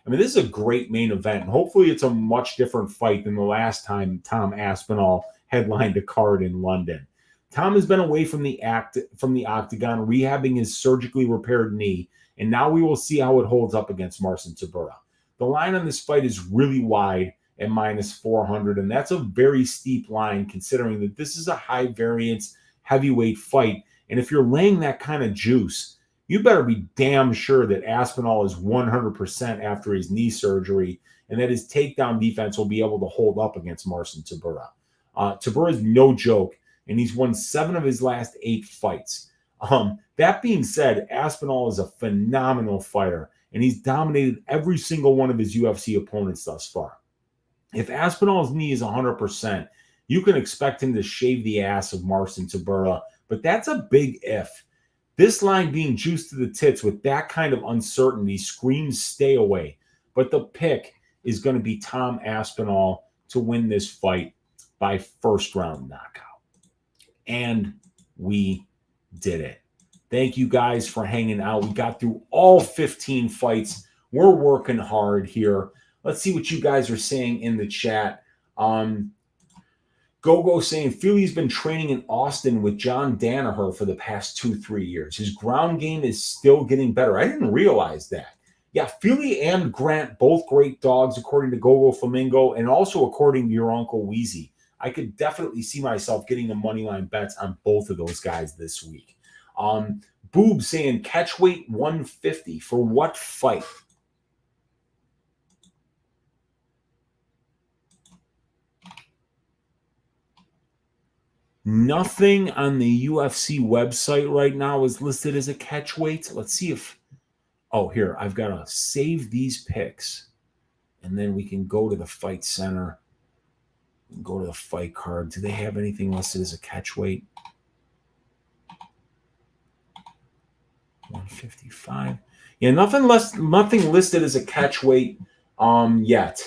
I mean, this is a great main event, and hopefully it's a much different fight than the last time Tom Aspinall headlined a card in London. Tom has been away from the octagon, rehabbing his surgically repaired knee, and now we will see how it holds up against Marcin Tybura. The line on this fight is really wide at minus 400, and that's a very steep line considering that this is a high variance heavyweight fight. And if you're laying that kind of juice, you better be damn sure that Aspinall is 100% after his knee surgery and that his takedown defense will be able to hold up against Marcin Tybura. Tybura is no joke, and he's won 7 of his last 8 fights. That being said, Aspinall is a phenomenal fighter, and he's dominated every single one of his UFC opponents thus far. If Aspinall's knee is 100%, you can expect him to shave the ass of Marcin Tybura, but that's a big if. This line being juiced to the tits with that kind of uncertainty screams stay away. But the pick is going to be Tom Aspinall to win this fight by first round knockout. And we did it. Thank you guys for hanging out. We got through all 15 fights. We're working hard here. Let's see what you guys are saying in the chat. Go saying, Filho's been training in Austin with John Danaher for the past 2-3 years. His ground game is still getting better. I didn't realize that. Yeah, Filho and Grant, both great dogs, according to Gogo Flamingo, and also according to your Uncle Weezy. I could definitely see myself getting the money line bets on both of those guys this week. Boob saying, catch weight 150 for what fight? Nothing on the UFC website right now is listed as a catch weight. Let's see if, oh, here, I've got to save these picks. And then we can go to the fight center. Go to the fight card. Do they have anything listed as a catch weight? 155. Yeah, nothing listed as a catch weight yet.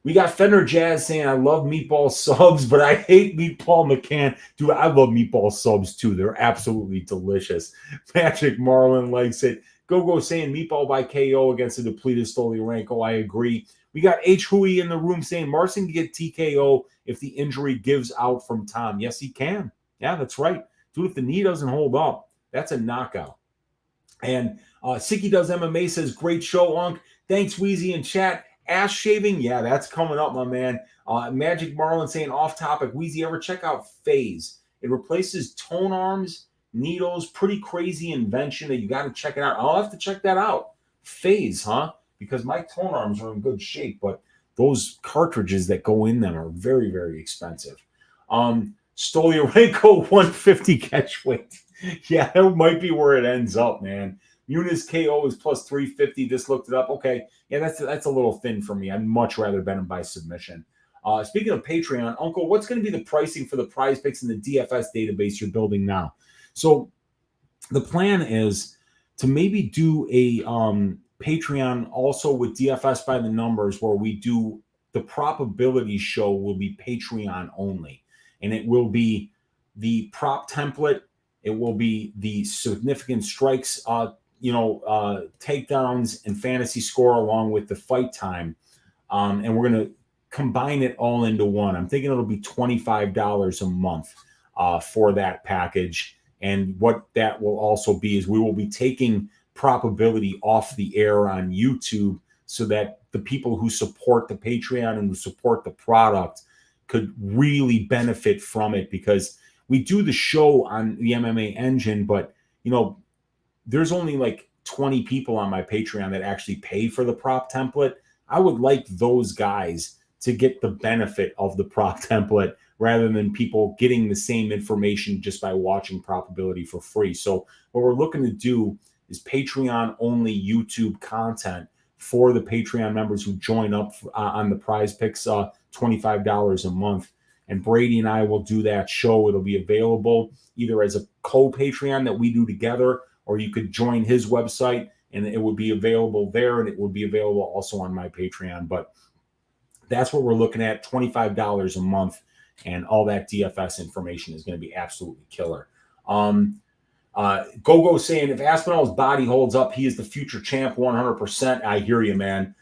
We got Fender Jazz saying, I love meatball subs, but I hate meatball McCann. Dude, I love meatball subs too. They're absolutely delicious. Patrick Marlin likes it. Go saying meatball by KO against a depleted Stoliarenko. I agree. We got H. Hui in the room saying Marcin can get TKO if the injury gives out from Tom. Yes, he can. Yeah, that's right. Dude, if the knee doesn't hold up, that's a knockout. And Sicky Does MMA says, great show, Unc. Thanks, Weezy in chat. Ass shaving, yeah, that's coming up, my man. Magic Marlin saying, off topic, Weezy, ever check out Phase? It replaces tone arms, needles, pretty crazy invention that you got to check it out. I'll have to check that out. Phase, huh? Because my tone arms are in good shape, but those cartridges that go in them are very, very expensive. Stoliarenko 150 catch weight. Yeah, that might be where it ends up, man. Muniz KO is plus 350. Just looked it up. Okay, yeah, that's a little thin for me. I'd much rather bet him by submission. Speaking of Patreon, Uncle, what's going to be the pricing for the prize picks in the DFS database you're building now? So the plan is to maybe do a Patreon also with DFS by the numbers, where we do the probability show will be Patreon only, and it will be the prop template. It will be the significant strikes, takedowns and fantasy score along with the fight time. And we're going to combine it all into one. I'm thinking it'll be $25 a month for that package. And what that will also be is we will be taking probability off the air on YouTube so that the people who support the Patreon and who support the product could really benefit from it, because we do the show on the MMA Engine, but, there's only like 20 people on my Patreon that actually pay for the prop template. I would like those guys to get the benefit of the prop template rather than people getting the same information just by watching probability for free. So what we're looking to do is Patreon only YouTube content for the Patreon members who join up on the prize picks, $25 a month. And Brady and I will do that show. It'll be available either as a co-Patreon that we do together, or you could join his website and it would be available there, and it would be available also on my Patreon. But that's what we're looking at, $25 a month, and all that DFS information is going to be absolutely killer. Go saying, if Aspinall's body holds up, he is the future champ 100%. I hear you, man.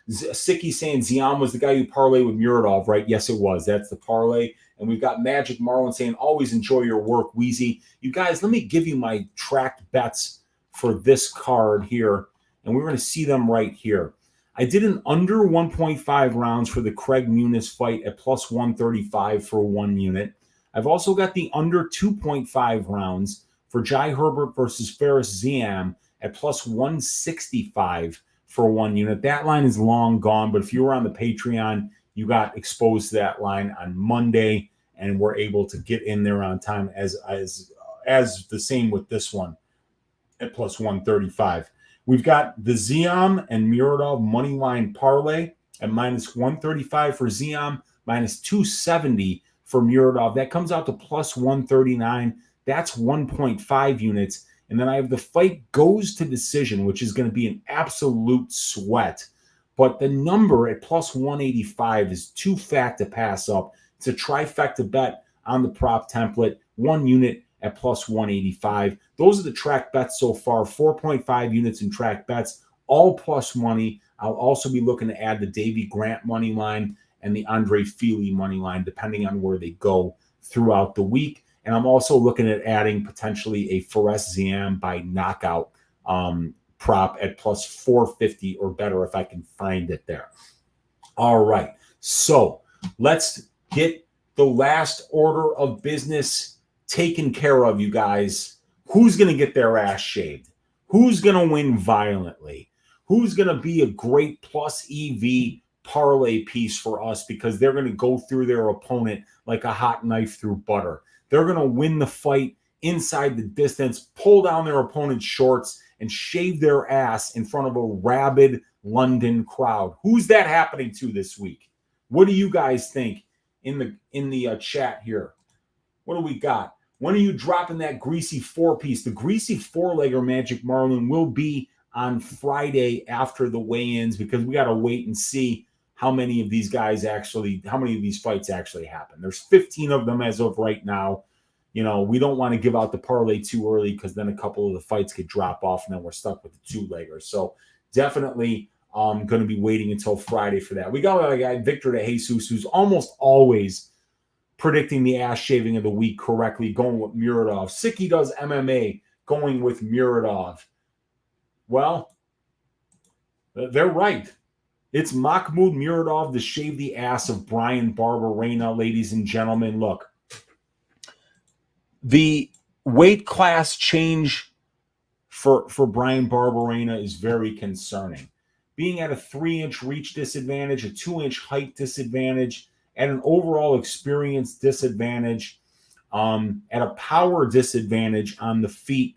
Sicky saying Ziam was the guy who parlayed with Muradov, right? Yes, it was. That's the parlay. And we've got Magic Marlin saying, always enjoy your work, Weezy. You guys, let me give you my tracked bets for this card here, and we're going to see them right here. I did an under 1.5 rounds for the Craig Muniz fight at plus 135 for 1 unit. I've also got the under 2.5 rounds for Jai Herbert versus Faris Ziam at plus 165 for 1 unit. That line is long gone, but if you were on the Patreon, you got exposed to that line on Monday and were able to get in there on time, as the same with this one at plus 135. We've got the Ziam and Muradov money line parlay at minus 135 for Ziam, minus 270 for Muradov. That comes out to plus 139. That's 1.5 units. And then I have the fight goes to decision, which is going to be an absolute sweat. But the number at plus 185 is too fat to pass up. It's a trifecta bet on the prop template, 1 unit at plus 185. Those are the track bets so far, 4.5 units in track bets, all plus money. I'll also be looking to add the Davey Grant money line and the Andre Feely money line, depending on where they go throughout the week. And I'm also looking at adding potentially a Fares Ziam by knockout prop at plus 450 or better if I can find it there. All right. So let's get the last order of business taken care of, you guys. Who's going to get their ass shaved? Who's going to win violently? Who's going to be a great plus EV parlay piece for us because they're going to go through their opponent like a hot knife through butter. They're going to win the fight inside the distance, pull down their opponent's shorts, and shave their ass in front of a rabid London crowd. Who's that happening to this week? What do you guys think in the chat here? What do we got? When are you dropping that greasy four-piece? The greasy four-legger Magic Marlin will be on Friday after the weigh-ins because we got to wait and see how many of these fights actually happen. There's 15 of them as of right now. You know, we don't want to give out the parlay too early because then a couple of the fights could drop off and then we're stuck with the two-leggers. So definitely going to be waiting until Friday for that. We got a guy, Victor De Jesus, who's almost always predicting the ass shaving of the week correctly, going with Muradov. Sicky does MMA, going with Muradov. Well, they're right. It's Makhmud Muradov to shave the ass of Bryan Barberena, ladies and gentlemen. Look, the weight class change for Bryan Barberena is very concerning. Being at a 3-inch reach disadvantage, a 2-inch height disadvantage, at an overall experience disadvantage, at a power disadvantage on the feet,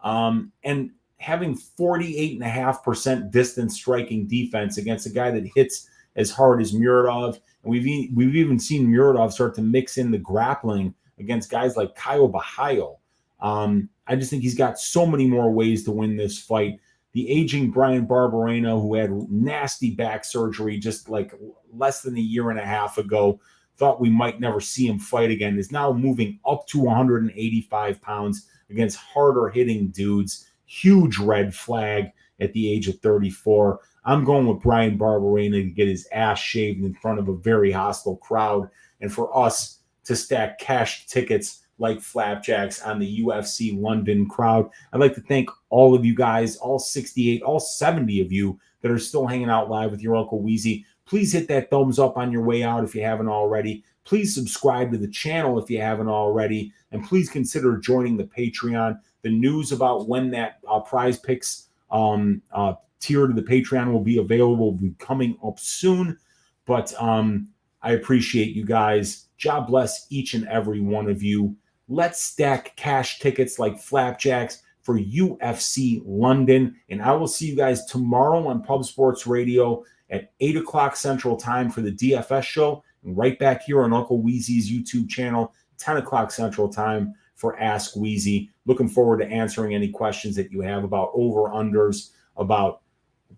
and having 48.5% distance striking defense against a guy that hits as hard as Muradov. And we've even seen Muradov start to mix in the grappling against guys like Caio Bahaio. I just think he's got so many more ways to win this fight. The aging Bryan Barberena, who had nasty back surgery just like less than a year and a half ago, thought we might never see him fight again, is now moving up to 185 pounds against harder hitting dudes. Huge red flag at the age of 34. I'm going with Bryan Barberena to get his ass shaved in front of a very hostile crowd and for us to stack cash tickets like flapjacks on the UFC London crowd. I'd like to thank all of you guys, all 68, all 70 of you that are still hanging out live with your Uncle Weezy. Please hit that thumbs up on your way out if you haven't already. Please subscribe to the channel if you haven't already. And please consider joining the Patreon. The news about when that prize picks tier to the Patreon will be available, will be coming up soon. But I appreciate you guys. God bless each and every one of you. Let's stack cash tickets like flapjacks for UFC London. And I will see you guys tomorrow on Pub Sports Radio at 8 o'clock Central Time for the DFS show. And right back here on Uncle Weezy's YouTube channel, 10 o'clock Central Time for Ask Weezy. Looking forward to answering any questions that you have about over-unders, about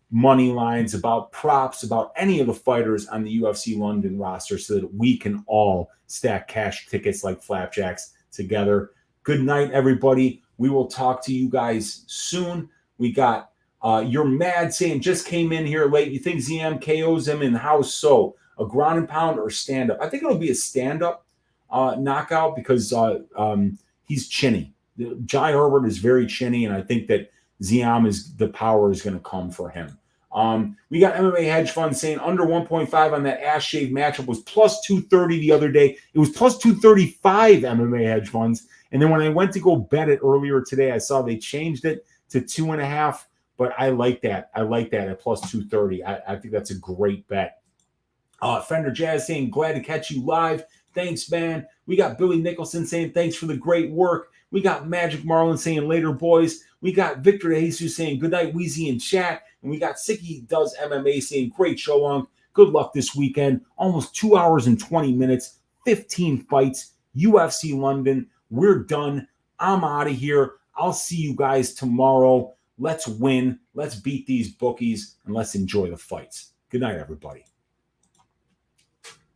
money lines, about props, about any of the fighters on the UFC London roster so that we can all stack cash tickets like flapjacks together. Good night, everybody. We will talk to you guys soon. We got You're Mad saying just came in here late. You think ZM KOs him in how so? A ground and pound or stand-up? I think it'll be a stand-up knockout because he's chinny. Jai Herbert is very chinny, and I think that Ziam the power is going to come for him. We got MMA Hedge Fund saying under 1.5 on that ass shave matchup was plus 230 the other day. It was plus 235 MMA Hedge Funds. And then when I went to go bet it earlier today, I saw they changed it to 2.5. But I like that. I like that at plus 230. I think that's a great bet. Fender Jazz saying glad to catch you live. Thanks, man. We got Billy Nicholson saying thanks for the great work. We got Magic Marlin saying later, boys. We got Victor De Jesus saying good night, Weezy in chat. And we got Sicky Does MMA saying great show on. Good luck this weekend. Almost 2 hours and 20 minutes. 15 fights. UFC London. We're done. I'm out of here. I'll see you guys tomorrow. Let's win. Let's beat these bookies. And let's enjoy the fights. Good night, everybody.